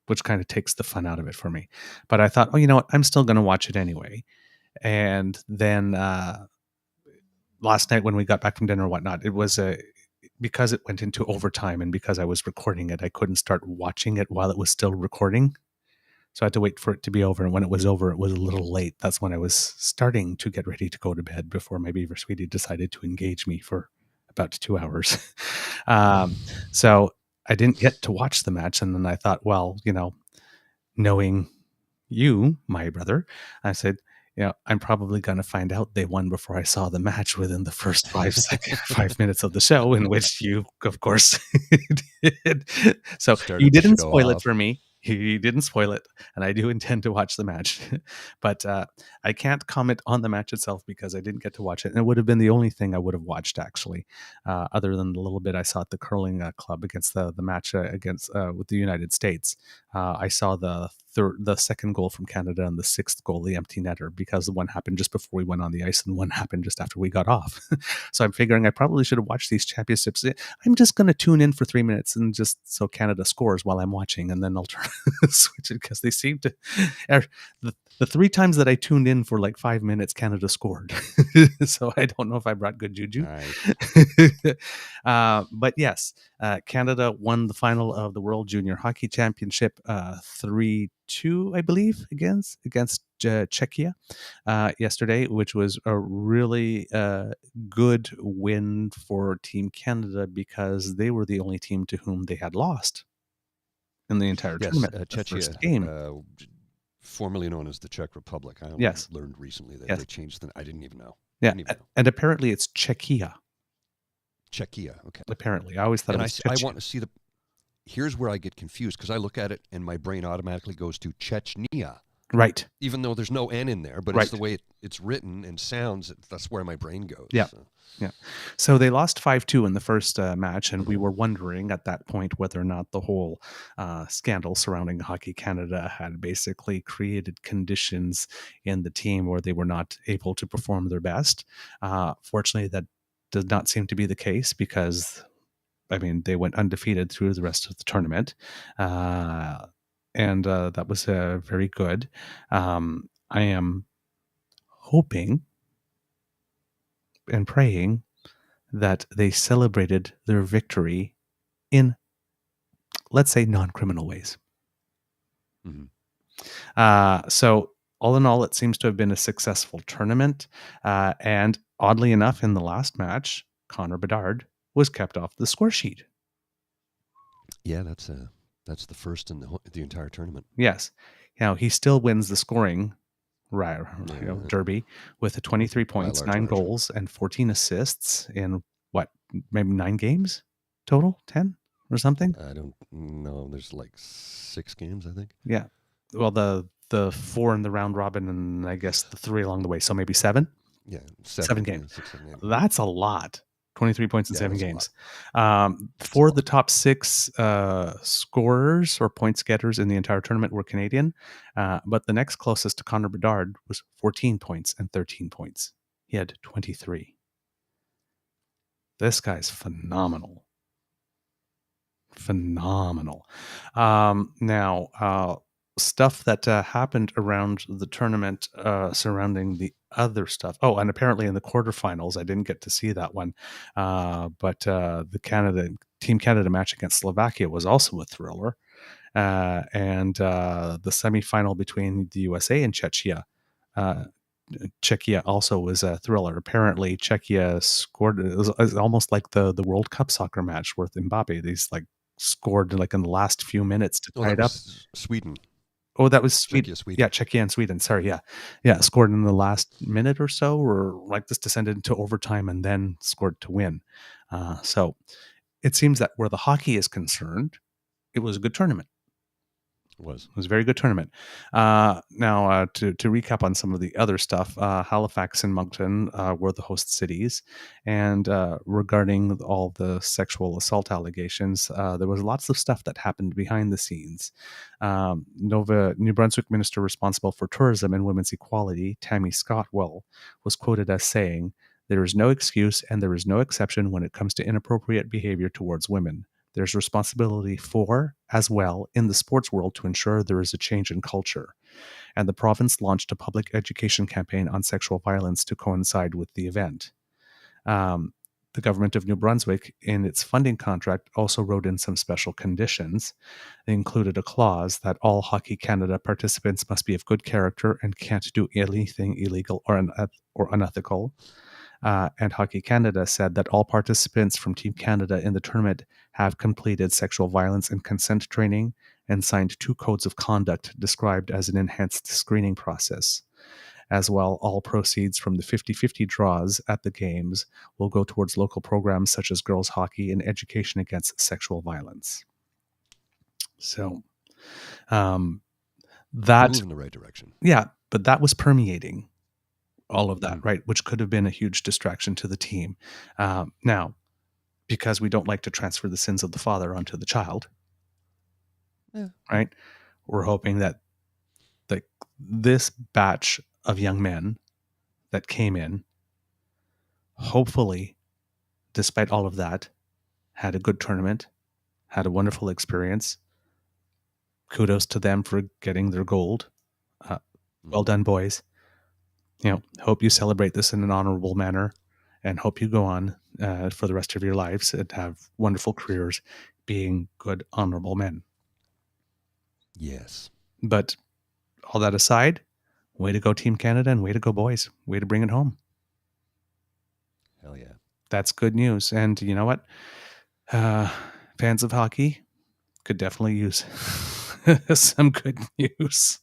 which kind of takes the fun out of it for me. But I thought, oh, you know what? I'm still going to watch it anyway. And then last night when we got back from dinner or whatnot, it was because it went into overtime and because I was recording it, I couldn't start watching it while it was still recording. So I had to wait for it to be over. And when it was over, it was a little late. That's when I was starting to get ready to go to bed before my Beaver sweetie decided to engage me for about 2 hours. So I didn't get to watch the match. And then I thought, well, knowing you, my brother, I said, I'm probably going to find out they won before I saw the match within the first 5 minutes of the show, in which you, of course, did. So you didn't spoil it for me. He didn't spoil it, and I do intend to watch the match. But I can't comment on the match itself because I didn't get to watch it. And it would have been the only thing I would have watched, actually, other than the little bit I saw at the curling club against the match against with the United States. I saw the second goal from Canada and the sixth goal, the empty netter, because the one happened just before we went on the ice and one happened just after we got off. So I'm figuring I probably should have watched these championships. I'm just going to tune in for 3 minutes and just so Canada scores while I'm watching, and then I'll turn switch it, because they seem to the 3 times that I tuned in for like 5 minutes, Canada scored. So I don't know if I brought good juju. But yes, Canada won the final of the World Junior Hockey Championship 3-2, I believe, against Czechia yesterday, which was a really good win for Team Canada because they were the only team to whom they had lost in the entire tournament. Czechia, first game. Formerly known as the Czech Republic. I only learned recently that they changed the. I didn't even know. Yeah, and apparently it's Czechia. Czechia, okay. Apparently, I always thought it was Czechia. I want to see the. Here's where I get confused, because I look at it and my brain automatically goes to Chechnya. Right. Even though there's no N in there, but it's the way it's written and sounds. That's where my brain goes. Yeah. So. Yeah. So they lost 5-2 in the first match, and we were wondering at that point whether or not the whole scandal surrounding Hockey Canada had basically created conditions in the team where they were not able to perform their best. Fortunately, that does not seem to be the case, because, I mean, they went undefeated through the rest of the tournament. And that was very good. I am hoping and praying that they celebrated their victory in, let's say, non-criminal ways. So all in all, it seems to have been a successful tournament. And oddly enough, in the last match, Connor Bedard was kept off the score sheet. Yeah, that's the first in the entire tournament. Yes. Now, he still wins the scoring derby with 23 points, 9 goals, and 14 assists in what, maybe 9 games total? 10 or something? I don't know. There's like 6 games, I think. Yeah. Well, the 4 in the round robin, and I guess the 3 along the way. So maybe 7? Yeah. 7 games. 6, 7 games. That's a lot. 23 points in 7 games. For the top 6 scorers or points getters in the entire tournament were Canadian, but the next closest to Connor Bedard was 14 points and 13 points. He had 23. This guy's phenomenal. Phenomenal. Now, stuff that happened around the tournament surrounding the other stuff. Oh, and apparently in the quarterfinals, I didn't get to see that one, but the Team Canada match against Slovakia was also a thriller, and the semifinal between the USA and Czechia. Czechia also was a thriller. Apparently, Czechia scored. It was almost like the World Cup soccer match with Mbappe. These scored in the last few minutes to tie it up. Sweden. Oh, that was Sweden. Sweden. Yeah, Czechia and Sweden. Sorry, yeah. Scored in the last minute or so, or this descended into overtime and then scored to win. So it seems that where the hockey is concerned, it was a good tournament. It was a very good tournament. Now, to recap on some of the other stuff, Halifax and Moncton were the host cities. And regarding all the sexual assault allegations, there was lots of stuff that happened behind the scenes. New Brunswick Minister responsible for tourism and women's equality, Tammy Scottwell, was quoted as saying, "There is no excuse and there is no exception when it comes to inappropriate behavior towards women. There's responsibility as well in the sports world to ensure there is a change in culture." And the province launched a public education campaign on sexual violence to coincide with the event. The government of New Brunswick, in its funding contract, also wrote in some special conditions. They included a clause that all Hockey Canada participants must be of good character and can't do anything illegal or unethical. And Hockey Canada said that all participants from Team Canada in the tournament have completed sexual violence and consent training and signed 2 codes of conduct described as an enhanced screening process. As well, all proceeds from the 50-50 draws at the games will go towards local programs such as girls hockey and education against sexual violence. So that move in the right direction. Yeah, but that was permeating all of that, right? Which could have been a huge distraction to the team. Now, because we don't like to transfer the sins of the father onto the child, right? We're hoping that this batch of young men that came in, hopefully, despite all of that, had a good tournament, had a wonderful experience. Kudos to them for getting their gold. Well done, boys. Hope you celebrate this in an honorable manner, and hope you go on for the rest of your lives and have wonderful careers being good, honorable men. Yes. But all that aside, way to go Team Canada and way to go boys. Way to bring it home. Hell yeah. That's good news. And you know what? Fans of hockey could definitely use some good news,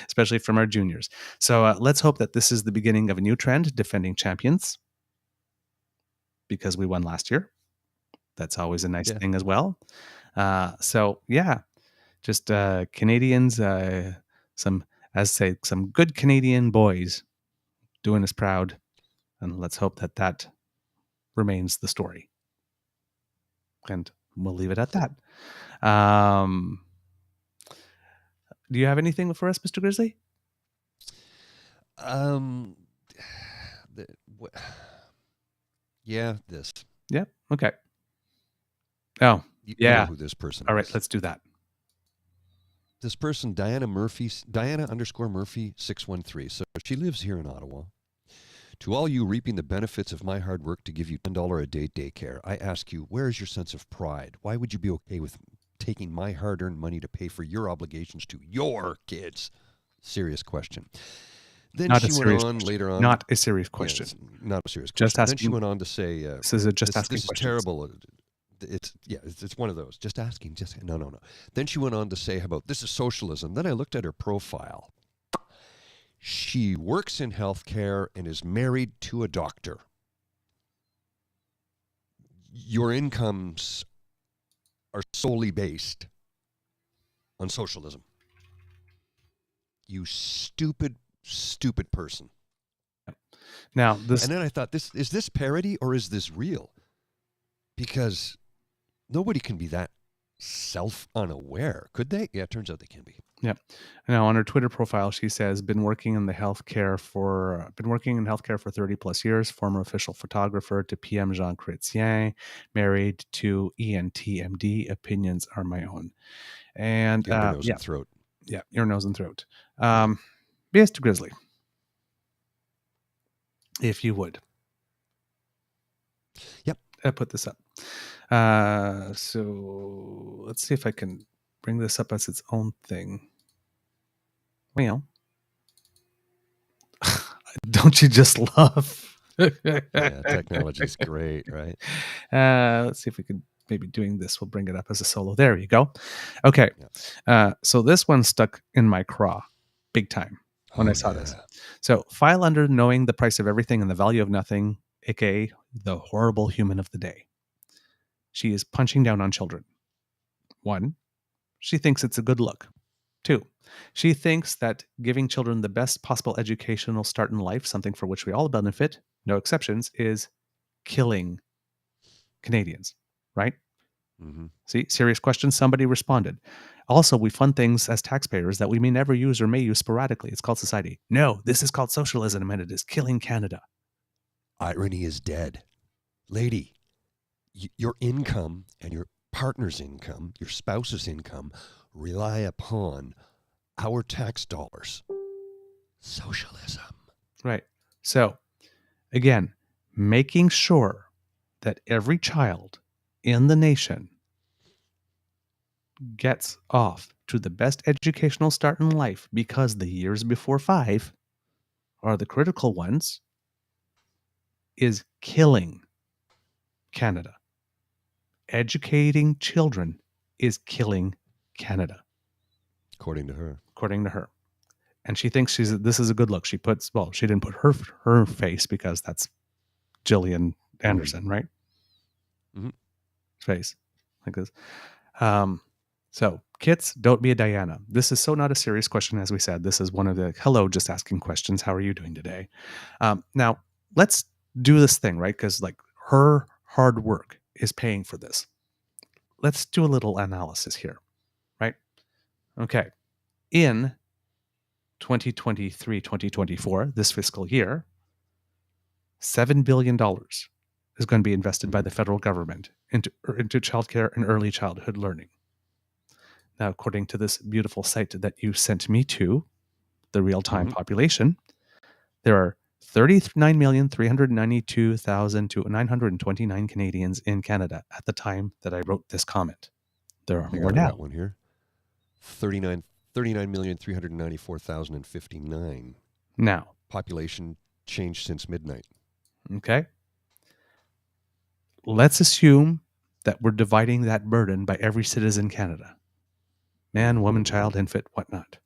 especially from our juniors. So let's hope that this is the beginning of a new trend, defending champions, because we won last year. That's always a nice thing as well. Just Canadians, some good Canadian boys doing us proud. And let's hope that remains the story. And we'll leave it at that. Do you have anything for us, Mr. Grizzly? This. Yeah. Okay. Oh, you know who this person All right, is. let's do that. This person, Diana_Murphy 613. So she lives here in Ottawa. To all you reaping the benefits of my hard work to give you $10 a day daycare, I ask you, where is your sense of pride? Why would you be okay with taking my hard-earned money to pay for your obligations to your kids? Serious question. Then Not she went on later on. Not a serious question. Yes, not a serious Just question. asking, then she went on to say, this is just asking this is questions. terrible. It's one of those. Just asking. No. Then she went on to say about this is socialism. Then I looked at her profile. She works in healthcare and is married to a doctor. Your incomes are solely based on socialism. You stupid person. Now, and then I thought, is this parody or is this real? Because nobody can be that self-unaware, could they? Yeah, it turns out they can be. Yeah. Now, on her Twitter profile, she says, been working in healthcare for 30 plus years, former official photographer to PM Jean Chrétien, married to ENTMD, opinions are my own. And ear, nose, and throat. Yeah, ear, nose, and throat. BS to Grizzly, if you would. Yep. I put this up. So let's see if I can bring this up as its own thing. Well, don't you just love? Yeah, technology is great, right? Let's see if we could maybe doing this. We'll bring it up as a solo. There you go. Okay. Yeah. So this one stuck in my craw big time when I saw this. So file under knowing the price of everything and the value of nothing, aka the horrible human of the day. She is punching down on children. 1, she thinks it's a good look. 2, she thinks that giving children the best possible educational start in life, something for which we all benefit, no exceptions, is killing Canadians, right? Mm-hmm. See, serious question. Somebody responded. Also, we fund things as taxpayers that we may never use or may use sporadically. It's called society. No, this is called socialism, and it is killing Canada. Irony is dead. Lady, your income and your partner's income, your spouse's income, rely upon our tax dollars. Socialism. Right. So, again, making sure that every child in the nation gets off to the best educational start in life, because the years before 5 are the critical ones, is killing Canada. Educating children is killing Canada. According to her. And she thinks this is a good look. She didn't put her face because that's Gillian Anderson, right? Mm-hmm. Face like this. So kids, don't be a Diana. This is so not a serious question. As we said, this is one of the just asking questions. How are you doing today? Now let's do this thing, right? Because like her hard work is paying for this. Let's do a little analysis here, right? Okay. In 2023-2024, this fiscal year, $7 billion is going to be invested by the federal government into childcare and early childhood learning. Now, according to this beautiful site that you sent me to, the real-time population, there are 39,392,929 Canadians in Canada at the time that I wrote this comment. There are more now. That one here. 39,394,059. Now. Population changed since midnight. Okay. Let's assume that we're dividing that burden by every citizen in Canada. Man, woman, child, infant, whatnot.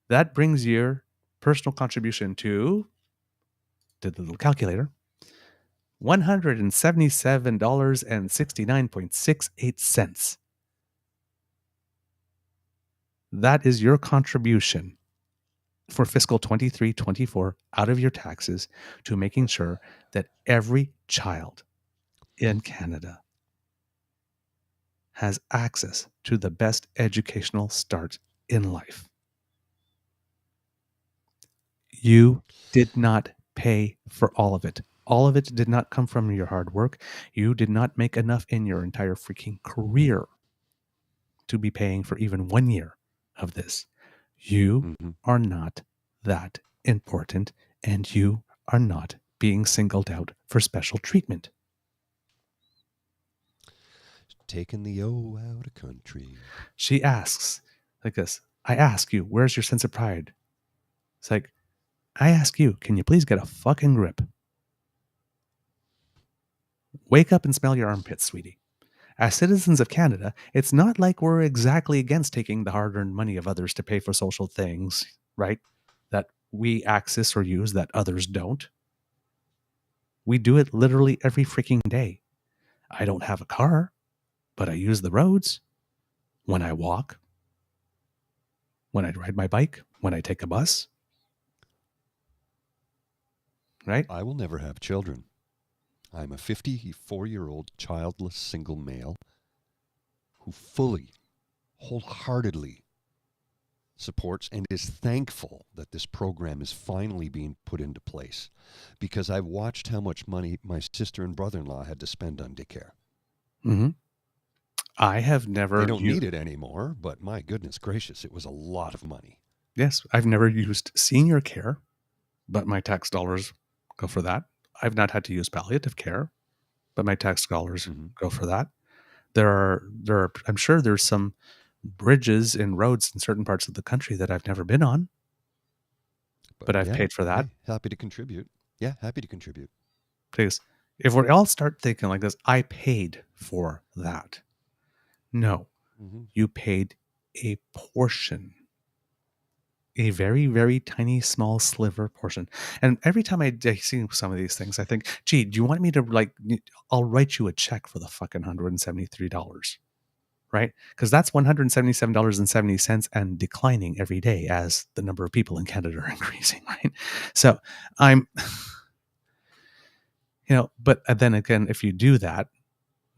That brings your personal contribution to, did the little calculator, $177.69.68. That is your contribution for fiscal 23-24 out of your taxes to making sure that every child in Canada has access to the best educational start in life. You did not pay for all of it. All of it did not come from your hard work. You did not make enough in your entire freaking career to be paying for even 1 year of this. You are not that important, and you are not being singled out for special treatment. Taking the O out of country. She asks, like this, I ask you, where's your sense of pride? It's like, I ask you, can you please get a fucking grip? Wake up and smell your armpits, sweetie. As citizens of Canada, it's not like we're exactly against taking the hard-earned money of others to pay for social things, right? That we access or use that others don't. We do it literally every freaking day. I don't have a car, but I use the roads when I walk, when I ride my bike, when I take a bus. Right? I will never have children. I'm a 54-year-old childless single male who fully, wholeheartedly supports and is thankful that this program is finally being put into place, because I've watched how much money my sister and brother-in-law had to spend on daycare. Mm-hmm. I have never... They don't need it anymore, but my goodness gracious, it was a lot of money. Yes, I've never used senior care, but my tax dollars go for that. I've not had to use palliative care, but my tax dollars go for that. There are, I'm sure there's some bridges and roads in certain parts of the country that I've never been on, but I've paid for that. Hey, happy to contribute. Yeah, happy to contribute. Because if we all start thinking like this, I paid for that. No, you paid a portion. A very, very tiny, small sliver portion. And every time I see some of these things, I think, gee, do you want me to, I'll write you a check for the fucking $173, right? Because that's $177.70 and declining every day as the number of people in Canada are increasing, right? So I'm, but then again, if you do that,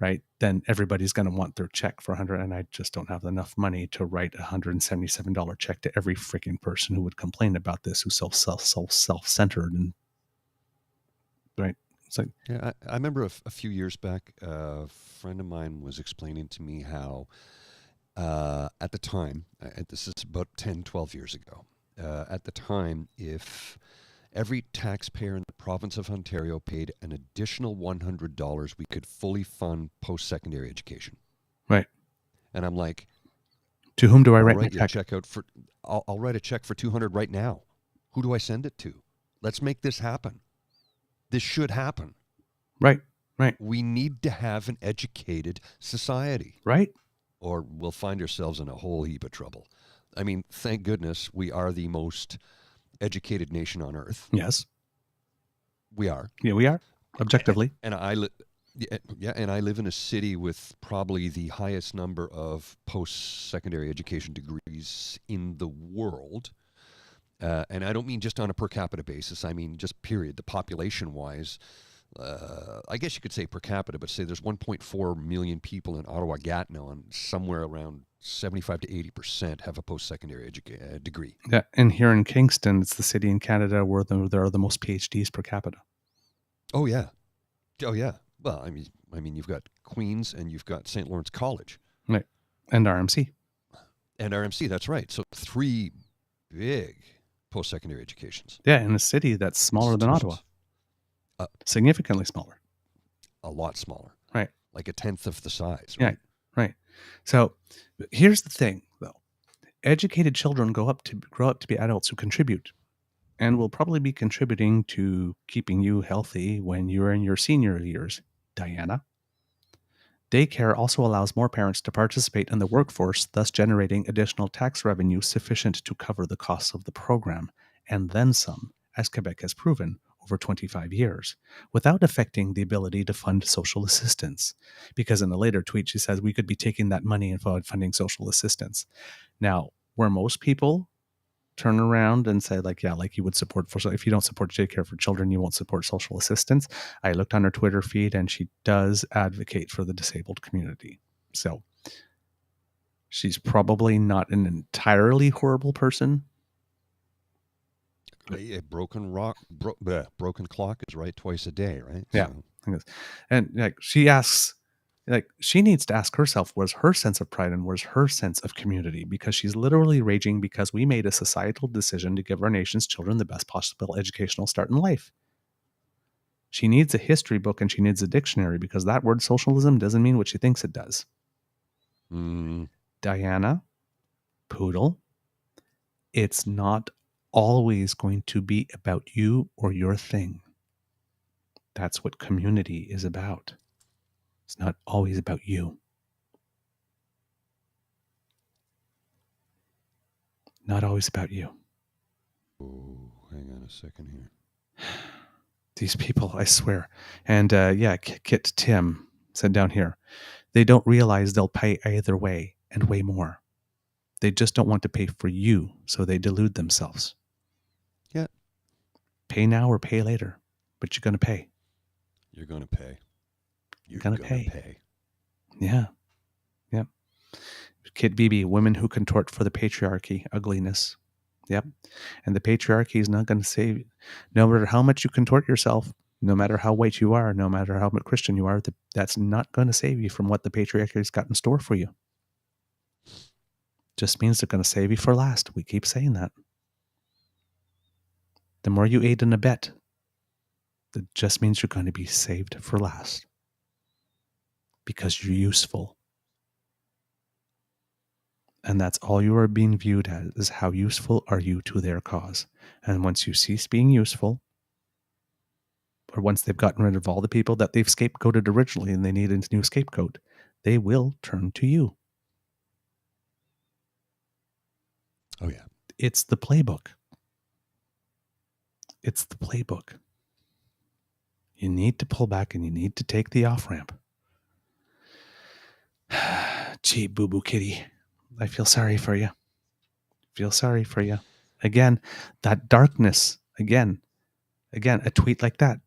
right, then everybody's going to want their check for 100, and I just don't have enough money to write a $177 check to every freaking person who would complain about this, who's self-centered, and right. It's like, yeah, I remember a few years back, a friend of mine was explaining to me how, at the time, this is about 10, 12 years ago, at the time, if every taxpayer in the province of Ontario paid an additional $100, we could fully fund post-secondary education. Right. And I'm like, to whom do I write my check? I'll write a check for $200 right now. Who do I send it to? Let's make this happen. This should happen. Right. Right. We need to have an educated society. Right. Or we'll find ourselves in a whole heap of trouble. I mean, thank goodness we are the most educated nation on earth. Yes, we are. Yeah, we are, objectively. And I live in a city with probably the highest number of post-secondary education degrees in the world. And I don't mean just on a per capita basis. I mean just period. The population-wise, I guess you could say per capita, but say there's 1.4 million people in Ottawa-Gatineau, and somewhere around 75 to 80% have a post-secondary degree. Yeah, and here in Kingston, it's the city in Canada where there are the most PhDs per capita. Oh yeah. Well, I mean, you've got Queen's and you've got St. Lawrence College, right, and RMC. That's right. So 3 big post-secondary educations. Yeah, in a city that's smaller than Ottawa. Significantly smaller. A lot smaller. Right. Like a tenth of the size. Right? Yeah, right. So here's the thing, though. Educated children grow up to be adults who contribute, and will probably be contributing to keeping you healthy when you're in your senior years, Diana. Daycare also allows more parents to participate in the workforce, thus generating additional tax revenue sufficient to cover the costs of the program, and then some, as Quebec has proven over 25 years, without affecting the ability to fund social assistance. Because in a later tweet, she says we could be taking that money and funding social assistance. Now, where most people turn around and say, you would support, if you don't support daycare for children, you won't support social assistance. I looked on her Twitter feed, and she does advocate for the disabled community. So she's probably not an entirely horrible person. A broken clock is right twice a day, right? Yeah. So. And she asks, she needs to ask herself, where's her sense of pride and where's her sense of community? Because she's literally raging because we made a societal decision to give our nation's children the best possible educational start in life. She needs a history book and she needs a dictionary because that word socialism doesn't mean what she thinks it does. Diana, Poodle, it's not always going to be about you or your thing. That's what community is about. It's not always about you. Not always about you. Oh, hang on a second here. These people, I swear. And Kit Tim said down here, they don't realize they'll pay either way and way more. They just don't want to pay for you, so they delude themselves. Yeah. Pay now or pay later, but you're going to pay. You're going to pay. You're going to pay. Yeah. Yep. Kit BB, women who contort for the patriarchy, ugliness. Yep. And the patriarchy is not going to save you. No matter how much you contort yourself, no matter how white you are, no matter how much Christian you are, that's not going to save you from what the patriarchy has got in store for you. Just means they're going to save you for last. We keep saying that. The more you aid and abet, that just means you're going to be saved for last. Because you're useful. And that's all you are being viewed as, is how useful are you to their cause. And once you cease being useful, or once they've gotten rid of all the people that they've scapegoated originally and they need a new scapegoat, they will turn to you. Oh, yeah. It's the playbook. It's the playbook. You need to pull back and you need to take the off-ramp. Gee, boo-boo kitty. I feel sorry for you. Feel sorry for you. Again, that darkness. Again, a tweet like that.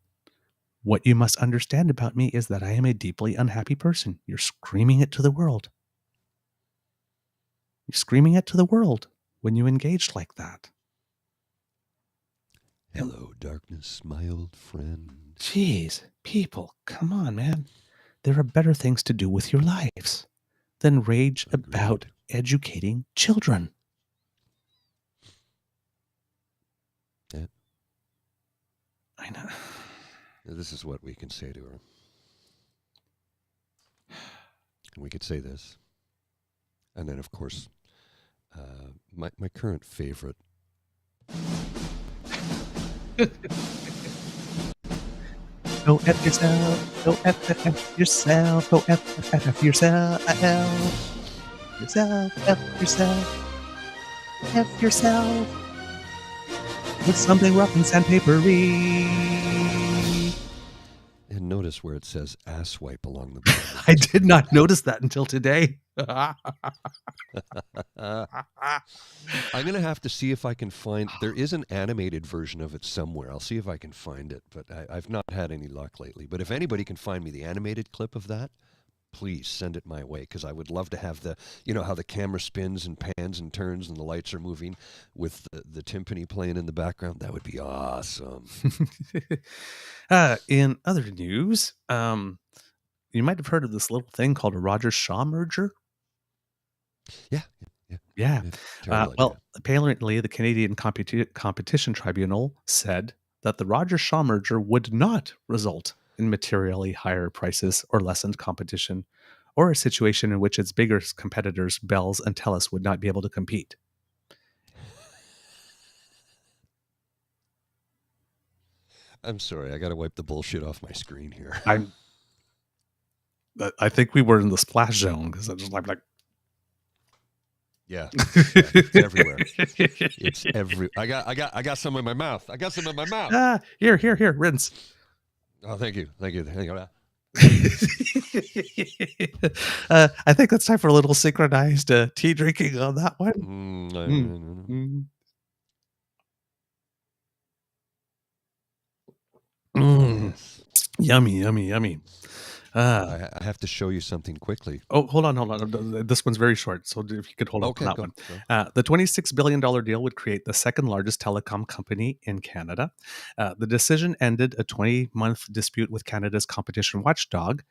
What you must understand about me is that I am a deeply unhappy person. You're screaming it to the world. You're screaming it to the world when you engage like that. Hello, darkness, my old friend. Jeez, people, come on, man. There are better things to do with your lives than rage about educating children. Yeah. I know. This is what we can say to her. And we could say this. And then, of course, my current favorite. Go F yourself. Go F yourself. Go F yourself. F yourself. F yourself. With something rough and sandpapery. And notice where it says ass wipe along the bottom. I did not notice that until today. I'm going to have to see if I can find... There is an animated version of it somewhere. I'll see if I can find it, but I've not had any luck lately. But if anybody can find me the animated clip of that, please send it my way, because I would love to have the... You know how the camera spins and pans and turns and the lights are moving with the timpani playing in the background? That would be awesome. In other news, you might have heard of this little thing called a Rogers-Shaw merger. Yeah. Apparently the Canadian Competition Tribunal said that the Rogers-Shaw merger would not result in materially higher prices or lessened competition, or a situation in which its bigger competitors, Bell's and TELUS, would not be able to compete. I'm sorry, I got to wipe the bullshit off my screen here. I think we were in the splash zone because I just like. Yeah, it's everywhere. It's every. I got some in my mouth. I got some in my mouth. Here, rinse. Oh, thank you. I think it's time for a little synchronized tea drinking on that one. Yes. Yummy. I have to show you something quickly. Oh, hold on. This one's very short, so if you could hold on to that one. The $26 billion deal would create the second largest telecom company in Canada. The decision ended a 20-month dispute with Canada's competition watchdog,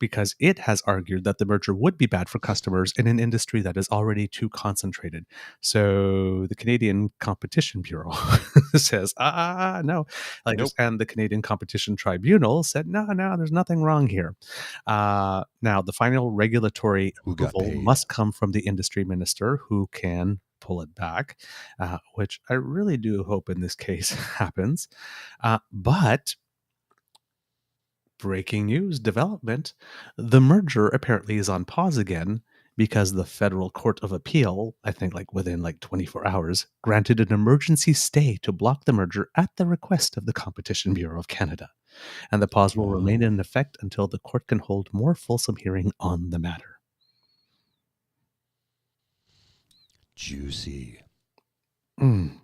because it has argued that the merger would be bad for customers in an industry that is already too concentrated. So the Canadian Competition Bureau says, no. Like, Nope. and the Canadian Competition Tribunal said, no, there's nothing wrong here. Now, the final regulatory approval must come from the industry minister, who can pull it back, which I really do hope in this case happens. But breaking news development, the merger apparently is on pause again because the Federal Court of Appeal, I think like within like 24 hours, granted an emergency stay to block the merger at the request of the Competition Bureau of Canada. And the pause will remain in effect until the court can hold more fulsome hearing on the matter. Juicy. Yum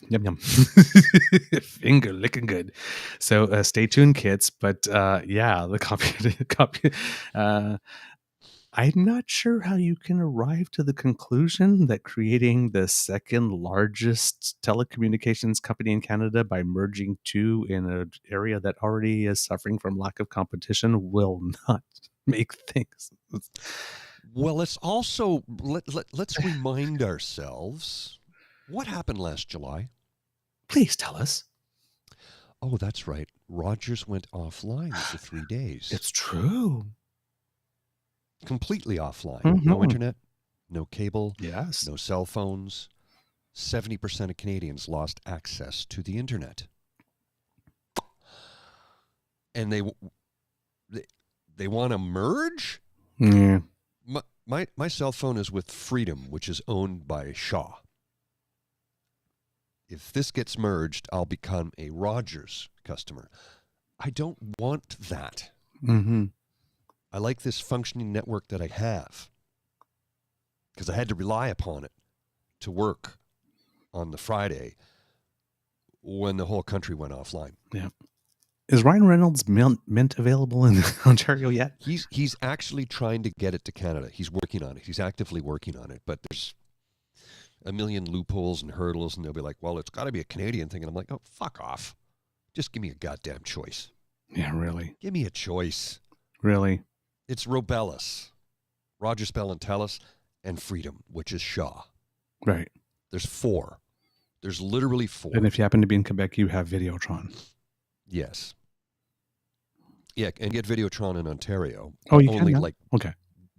yum. Finger licking good. So stay tuned, kids. But yeah, the I'm not sure how you can arrive to the conclusion that creating the second largest telecommunications company in Canada by merging two in an area that already is suffering from lack of competition will not make things. Well, let's also let's remind ourselves what happened last July. Please tell us. Oh, that's right. Rogers went offline for 3 days. It's true. Completely offline. Mm-hmm. No internet, no cable, yes, no cell phones. 70% of Canadians lost access to the internet. And they want to merge? Yeah. My cell phone is with Freedom, which is owned by Shaw. If this gets merged, I'll become a Rogers customer. I don't want that. Mm-hmm. I like this functioning network that I have because I had to rely upon it to work on the Friday when the whole country went offline. Yeah. Is Ryan Reynolds Mint available in Ontario yet? He's actually trying to get it to Canada. He's working on it. He's actively working on it. But there's a million loopholes and hurdles, and they'll be like, well, it's got to be a Canadian thing. And I'm like, oh, fuck off. Just give me a goddamn choice. Yeah, really? Give me a choice. Really? It's Robellus, Rogers, Bell and Telus, and Freedom, which is Shaw. Right. There's 4. There's literally 4. And if you happen to be in Quebec, you have Videotron. Yes. Yeah, and get Videotron in Ontario. Oh, you only can? Like okay.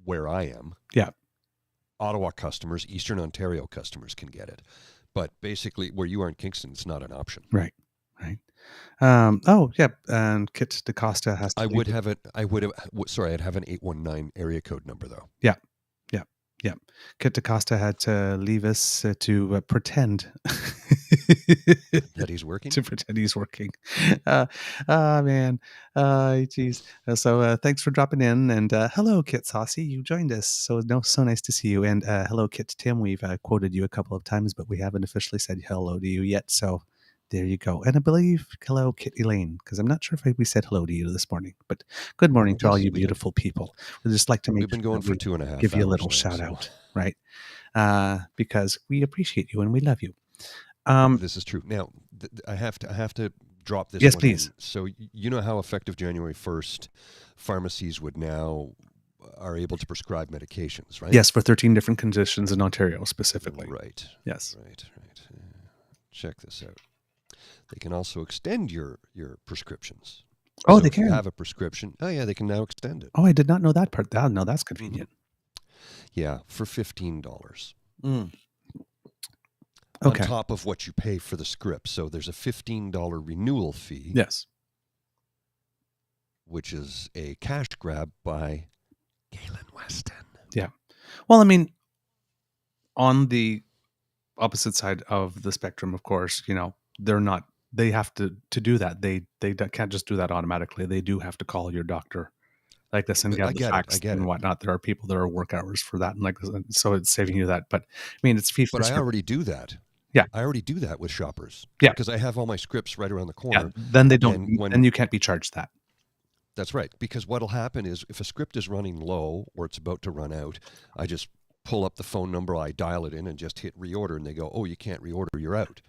Where I am. Yeah. Ottawa customers, Eastern Ontario customers can get it. But basically, where you are in Kingston, it's not an option. Right. Right. Oh, yeah. And Kit DaCosta has to. I'd have an 819 area code number, though. Yeah. Yeah. Yeah. Kit DaCosta had to leave us to pretend that he's working. To pretend he's working. Man. Geez. So thanks for dropping in. And hello, Kit Saucy. You joined us. So nice to see you. And hello, Kit Tim. We've quoted you a couple of times, but we haven't officially said hello to you yet. So there you go. And I believe hello, Kit Elaine, because I'm not sure if we said hello to you this morning. But good morning to all you beautiful people. We'd just like to make We've been going for 2.5 hours. Give you a little shout out, right? Because we appreciate you and we love you. This is true. Now, I have to drop this. Yes, one please. In. So you know how effective January 1st, pharmacies are able to prescribe medications, right? Yes, for 13 different conditions in Ontario specifically. Right. Yes. Right. Check this out. They can also extend your prescriptions. Oh, so they if can. You have a prescription. Oh, yeah, they can now extend it. Oh, I did not know that part. No, that's convenient. Yeah, for $15. Okay. On top of what you pay for the script. So there's a $15 renewal fee. Yes. Which is a cash grab by Galen Weston. Yeah. Well, I mean, on the opposite side of the spectrum, of course, they have to do that. They can't just do that automatically. They do have to call your doctor like this and get the facts and whatnot. There are people that are work hours for that, and so it's saving you that. But I mean, it's fee for But script. I already do that. Yeah, I already do that with shoppers. Yeah, because I have all my scripts right around the corner. Yeah, then they don't. Then you can't be charged that. That's right. Because what'll happen is if a script is running low or it's about to run out, I just pull up the phone number, I dial it in, and just hit reorder, and they go, "Oh, you can't reorder, you're out."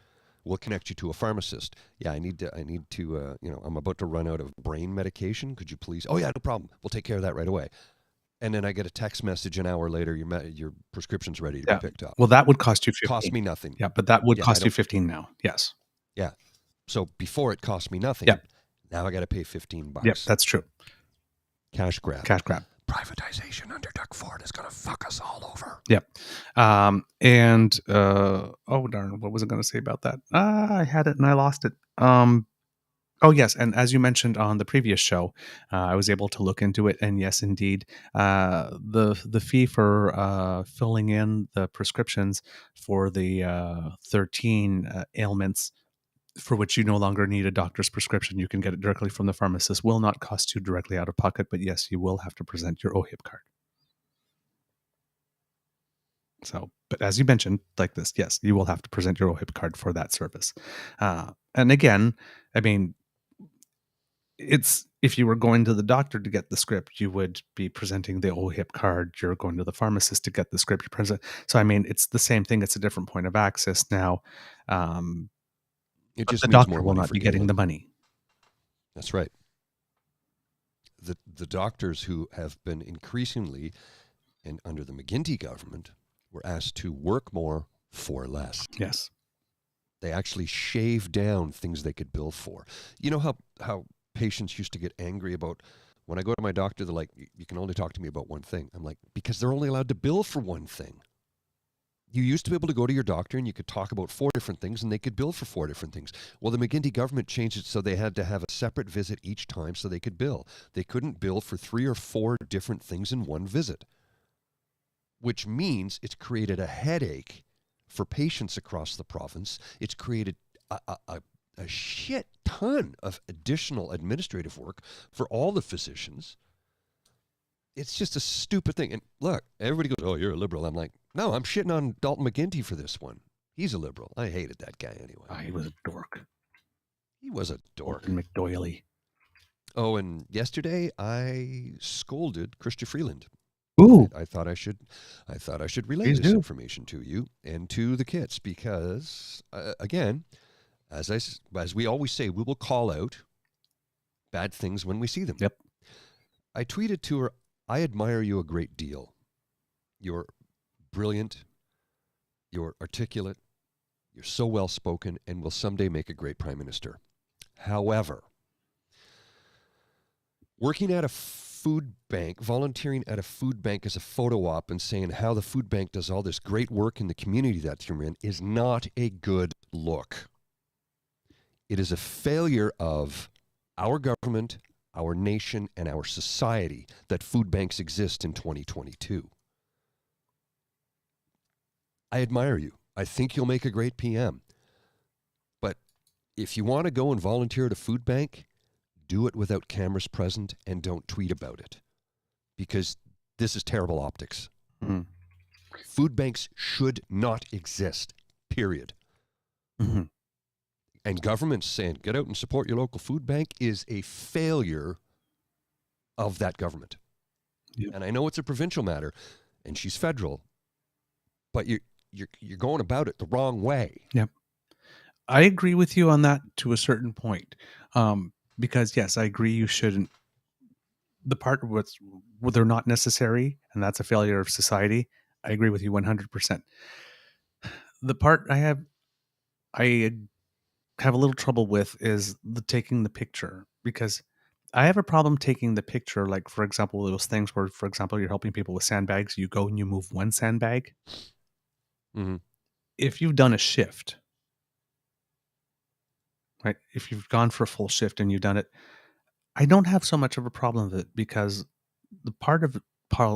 We'll connect you to a pharmacist. Yeah, I need to, I'm about to run out of brain medication. Could you please? Oh yeah, no problem. We'll take care of that right away. And then I get a text message an hour later, your prescription's ready to be picked up. Well, that would cost you 15. Cost me nothing. Yeah, but that would cost you 15 now. Yes. Yeah. So before it cost me nothing. Yep. Now I got to pay $15. Yep, that's true. Cash grab. Cash grab. Privatization under Doug Ford is going to fuck us all over. Yep. Oh darn, what was I going to say about that? I had it and I lost it. Oh yes, and as you mentioned on the previous show, I was able to look into it, and yes, indeed, the fee for filling in the prescriptions for the 13 ailments for which you no longer need a doctor's prescription, you can get it directly from the pharmacist, will not cost you directly out of pocket, but yes, you will have to present your OHIP card. So, but as you mentioned, like this, yes, you will have to present your OHIP card for that service. And again, I mean, it's, if you were going to the doctor to get the script, you would be presenting the OHIP card. You're going to the pharmacist to get the script. You present. So, I mean, it's the same thing. It's a different point of access now. It just the means doctor more will money not for be getting Galen. the money. That's right. The doctors who have been increasingly, and under the McGuinty government, were asked to work more for less. Yes. They actually shaved down things they could bill for. You know how patients used to get angry about, when I go to my doctor, they're like, you can only talk to me about one thing. I'm like, because they're only allowed to bill for one thing. You used to be able to go to your doctor and you could talk about 4 different things and they could bill for 4 different things. Well, the McGuinty government changed it so they had to have a separate visit each time so they could bill. They couldn't bill for 3 or 4 different things in one visit, which means it's created a headache for patients across the province. It's created a shit ton of additional administrative work for all the physicians. It's just a stupid thing. And look, everybody goes, oh, you're a liberal. I'm like, no, I'm shitting on Dalton McGuinty for this one. He's a liberal. I hated that guy anyway. He was a dork. He was a dork. McDoily. Oh, and yesterday I scolded Chrystia Freeland. Ooh. I thought I should relay Please this do. information to you and to the kids because, again, as we always say, we will call out bad things when we see them. Yep. I tweeted to her, I admire you a great deal. You're brilliant, you're articulate, you're so well-spoken, and will someday make a great prime minister. However, working at a food bank, volunteering at a food bank as a photo op and saying how the food bank does all this great work in the community that you're in is not a good look. It is a failure of our government, our nation, and our society that food banks exist in 2022. I admire you. I think you'll make a great PM. But if you want to go and volunteer at a food bank, do it without cameras present and don't tweet about it. Because this is terrible optics. Mm-hmm. Food banks should not exist, period. Mm-hmm. And governments saying, get out and support your local food bank is a failure of that government. Yep. And I know it's a provincial matter, and she's federal, but you're going about it the wrong way. Yep. I agree with you on that to a certain point. Because yes, I agree you shouldn't. The part where they're not necessary, and that's a failure of society, I agree with you 100%. The part I have a little trouble with is the taking the picture, because I have a problem taking the picture. Like, for example, those things where, for example, you're helping people with sandbags, you go and you move one sandbag. Mm-hmm. If you've done a shift, right? If you've gone for a full shift and you've done it, I don't have so much of a problem with it, because the part of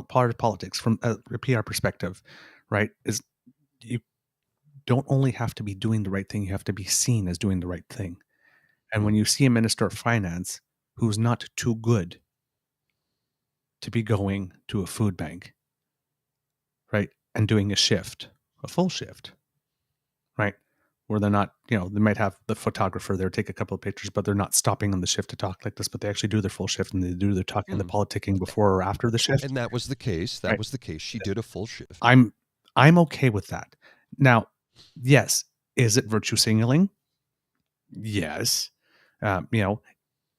politics from a PR perspective, right, is you don't only have to be doing the right thing, you have to be seen as doing the right thing. And when you see a minister of finance who's not too good to be going to a food bank, right, and doing a shift, a full shift, right, where they're not, they might have the photographer there take a couple of pictures, but they're not stopping on the shift to talk like this, but they actually do their full shift and they do their talking and the politicking before or after the shift. And that was the case. That was the case. She did a full shift. I'm okay with that. Now, yes, is it virtue signaling? Yes. You know,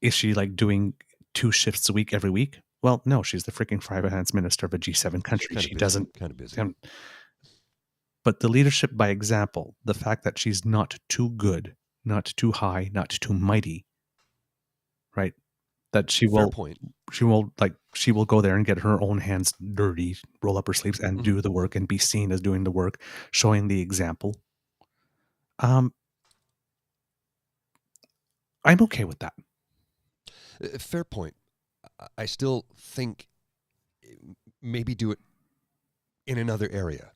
is she like doing 2 shifts a week every week? Well, no, she's the freaking finance minister of a G7 country. She doesn't. Kind of busy. But the leadership by example, the fact that she's not too good, not too high, not too mighty, right? That she Fair will, point. she will go there and get her own hands dirty, roll up her sleeves, and do the work and be seen as doing the work, showing the example. I'm okay with that. Fair point. I still think maybe do it in another area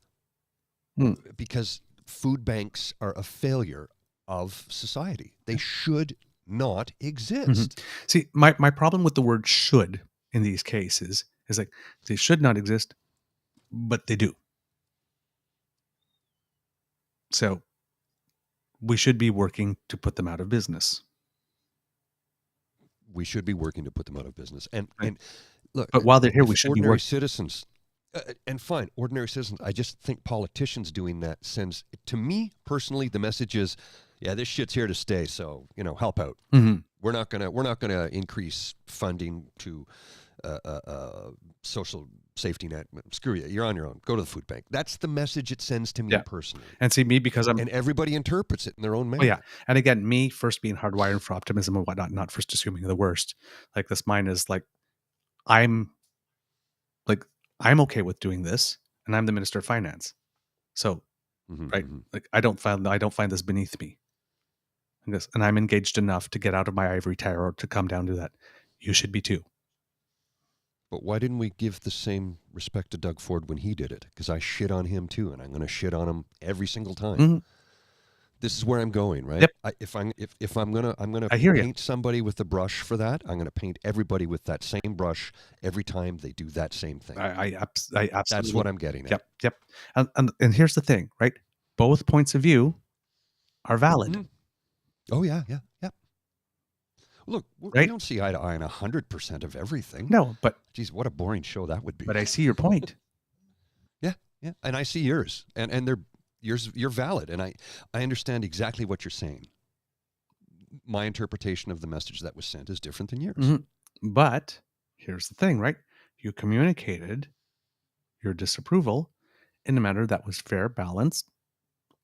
because food banks are a failure of society. They should not exist. See, my problem with the word should in these cases is like they should not exist, but they do. So we should be working to put them out of business. We should be working to put them out of business. And look, but while they're here, we should be ordinary working. Citizens. And fine, ordinary citizens. I just think politicians doing that sends, to me personally, the message is, yeah, this shit's here to stay. So help out. We're not gonna increase funding to social safety net. Screw you. You're on your own. Go to the food bank. That's the message it sends to me personally. And see, me because and everybody interprets it in their own manner. Oh yeah, and again, me first being hardwired for optimism and whatnot, not first assuming the worst. Like this, mine is like, I'm okay with doing this, and I'm the Minister of Finance, so right, like I don't find this beneath me. And I'm engaged enough to get out of my ivory tower or to come down to that. You should be too. But why didn't we give the same respect to Doug Ford when he did it? Because I shit on him too, and I'm going to shit on him every single time. This is where I'm going, right? Yep. If I'm gonna paint somebody with the brush for that, I'm going to paint everybody with that same brush every time they do that same thing. I absolutely. That's what I'm getting at. Yep. And here's the thing, right? Both points of view are valid. Oh yeah. Look, we don't see eye to eye on 100% of everything. No, but geez, what a boring show that would be. But I see your point. Yeah, and I see yours, and they're yours. You're valid, and I understand exactly what you're saying. My interpretation of the message that was sent is different than yours. But here's the thing, right? You communicated your disapproval in a manner that was fair, balanced.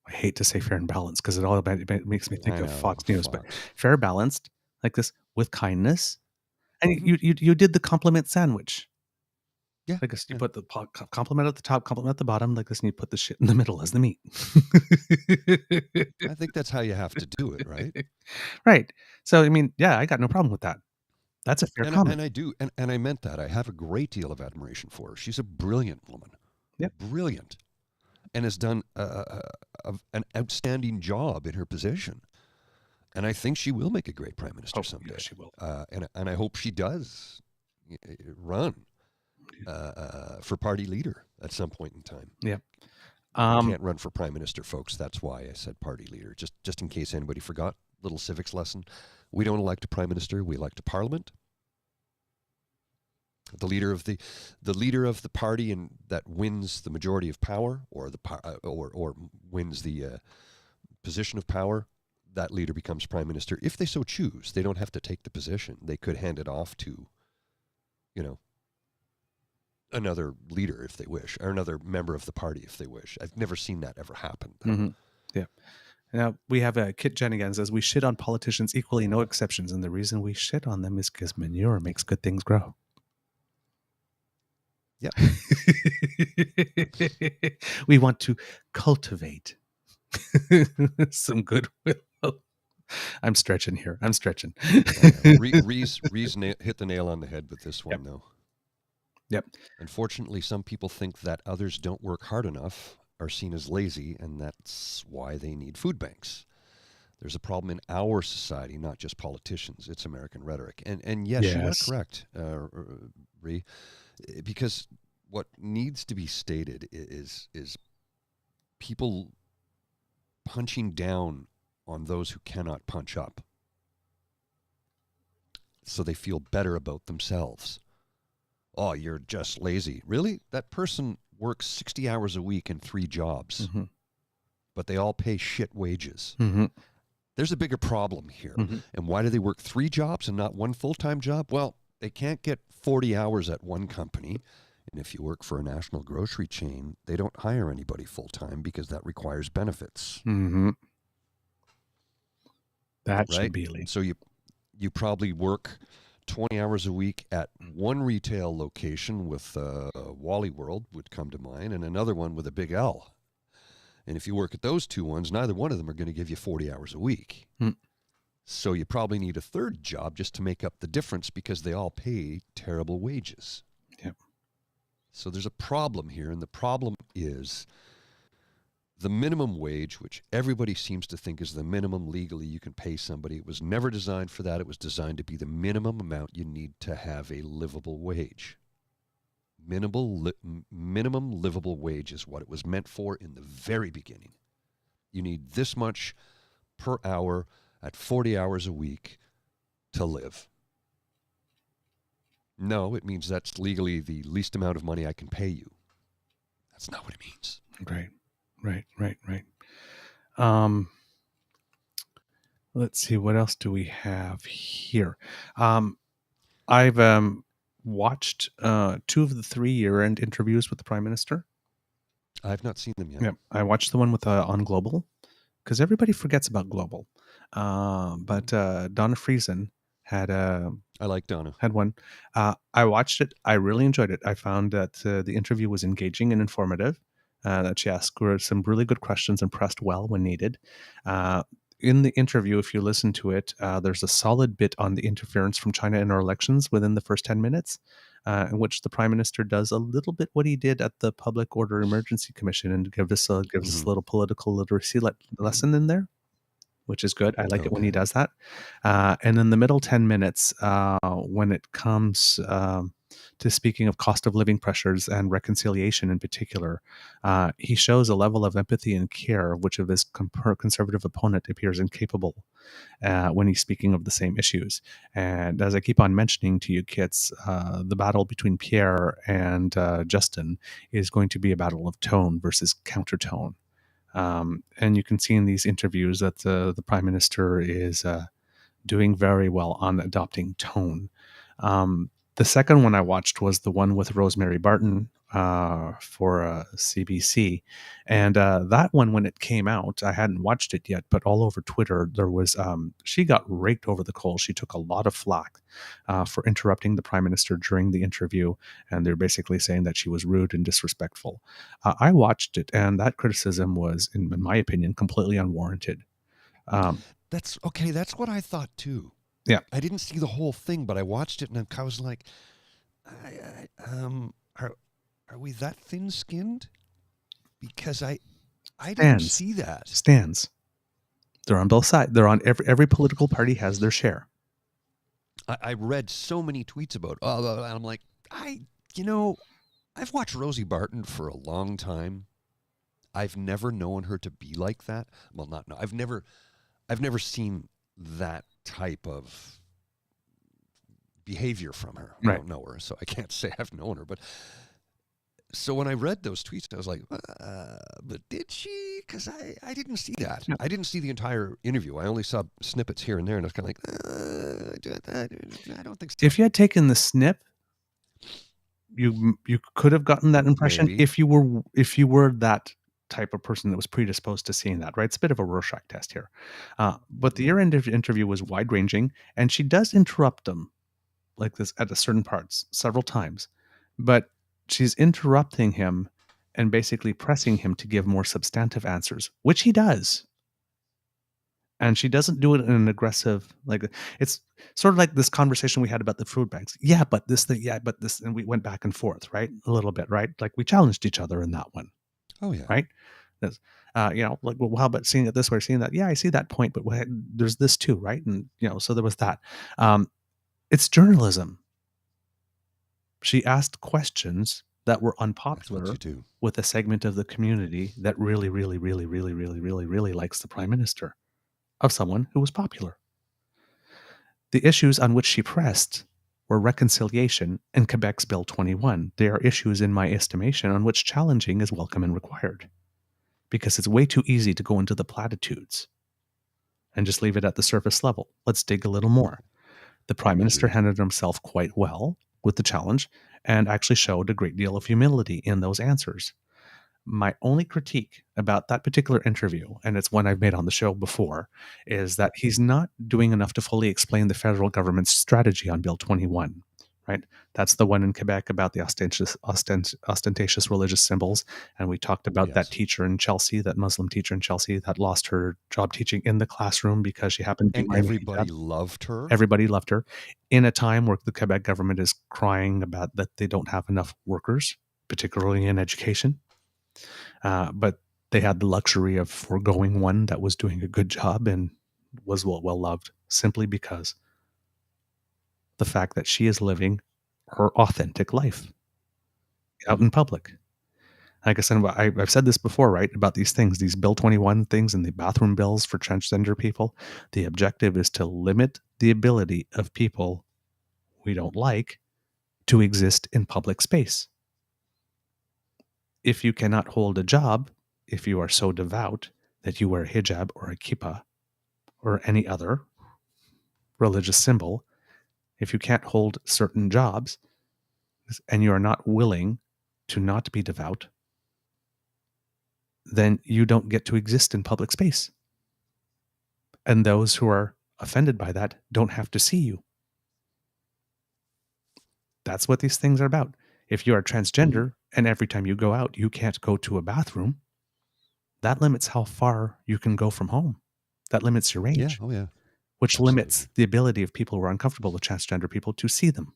I hate to say fair and balanced because it makes me think of Fox News, but fair, balanced, like this, with kindness. And you did the compliment sandwich. Yeah. Like this, you put the compliment at the top, compliment at the bottom, like this, and you put the shit in the middle as the meat. I think that's how you have to do it, right? Right. So, I mean, yeah, I got no problem with that. That's a fair comment. And I do. And I meant that. I have a great deal of admiration for her. She's a brilliant woman. Yep. Brilliant. And has done an outstanding job in her position. And I think she will make a great prime minister someday. Yeah, she will. And I hope she does run for party leader at some point in time. Yeah. Can't run for prime minister, folks. That's why I said party leader. Just in case anybody forgot, little civics lesson. We don't elect a prime minister. We elect a parliament. The leader of the party and that wins the majority of power, or or wins the position of power, that leader becomes prime minister if they so choose. They don't have to take the position. They could hand it off to, another leader if they wish, or another member of the party if they wish. I've never seen that ever happen. Yeah. Now we have Kit Jen again says we shit on politicians equally, no exceptions, and the reason we shit on them is because manure makes good things grow. Yeah. We want to cultivate some goodwill. I'm stretching here. Reese hit the nail on the head with this one, though. Yep. Unfortunately, some people think that others don't work hard enough, are seen as lazy, and that's why they need food banks. There's a problem in our society, not just politicians. It's American rhetoric. And yes, you are correct, Ree, because what needs to be stated is people punching down on those who cannot punch up, so they feel better about themselves. Oh, you're just lazy. Really? That person works 60 hours a week in 3 jobs, but they all pay shit wages. There's a bigger problem here. Mm-hmm. And why do they work 3 jobs and not 1 full-time job? Well, they can't get 40 hours at one company. And if you work for a national grocery chain, they don't hire anybody full-time because that requires benefits. Mm-hmm. That right? should be legal. So you probably work 20 hours a week at one retail location with Wally World would come to mind, and another one with a big L. And if you work at those 2 ones, neither one of them are going to give you 40 hours a week. So you probably need a third job just to make up the difference because they all pay terrible wages. Yep. So there's a problem here, and the problem is the minimum wage, which everybody seems to think is the minimum legally you can pay somebody. It was never designed for that. It was designed to be the minimum amount you need to have a livable wage. Minimum livable wage is what it was meant for in the very beginning. You need this much per hour at 40 hours a week to live. No, it means that's legally the least amount of money I can pay you. That's not what it means. Right. Let's see, what else do we have here? I've watched 2 of the 3 year-end interviews with the Prime Minister. I've not seen them yet. Yeah, I watched the one with on Global because everybody forgets about Global. But Donna Friesen had I like Donna. Had one. I watched it. I really enjoyed it. I found that the interview was engaging and informative. That she asked some really good questions and pressed well when needed. In the interview, if you listen to it, there's a solid bit on the interference from China in our elections within the first 10 minutes, in which the Prime Minister does a little bit what he did at the Public Order Emergency Commission and gives us a little political literacy lesson in there, which is good. I like it when he does that. And in the middle 10 minutes, when it comes to speaking of cost of living pressures and reconciliation in particular, he shows a level of empathy and care which of his conservative opponent appears incapable when he's speaking of the same issues. And as I keep on mentioning to you kids, the battle between Pierre and Justin is going to be a battle of tone versus countertone. And you can see in these interviews that the Prime Minister is doing very well on adopting tone. The second one I watched was the one with Rosemary Barton for CBC. And that one, when it came out, I hadn't watched it yet, but all over Twitter, there was, she got raked over the coals. She took a lot of flack for interrupting the Prime Minister during the interview. And they're basically saying that she was rude and disrespectful. I watched it, and that criticism was, in my opinion, completely unwarranted. That's okay. That's what I thought too. Yeah. I didn't see the whole thing, but I watched it and I was like, are we that thin-skinned? Because I didn't see that. Stands. They're on both sides. They're on every political party has their share. I read so many tweets about, and I'm like, I've watched Rosie Barton for a long time. I've never known her to be like that. Well, I've never seen that type of behavior from her. I don't know her, so I can't say I've known her. But so when I read those tweets, I was like, but did she? Because I didn't see that. Yeah. I didn't see the entire interview. I only saw snippets here and there, and I was kind of like, I don't think so. If you had taken the snip, you could have gotten that impression. Maybe. if you were that type of person that was predisposed to seeing that, right? It's a bit of a Rorschach test here. But the year-end interview was wide-ranging, and she does interrupt them like this at a certain parts several times. But she's interrupting him and basically pressing him to give more substantive answers, which he does. And she doesn't do it in an aggressive, like, it's sort of like this conversation we had about the food banks. Yeah, but this thing, yeah, but this, and we went back and forth, right? A little bit, right? Like we challenged each other in that one. Oh yeah. Right. Like, well, how about seeing it this way, seeing that? Yeah, I see that point, but there's this too, right? And so there was that. It's journalism. She asked questions that were unpopular with a segment of the community that really, really, really, really, really, really, really likes the Prime Minister, of someone who was popular. The issues on which she pressed were reconciliation and Quebec's Bill 21. They are issues, in my estimation, on which challenging is welcome and required, because it's way too easy to go into the platitudes and just leave it at the surface level. Let's dig a little more. The Prime Minister handled himself quite well with the challenge and actually showed a great deal of humility in those answers. My only critique about that particular interview, and it's one I've made on the show before, is that he's not doing enough to fully explain the federal government's strategy on Bill 21, right? That's the one in Quebec about the ostentatious religious symbols. And we talked about that teacher in Chelsea, that Muslim teacher in Chelsea that lost her job teaching in the classroom because she happened to be wearing everybody hijab. loved her. Everybody loved her in a time where the Quebec government is crying about that they don't have enough workers, particularly in education. But they had the luxury of foregoing one that was doing a good job and was well loved simply because the fact that she is living her authentic life out in public. Like I said, I've said this before, right, about these things, these Bill 21 things and the bathroom bills for transgender people. The objective is to limit the ability of people we don't like to exist in public space. If you cannot hold a job, if you are so devout that you wear a hijab or a kippah or any other religious symbol, if you can't hold certain jobs and you are not willing to not be devout, then you don't get to exist in public space. And those who are offended by that don't have to see you. That's what these things are about. If you are transgender and every time you go out, you can't go to a bathroom, that limits how far you can go from home. That limits your range. Yeah. Oh, yeah. Which Absolutely. limits the ability of people who are uncomfortable with transgender people to see them.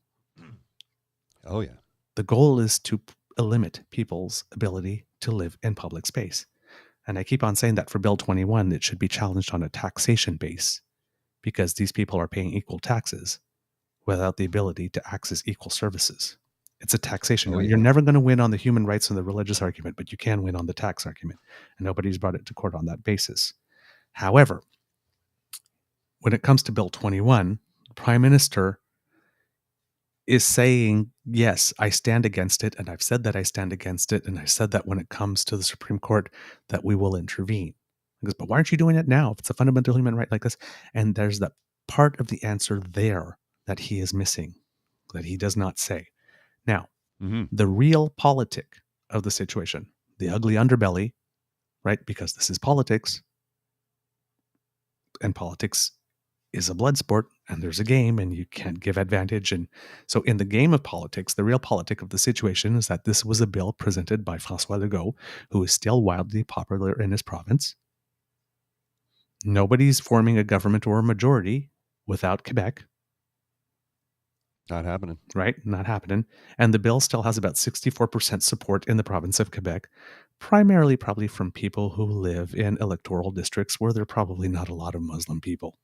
Oh, yeah. The goal is to limit people's ability to live in public space. And I keep on saying that for Bill 21, it should be challenged on a taxation base because these people are paying equal taxes without the ability to access equal services. It's a taxation. Oh, yeah. You're never going to win on the human rights and the religious argument, but you can win on the tax argument. And nobody's brought it to court on that basis. However, when it comes to Bill 21, the Prime Minister is saying, yes, I stand against it, and I've said that I stand against it, and I said that when it comes to the Supreme Court that we will intervene. He goes, but why aren't you doing it now if it's a fundamental human right like this? And there's that part of the answer there that he is missing, that he does not say. Now, the real politic of the situation, the ugly underbelly, right, because this is politics, and politics is a blood sport, and there's a game, and you can't give advantage. And so in the game of politics, the real politic of the situation is that this was a bill presented by François Legault, who is still wildly popular in his province. Nobody's forming a government or a majority without Quebec. Not happening. Right? Not happening. And the bill still has about 64% support in the province of Quebec, primarily probably from people who live in electoral districts where there are probably not a lot of Muslim people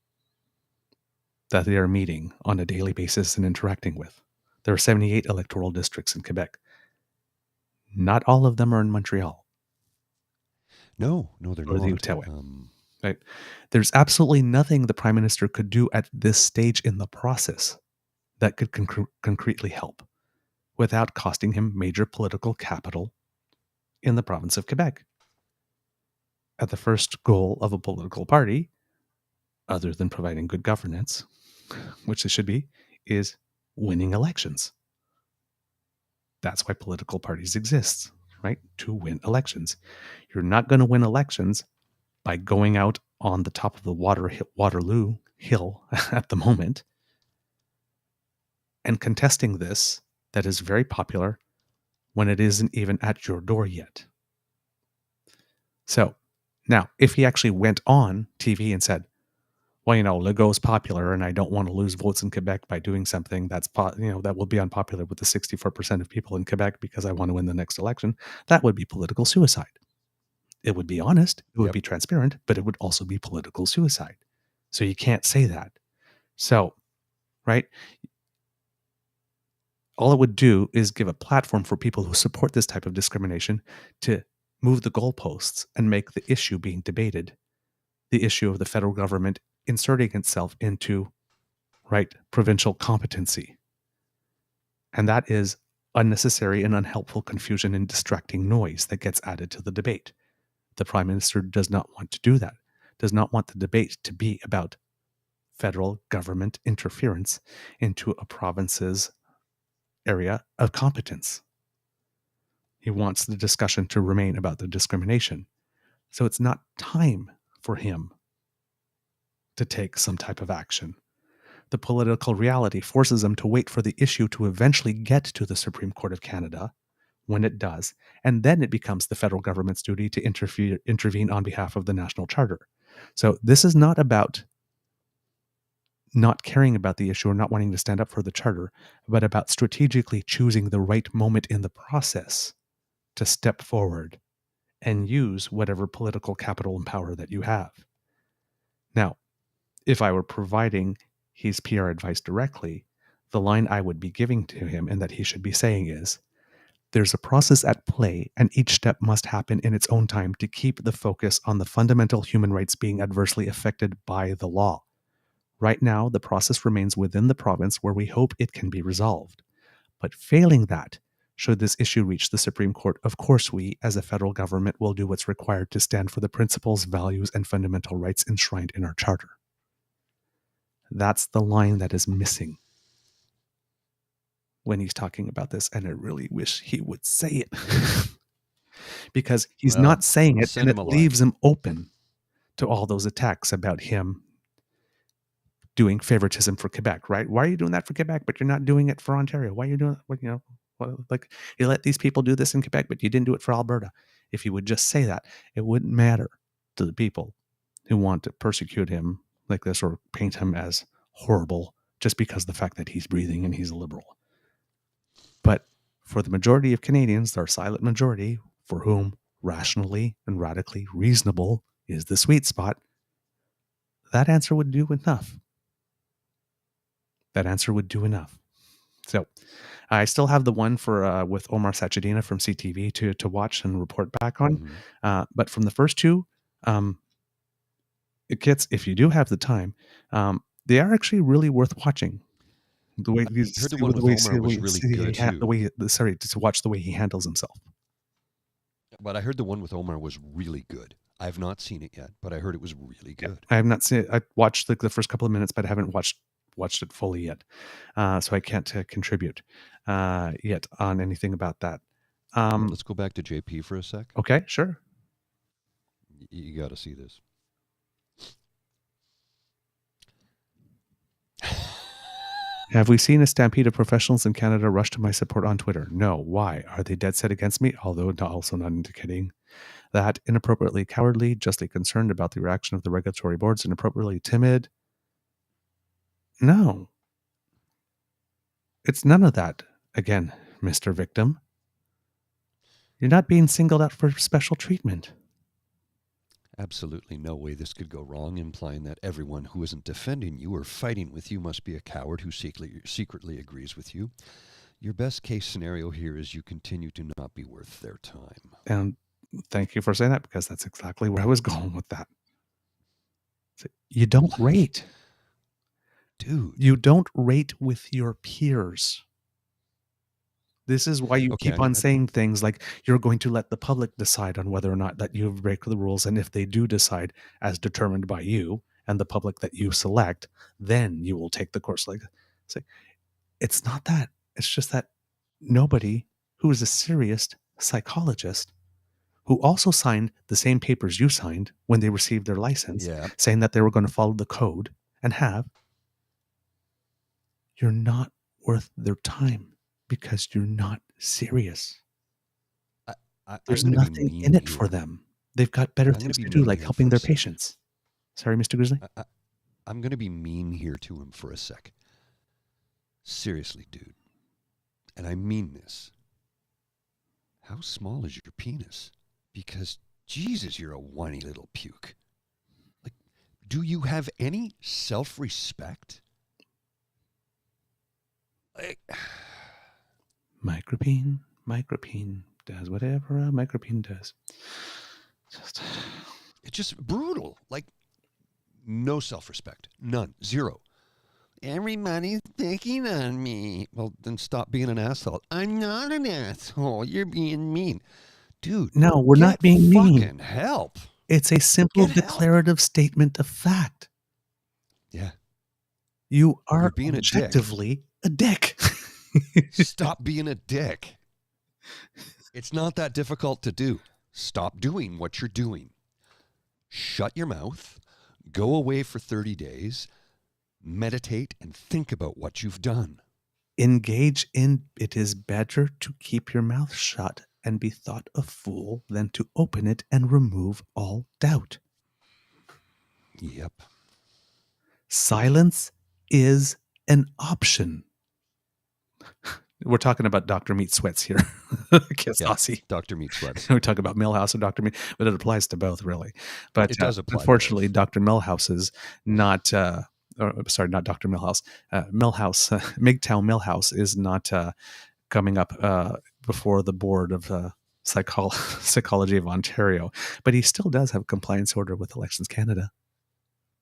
that they are meeting on a daily basis and interacting with. There are 78 electoral districts in Quebec. Not all of them are in Montreal. No, they're or not. the Outaouais. Right? There's absolutely nothing the Prime Minister could do at this stage in the process that could concretely help without costing him major political capital in the province of Quebec. At the first goal of a political party, other than providing good governance, which it should be, is winning elections. That's why political parties exist, right? To win elections. You're not going to win elections by going out on the top of the Waterloo Hill at the moment and contesting this that is very popular when it isn't even at your door yet. So now, if he actually went on TV and said, well, Legault's popular and I don't want to lose votes in Quebec by doing something that's, that will be unpopular with the 64% of people in Quebec because I want to win the next election, that would be political suicide. It would be honest, it would be transparent, but it would also be political suicide. So you can't say that. So, right? All it would do is give a platform for people who support this type of discrimination to move the goalposts and make the issue being debated the issue of the federal government inserting itself into, right, provincial competency. And that is unnecessary and unhelpful confusion and distracting noise that gets added to the debate. The Prime Minister does not want to do that. does not want the debate to be about federal government interference into a province's area of competence. He wants the discussion to remain about the discrimination. So it's not time for him to take some type of action. The political reality forces him to wait for the issue to eventually get to the Supreme Court of Canada. When it does, and then it becomes the federal government's duty to intervene on behalf of the National Charter. So this is not about not caring about the issue or not wanting to stand up for the Charter, but about strategically choosing the right moment in the process to step forward and use whatever political capital and power that you have. Now, if I were providing his PR advice directly, the line I would be giving to him and that he should be saying is, there's a process at play, and each step must happen in its own time to keep the focus on the fundamental human rights being adversely affected by the law. Right now, the process remains within the province where we hope it can be resolved. But failing that, should this issue reach the Supreme Court, of course we, as a federal government, will do what's required to stand for the principles, values, and fundamental rights enshrined in our Charter. That's the line that is missing when he's talking about this, and I really wish he would say it. Because he's not saying it, and it leaves him open to all those attacks about him doing favoritism for Quebec, right? Why are you doing that for Quebec, but you're not doing it for Ontario? Why are you doing it? Like you let these people do this in Quebec, but you didn't do it for Alberta. If you would just say that, it wouldn't matter to the people who want to persecute him like this or paint him as horrible just because of the fact that he's breathing and he's a liberal. But for the majority of Canadians, our silent majority, for whom rationally and radically reasonable is the sweet spot, that answer would do enough. That answer would do enough. So I still have the one for with Omar Sachedina from CTV to watch and report back on. Mm-hmm. But from the first two, kids, if you do have the time, they are actually really worth watching. The way he's, I heard the one with Omar was really good too. To watch the way he handles himself. But I heard the one with Omar was really good. I have not seen it yet, but I heard it was really good. I have not seen it. I watched the first couple of minutes, but I haven't watched it fully yet. So I can't contribute yet on anything about that. Let's go back to JP for a sec. Okay, sure. You got to see this. Have we seen a stampede of professionals in Canada rush to my support on Twitter? No. Why? Are they dead set against me? Although also not indicating that. Inappropriately cowardly, justly concerned about the reaction of the regulatory boards, inappropriately timid. No. It's none of that. Again, Mr. Victim. You're not being singled out for special treatment. Absolutely no way this could go wrong, implying that everyone who isn't defending you or fighting with you must be a coward who secretly agrees with you. Your best case scenario here is you continue to not be worth their time. And thank you for saying that, because that's exactly where I was going with that. So you don't rate. Dude. You don't rate with your peers. This is why you keep on saying things like you're going to let the public decide on whether or not that you break the rules. And if they do decide as determined by you and the public that you select, then you will take the course. Like, say, it's not that. It's just that nobody who is a serious psychologist who also signed the same papers you signed when they received their license, saying that they were going to follow the code and you're not worth their time. Because you're not serious. There's nothing in it for them. They've got better things to do, like helping their patients. Sorry, Mr. Grizzly? I'm going to be mean here to him for a sec. Seriously, dude. And I mean this. How small is your penis? Because, Jesus, you're a whiny little puke. Like, do you have any self-respect? Micropene does whatever a micropene does. It's just brutal. Like, no self-respect. None. Zero. Everybody's picking on me. Well, then stop being an asshole. I'm not an asshole. You're being mean. Dude. No, we're not being mean. Fucking help. It's a simple Get help. declarative statement of fact. Yeah. You are You're being objectively a dick. Stop being a dick. It's not that difficult to do. Stop doing what you're doing. Shut your mouth. Go away for 30 days. Meditate and think about what you've done. Engage in it is better to keep your mouth shut and be thought a fool than to open it and remove all doubt. Yep. Silence is an option. We're talking about Dr. Meat Sweats here. Kiss Aussie. Dr. Meat Sweats. We talk about Millhouse and Dr. Meat, but it applies to both, really. But it does apply. Unfortunately, Dr. Millhouse is not. Not Dr. Millhouse. Millhouse, MGTOW Millhouse is not coming up before the board of Psychology of Ontario, but he still does have a compliance order with Elections Canada.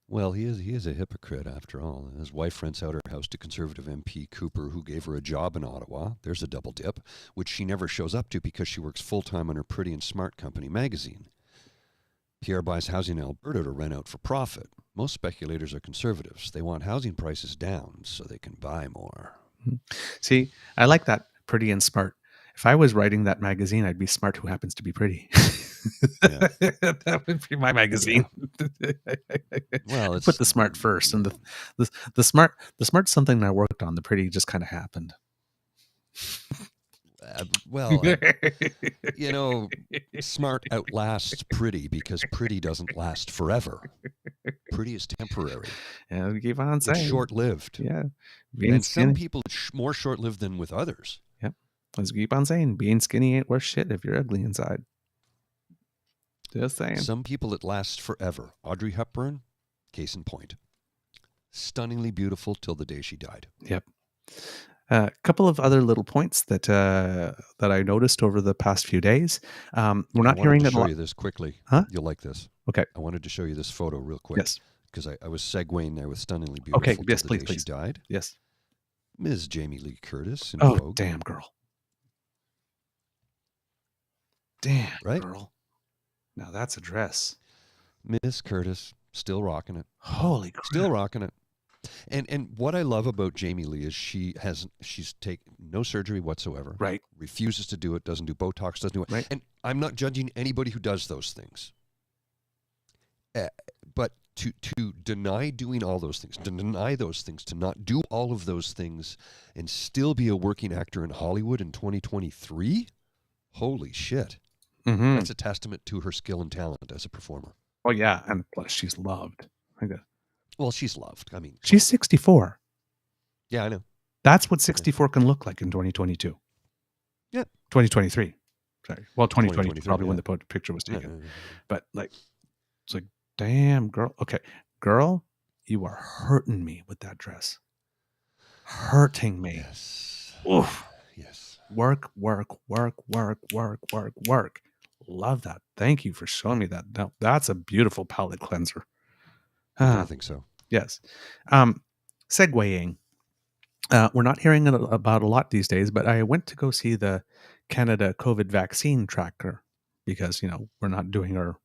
Well, he is a hypocrite after all. His wife rents out her house to Conservative MP Cooper, who gave her a job in Ottawa. There's a double dip, which she never shows up to because she works full-time on her Pretty and Smart Company magazine. Pierre buys housing in Alberta to rent out for profit. Most speculators are conservatives. They want housing prices down so they can buy more. See, I like that, Pretty and Smart. If I was writing that magazine, I'd be smart who happens to be pretty. Yeah. That would be my magazine. Yeah. Well, put the smart first, and the smart's something I worked on. The pretty just kind of happened. Smart outlasts pretty because pretty doesn't last forever. Pretty is temporary. Yeah, we keep on saying. It's short-lived. Yeah. And some people it's more short-lived than with others. Yep. Let's keep on saying, being skinny ain't worth shit if you're ugly inside. Just saying. Some people it lasts forever. Audrey Hepburn, case in point. Stunningly beautiful till the day she died. Yep. A couple of other little points that I noticed over the past few days. We're not hearing it a lot. I wanted to show you this quickly. Huh? You'll like this. Okay. I wanted to show you this photo real quick. Yes. Because I was segueing there with stunningly beautiful. Okay. Yes, till the please. day she died. Yes. Ms. Jamie Lee Curtis in Oh, Vogue. damn, girl. Damn, right? Girl. Now that's a dress. Miss Curtis, still rocking it. Holy crap. Still rocking it. And what I love about Jamie Lee is she's taken no surgery whatsoever. Right. Refuses to do it, doesn't do Botox, doesn't do it. Right. And I'm not judging anybody who does those things. But to deny doing all those things, to deny those things, to not do all of those things and still be a working actor in Hollywood in 2023? Holy shit. Mm-hmm. That's a testament to her skill and talent as a performer. Oh, yeah. And plus, she's loved. Well, she's loved. I mean, she's 64. Yeah, I know. That's what 64 can look like in 2022. Yeah. 2023. Sorry. Well, 2020 probably when the picture was taken. Yeah. But it's like, damn, girl. Okay. Girl, you are hurting me with that dress. Hurting me. Yes. Oof. Yes. Work. Love that. Thank you for showing me that. Now, that's a beautiful palette cleanser. I think so. Yes. Segueing. We're not hearing it about a lot these days, but I went to go see the Canada COVID vaccine tracker because, we're not doing our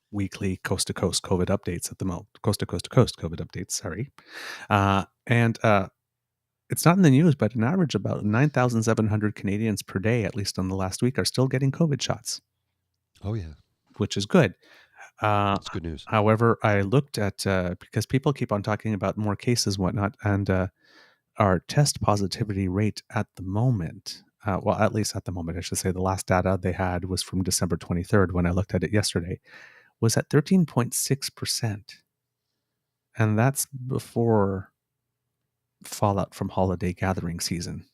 weekly coast to coast COVID updates at the moment. Coast to coast COVID updates. Sorry. And it's not in the news, but an average about 9,700 Canadians per day, at least on the last week, are still getting COVID shots. Oh, yeah. Which is good. That's good news. However, I looked at, because people keep on talking about more cases and whatnot, and our test positivity rate at the moment, at least at the moment, I should say, the last data they had was from December 23rd when I looked at it yesterday, was at 13.6%. And that's before fallout from holiday gathering season.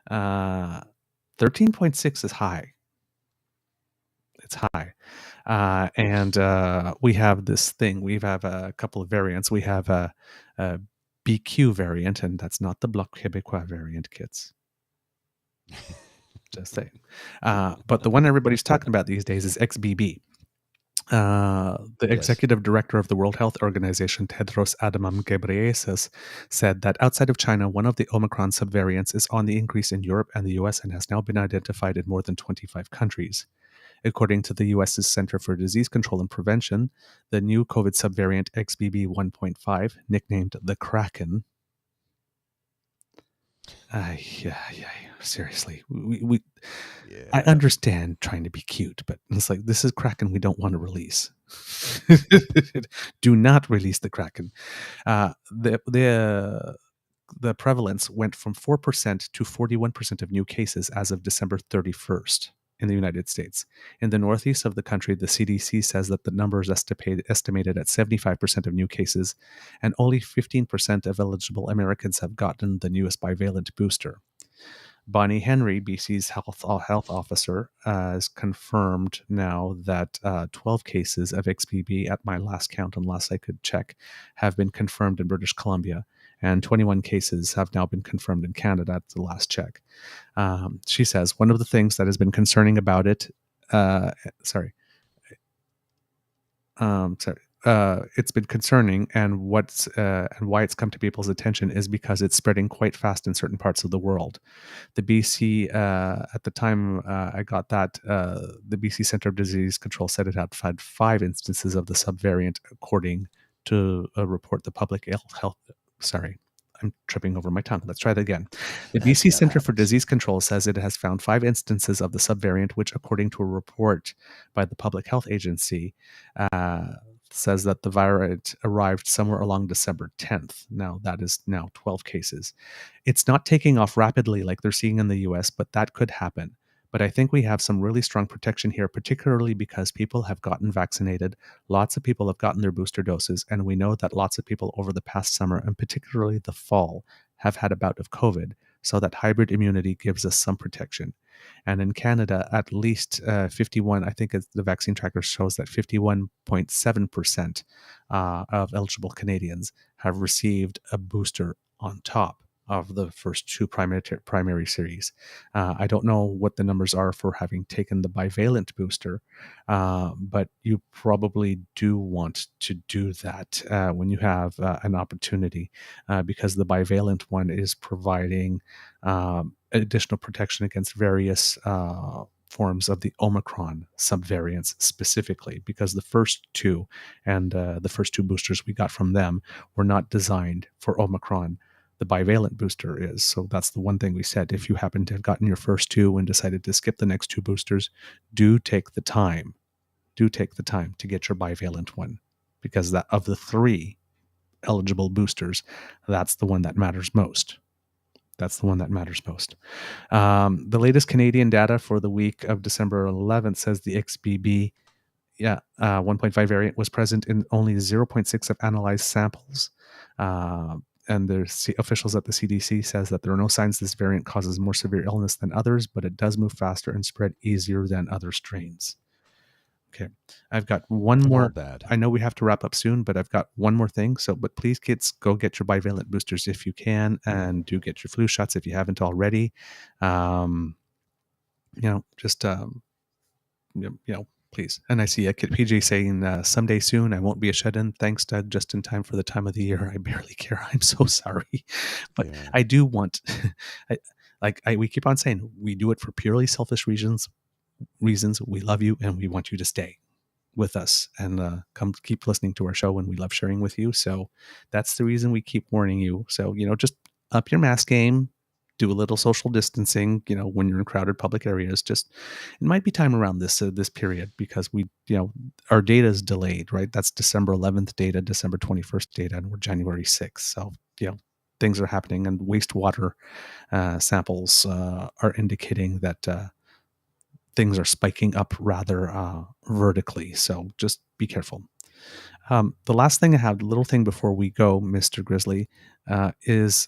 13.6 is high. It's high. And we have this thing. We have a couple of variants. We have a BQ variant, and that's not the Bloc Québécois variant, kids. Just saying. But the one everybody's talking about these days is XBB. The executive director of the World Health Organization, Tedros Adhanom Ghebreyesus, said that outside of China, one of the Omicron subvariants is on the increase in Europe and the US and has now been identified in more than 25 countries. According to the U.S.'s Center for Disease Control and Prevention, the new COVID subvariant XBB 1.5, nicknamed the Kraken. Seriously. I understand trying to be cute, but it's like, this is Kraken we don't want to release. Do not release the Kraken. The prevalence went from 4% to 41% of new cases as of December 31st in the United States. In the northeast of the country, the CDC says that the number is estimated at 75% of new cases, and only 15% of eligible Americans have gotten the newest bivalent booster. Bonnie Henry, BC's health officer, has confirmed now that 12 cases of XBB, at my last count, unless I could check, have been confirmed in British Columbia, and 21 cases have now been confirmed in Canada at the last check. She says one of the things that has been concerning about it, it's been concerning, and why it's come to people's attention is because it's spreading quite fast in certain parts of the world. The BC, at the time I got that, the BC Centre of Disease Control said it had 5 instances of the subvariant, according to a report the public health. Sorry, I'm tripping over my tongue. Let's try that again. The BC Centre for Disease Control says it has found 5 instances of the subvariant, which, according to a report by the Public Health Agency, says that the variant arrived somewhere along December 10th. Now, that is now 12 cases. It's not taking off rapidly like they're seeing in the US, but that could happen. But I think we have some really strong protection here, particularly because people have gotten vaccinated. Lots of people have gotten their booster doses, and we know that lots of people over the past summer, and particularly the fall, have had a bout of COVID, so that hybrid immunity gives us some protection. And in Canada, at least 51, I think the vaccine tracker shows that 51.7% of eligible Canadians have received a booster on top of the first 2 primary series. I don't know what the numbers are for having taken the bivalent booster, but you probably do want to do that when you have an opportunity, because the bivalent one is providing additional protection against various forms of the Omicron subvariants, specifically because the first 2 and the first 2 boosters we got from them were not designed for Omicron. The bivalent booster is. So that's the one thing we said. If you happen to have gotten your first 2 and decided to skip the next 2 boosters, do take the time to get your bivalent one, because that, of the 3 eligible boosters, that's the one that matters most. The latest Canadian data for the week of December 11th says the XBB 1.5 variant was present in only 0.6 of analyzed samples. And the officials at the CDC says that there are no signs this variant causes more severe illness than others, but it does move faster and spread easier than other strains. Okay, I've got one more. Bad. I know we have to wrap up soon, but I've got one more thing. So, but please, kids, go get your bivalent boosters if you can, and do get your flu shots if you haven't already. Please. And I see a kid PJ saying someday soon I won't be a shut-in. Thanks, Doug. Just in time for the time of the year. I barely care. I'm so sorry, but yeah. I do want. We keep on saying we do it for purely selfish reasons. We love you and we want you to stay with us and come keep listening to our show, and we love sharing with you. So that's the reason we keep warning you. So just up your mask game. Do a little social distancing, when you're in crowded public areas. Just, it might be time around this period, because we, our data is delayed, right? That's December 11th data, December 21st data, and we're January 6th. So, things are happening, and wastewater samples are indicating that things are spiking up rather vertically. So just be careful. The last thing I have, the little thing before we go, Mr. Grizzly, is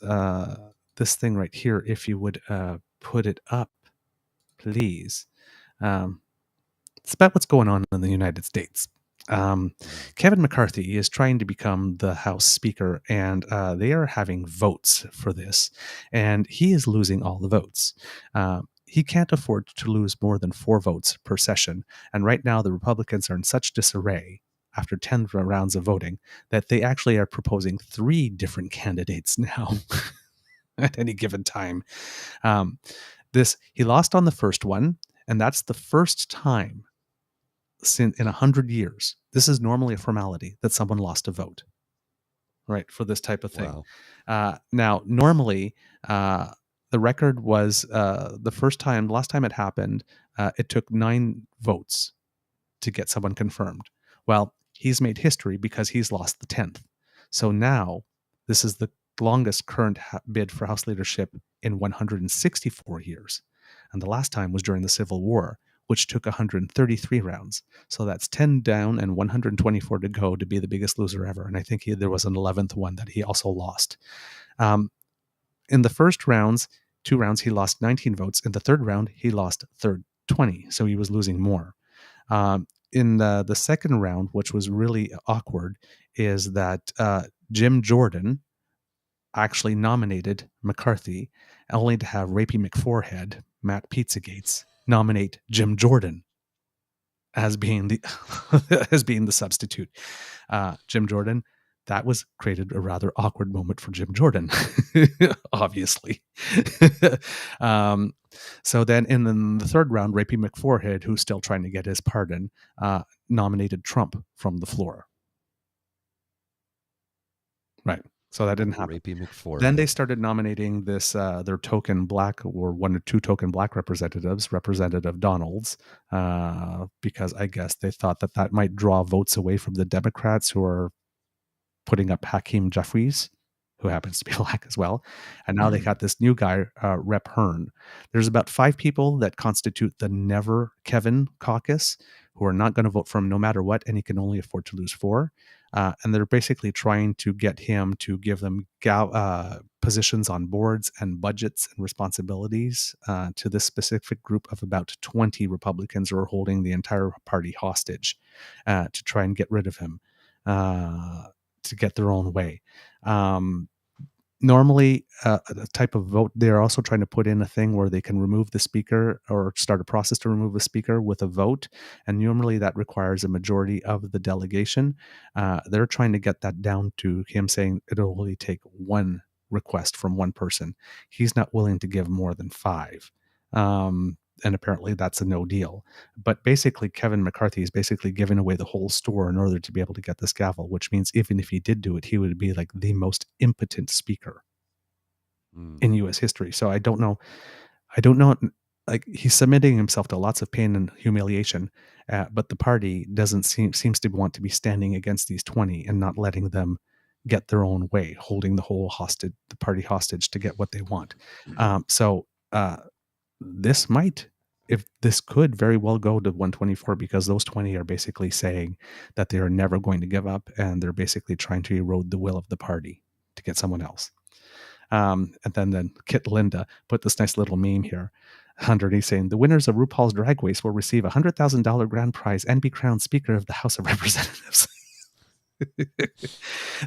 this thing right here. If you would put it up, please. It's about what's going on in the United States. Kevin McCarthy is trying to become the House Speaker, and they are having votes for this, and he is losing all the votes. He can't afford to lose more than 4 votes per session, and right now the Republicans are in such disarray after 10 rounds of voting that they actually are proposing 3 different candidates now at any given time. He lost on the first one, and that's the first time in 100 years. This is normally a formality that someone lost a vote, right, for this type of thing. Wow. Now, normally, the record was last time it happened, it took 9 votes to get someone confirmed. Well, he's made history because he's lost the 10th. So now this is the longest current bid for House leadership in 164 years. And the last time was during the Civil War, which took 133 rounds. So that's 10 down and 124 to go to be the biggest loser ever. And I think there was an 11th one that he also lost. In the first 2 rounds, he lost 19 votes. In the third round, he lost 20. So he was losing more. In the second round, which was really awkward, is that Jim Jordan actually nominated McCarthy, only to have Rapey McForehead, Matt Pizzagates, nominate Jim Jordan as being the substitute. Jim Jordan, that was created a rather awkward moment for Jim Jordan, obviously. So then in the third round, Rapey McForehead, who's still trying to get his pardon, nominated Trump from the floor. Right. So that didn't happen. Rapey McForehead. Then they started nominating this their token black, or 1 or 2 token black representatives, Representative Donalds, because I guess they thought that might draw votes away from the Democrats who are putting up Hakeem Jeffries, who happens to be black as well. And now they got this new guy, Rep Hearn. There's about 5 people that constitute the Never Kevin caucus who are not going to vote for him no matter what, and he can only afford to lose 4. And they're basically trying to get him to give them positions on boards and budgets and responsibilities to this specific group of about 20 Republicans who are holding the entire party hostage to try and get rid of him, to get their own way. Normally, a type of vote, they're also trying to put in a thing where they can remove the speaker or start a process to remove a speaker with a vote. And normally that requires a majority of the delegation. They're trying to get that down to him saying it'll only take 1 request from 1 person. He's not willing to give more than 5. And apparently that's a no deal. But basically, Kevin McCarthy is basically giving away the whole store in order to be able to get this gavel, which means even if he did do it, he would be like the most impotent speaker in U.S. history. So I don't know. Like, he's submitting himself to lots of pain and humiliation, but the party seems to want to be standing against these 20 and not letting them get their own way, holding the party hostage to get what they want. This could very well go to 124, because those 20 are basically saying that they are never going to give up, and they're basically trying to erode the will of the party to get someone else. And then Kit Linda put this nice little meme here underneath saying, the winners of RuPaul's Drag Race will receive a $100,000 grand prize and be crowned Speaker of the House of Representatives.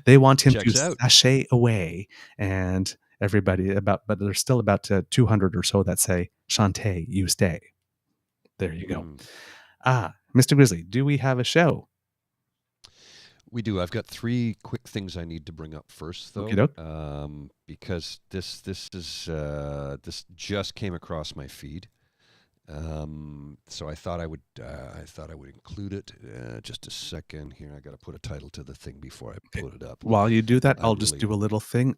They want him to sashay away, and everybody but there's still about 200 or so that say, Shantae, you stay. There you go. Mr. Grizzly, do we have a show? We do. I've got 3 quick things I need to bring up first, though, because this just came across my feed. So I thought I would include it. Just a second here. I got to put a title to the thing before I put it up. While you do that, I'll just do a little thing.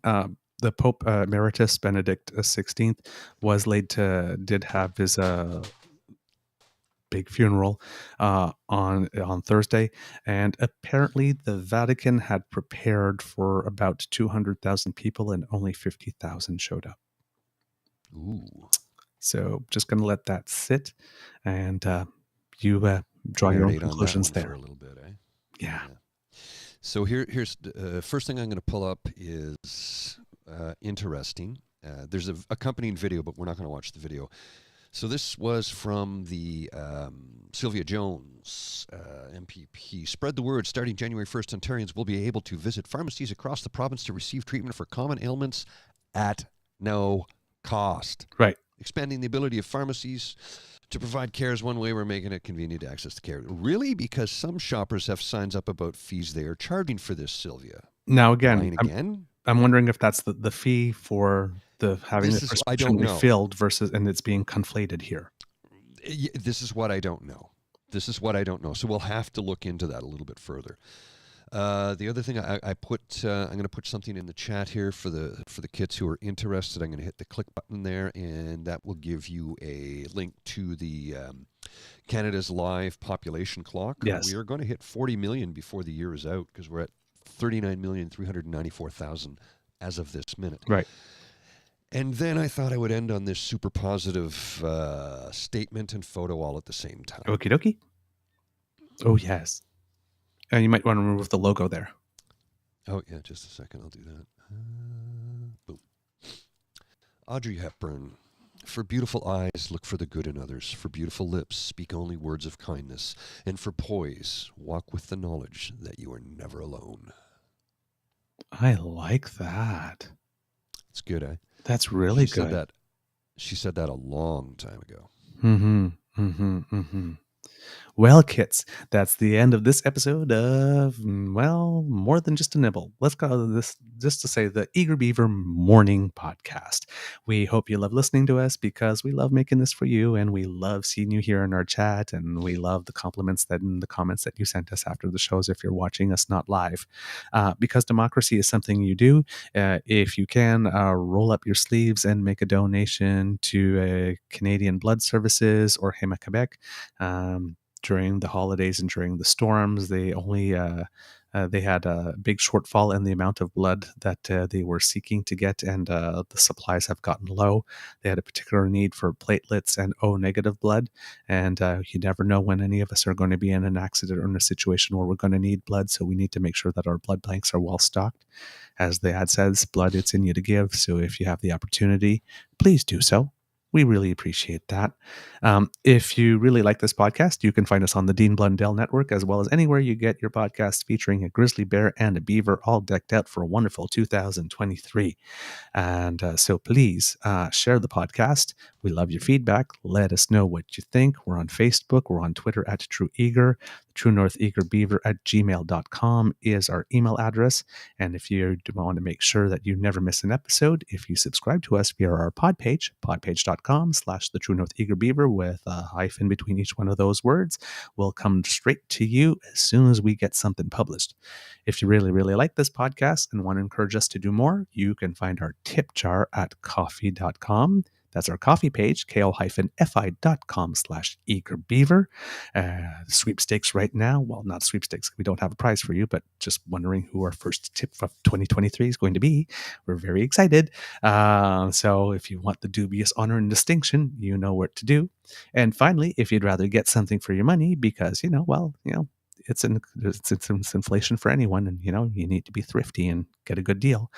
The Pope Emeritus Benedict XVI did have his big funeral on Thursday, and apparently the Vatican had prepared for about 200,000 people, and only 50,000 showed up. Ooh. So just going to let that sit, and you draw your own conclusions there. For a little bit, eh? Yeah. So here's the first thing I'm going to pull up is interesting. There's a accompanying video, but we're not going to watch the video. So this was from the Sylvia Jones, MPP. Spread the word. Starting January 1st, Ontarians will be able to visit pharmacies across the province to receive treatment for common ailments at no cost. Right. Expanding the ability of pharmacies to provide care is one way we're making it convenient to access the care. Really? Because some shoppers have signs up about fees they are charging for this, Sylvia. Now, again, I'm wondering if that's the fee for having the prescription refilled versus, and it's being conflated here. This is what I don't know. This is what I don't know. So we'll have to look into that a little bit further. The other thing I'm going to put something in the chat here for the kids who are interested. I'm going to hit the click button there, and that will give you a link to the Canada's live population clock. Yes. We are going to hit 40 million before the year is out because we're at 39,394,000 as of this minute. Right. And then I thought I would end on this super positive statement and photo all at the same time. Okie dokie. Oh, yes. You might want to remove the logo there. Oh, yeah, just a second. I'll do that. Boom. Audrey Hepburn. For beautiful eyes, look for the good in others. For beautiful lips, speak only words of kindness. And for poise, walk with the knowledge that you are never alone. I like that. It's good, eh? That's really good. She said that a long time ago. Mm-hmm. Mm-hmm. Mm-hmm. Well, kids, that's the end of this episode of, well, more than just a nibble. Let's call this, just to say, the Eager Beaver Morning Podcast. We hope you love listening to us because we love making this for you, and we love seeing you here in our chat, and we love the compliments and the comments that you sent us after the shows if you're watching us not live. Because democracy is something you do, if you can, roll up your sleeves and make a donation to Canadian Blood Services or HEMA Quebec. During the holidays and during the storms, they had a big shortfall in the amount of blood that they were seeking to get, and the supplies have gotten low. They had a particular need for platelets and O negative blood, and you never know when any of us are going to be in an accident or in a situation where we're going to need blood, so we need to make sure that our blood banks are well stocked. As the ad says, blood, it's in you to give, so if you have the opportunity, please do so. We really appreciate that. If you really like this podcast, you can find us on the Dean Blundell Network, as well as anywhere you get your podcast featuring a grizzly bear and a beaver, all decked out for a wonderful 2023. And so please share the podcast. We love your feedback. Let us know what you think. We're on Facebook. We're on Twitter at True Eager. True North Eager Beaver at gmail.com is our email address. And if you want to make sure that you never miss an episode, if you subscribe to us via our pod page, podpage.com/the True North Eager Beaver with a hyphen between each one of those words, will come straight to you as soon as we get something published. If you really, really like this podcast and want to encourage us to do more, you can find our tip jar at coffee.com. That's our coffee page, ko-fi.com/eagerbeaver. Sweepstakes right now. Well, not sweepstakes. We don't have a prize for you, but just wondering who our first tip of 2023 is going to be. We're very excited. So if you want the dubious honor and distinction, you know what to do. And finally, if you'd rather get something for your money because, it's inflation for anyone, and you need to be thrifty and get a good deal.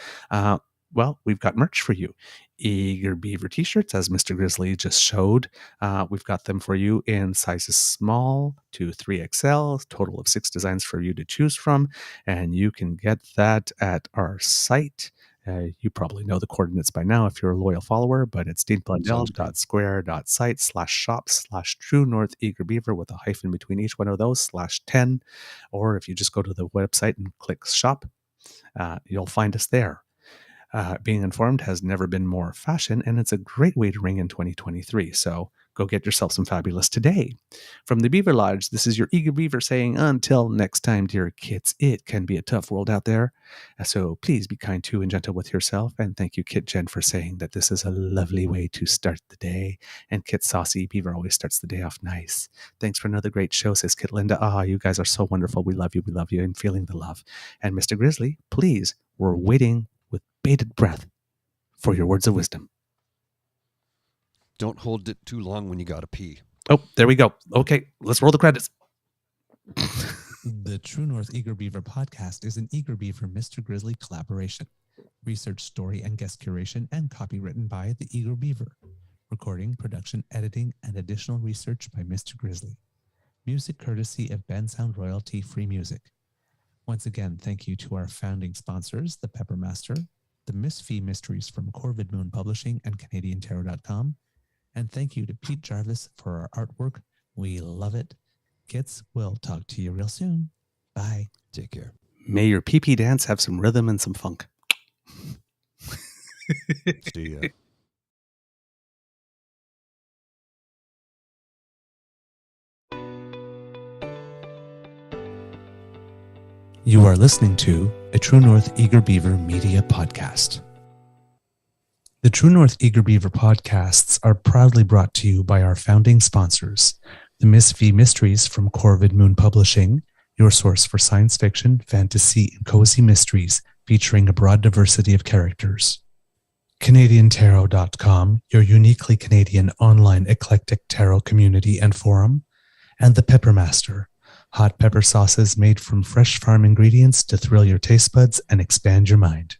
Well, we've got merch for you. Eager Beaver t-shirts, as Mr. Grizzly just showed. We've got them for you in sizes small to 3XL, total of 6 designs for you to choose from, and you can get that at our site. You probably know the coordinates by now if you're a loyal follower, but it's deanblundell.square.site/shop/True North Eager Beaver with a hyphen between each one of those /10. Or if you just go to the website and click shop, you'll find us there. Being informed has never been more fashion, and it's a great way to ring in 2023. So go get yourself some fabulous today. From the Beaver Lodge, this is your Eager Beaver saying, until next time, dear kids, it can be a tough world out there. So please be kind to and gentle with yourself. And thank you, Kit Jen, for saying that this is a lovely way to start the day. And Kit Saucy, Beaver always starts the day off nice. Thanks for another great show, says Kit Linda. You guys are so wonderful. We love you, and feeling the love. And Mr. Grizzly, please, we're waiting with bated breath for your words of wisdom. Don't hold it too long when you gotta pee. Oh, there we go. Okay, let's roll the credits. The True North Eager Beaver podcast is an Eager Beaver Mr. Grizzly collaboration. Research, story, and guest curation and copy written by the Eager Beaver. Recording, production, editing, and additional research by Mr. Grizzly. Music courtesy of Ben Sound Royalty Free Music. Once again, thank you to our founding sponsors, the Peppermaster, the Miss Fee Mysteries from Corvid Moon Publishing and CanadianTarot.com. And thank you to Pete Jarvis for our artwork. We love it. Kits, we'll talk to you real soon. Bye. Take care. May your pee-pee dance have some rhythm and some funk. See ya. You are listening to a True North Eager Beaver media podcast. The True North Eager Beaver podcasts are proudly brought to you by our founding sponsors, the Miss V Mysteries from Corvid Moon Publishing, your source for science fiction, fantasy, and cozy mysteries featuring a broad diversity of characters. CanadianTarot.com, your uniquely Canadian online eclectic tarot community and forum, and The Peppermaster, hot pepper sauces made from fresh farm ingredients to thrill your taste buds and expand your mind.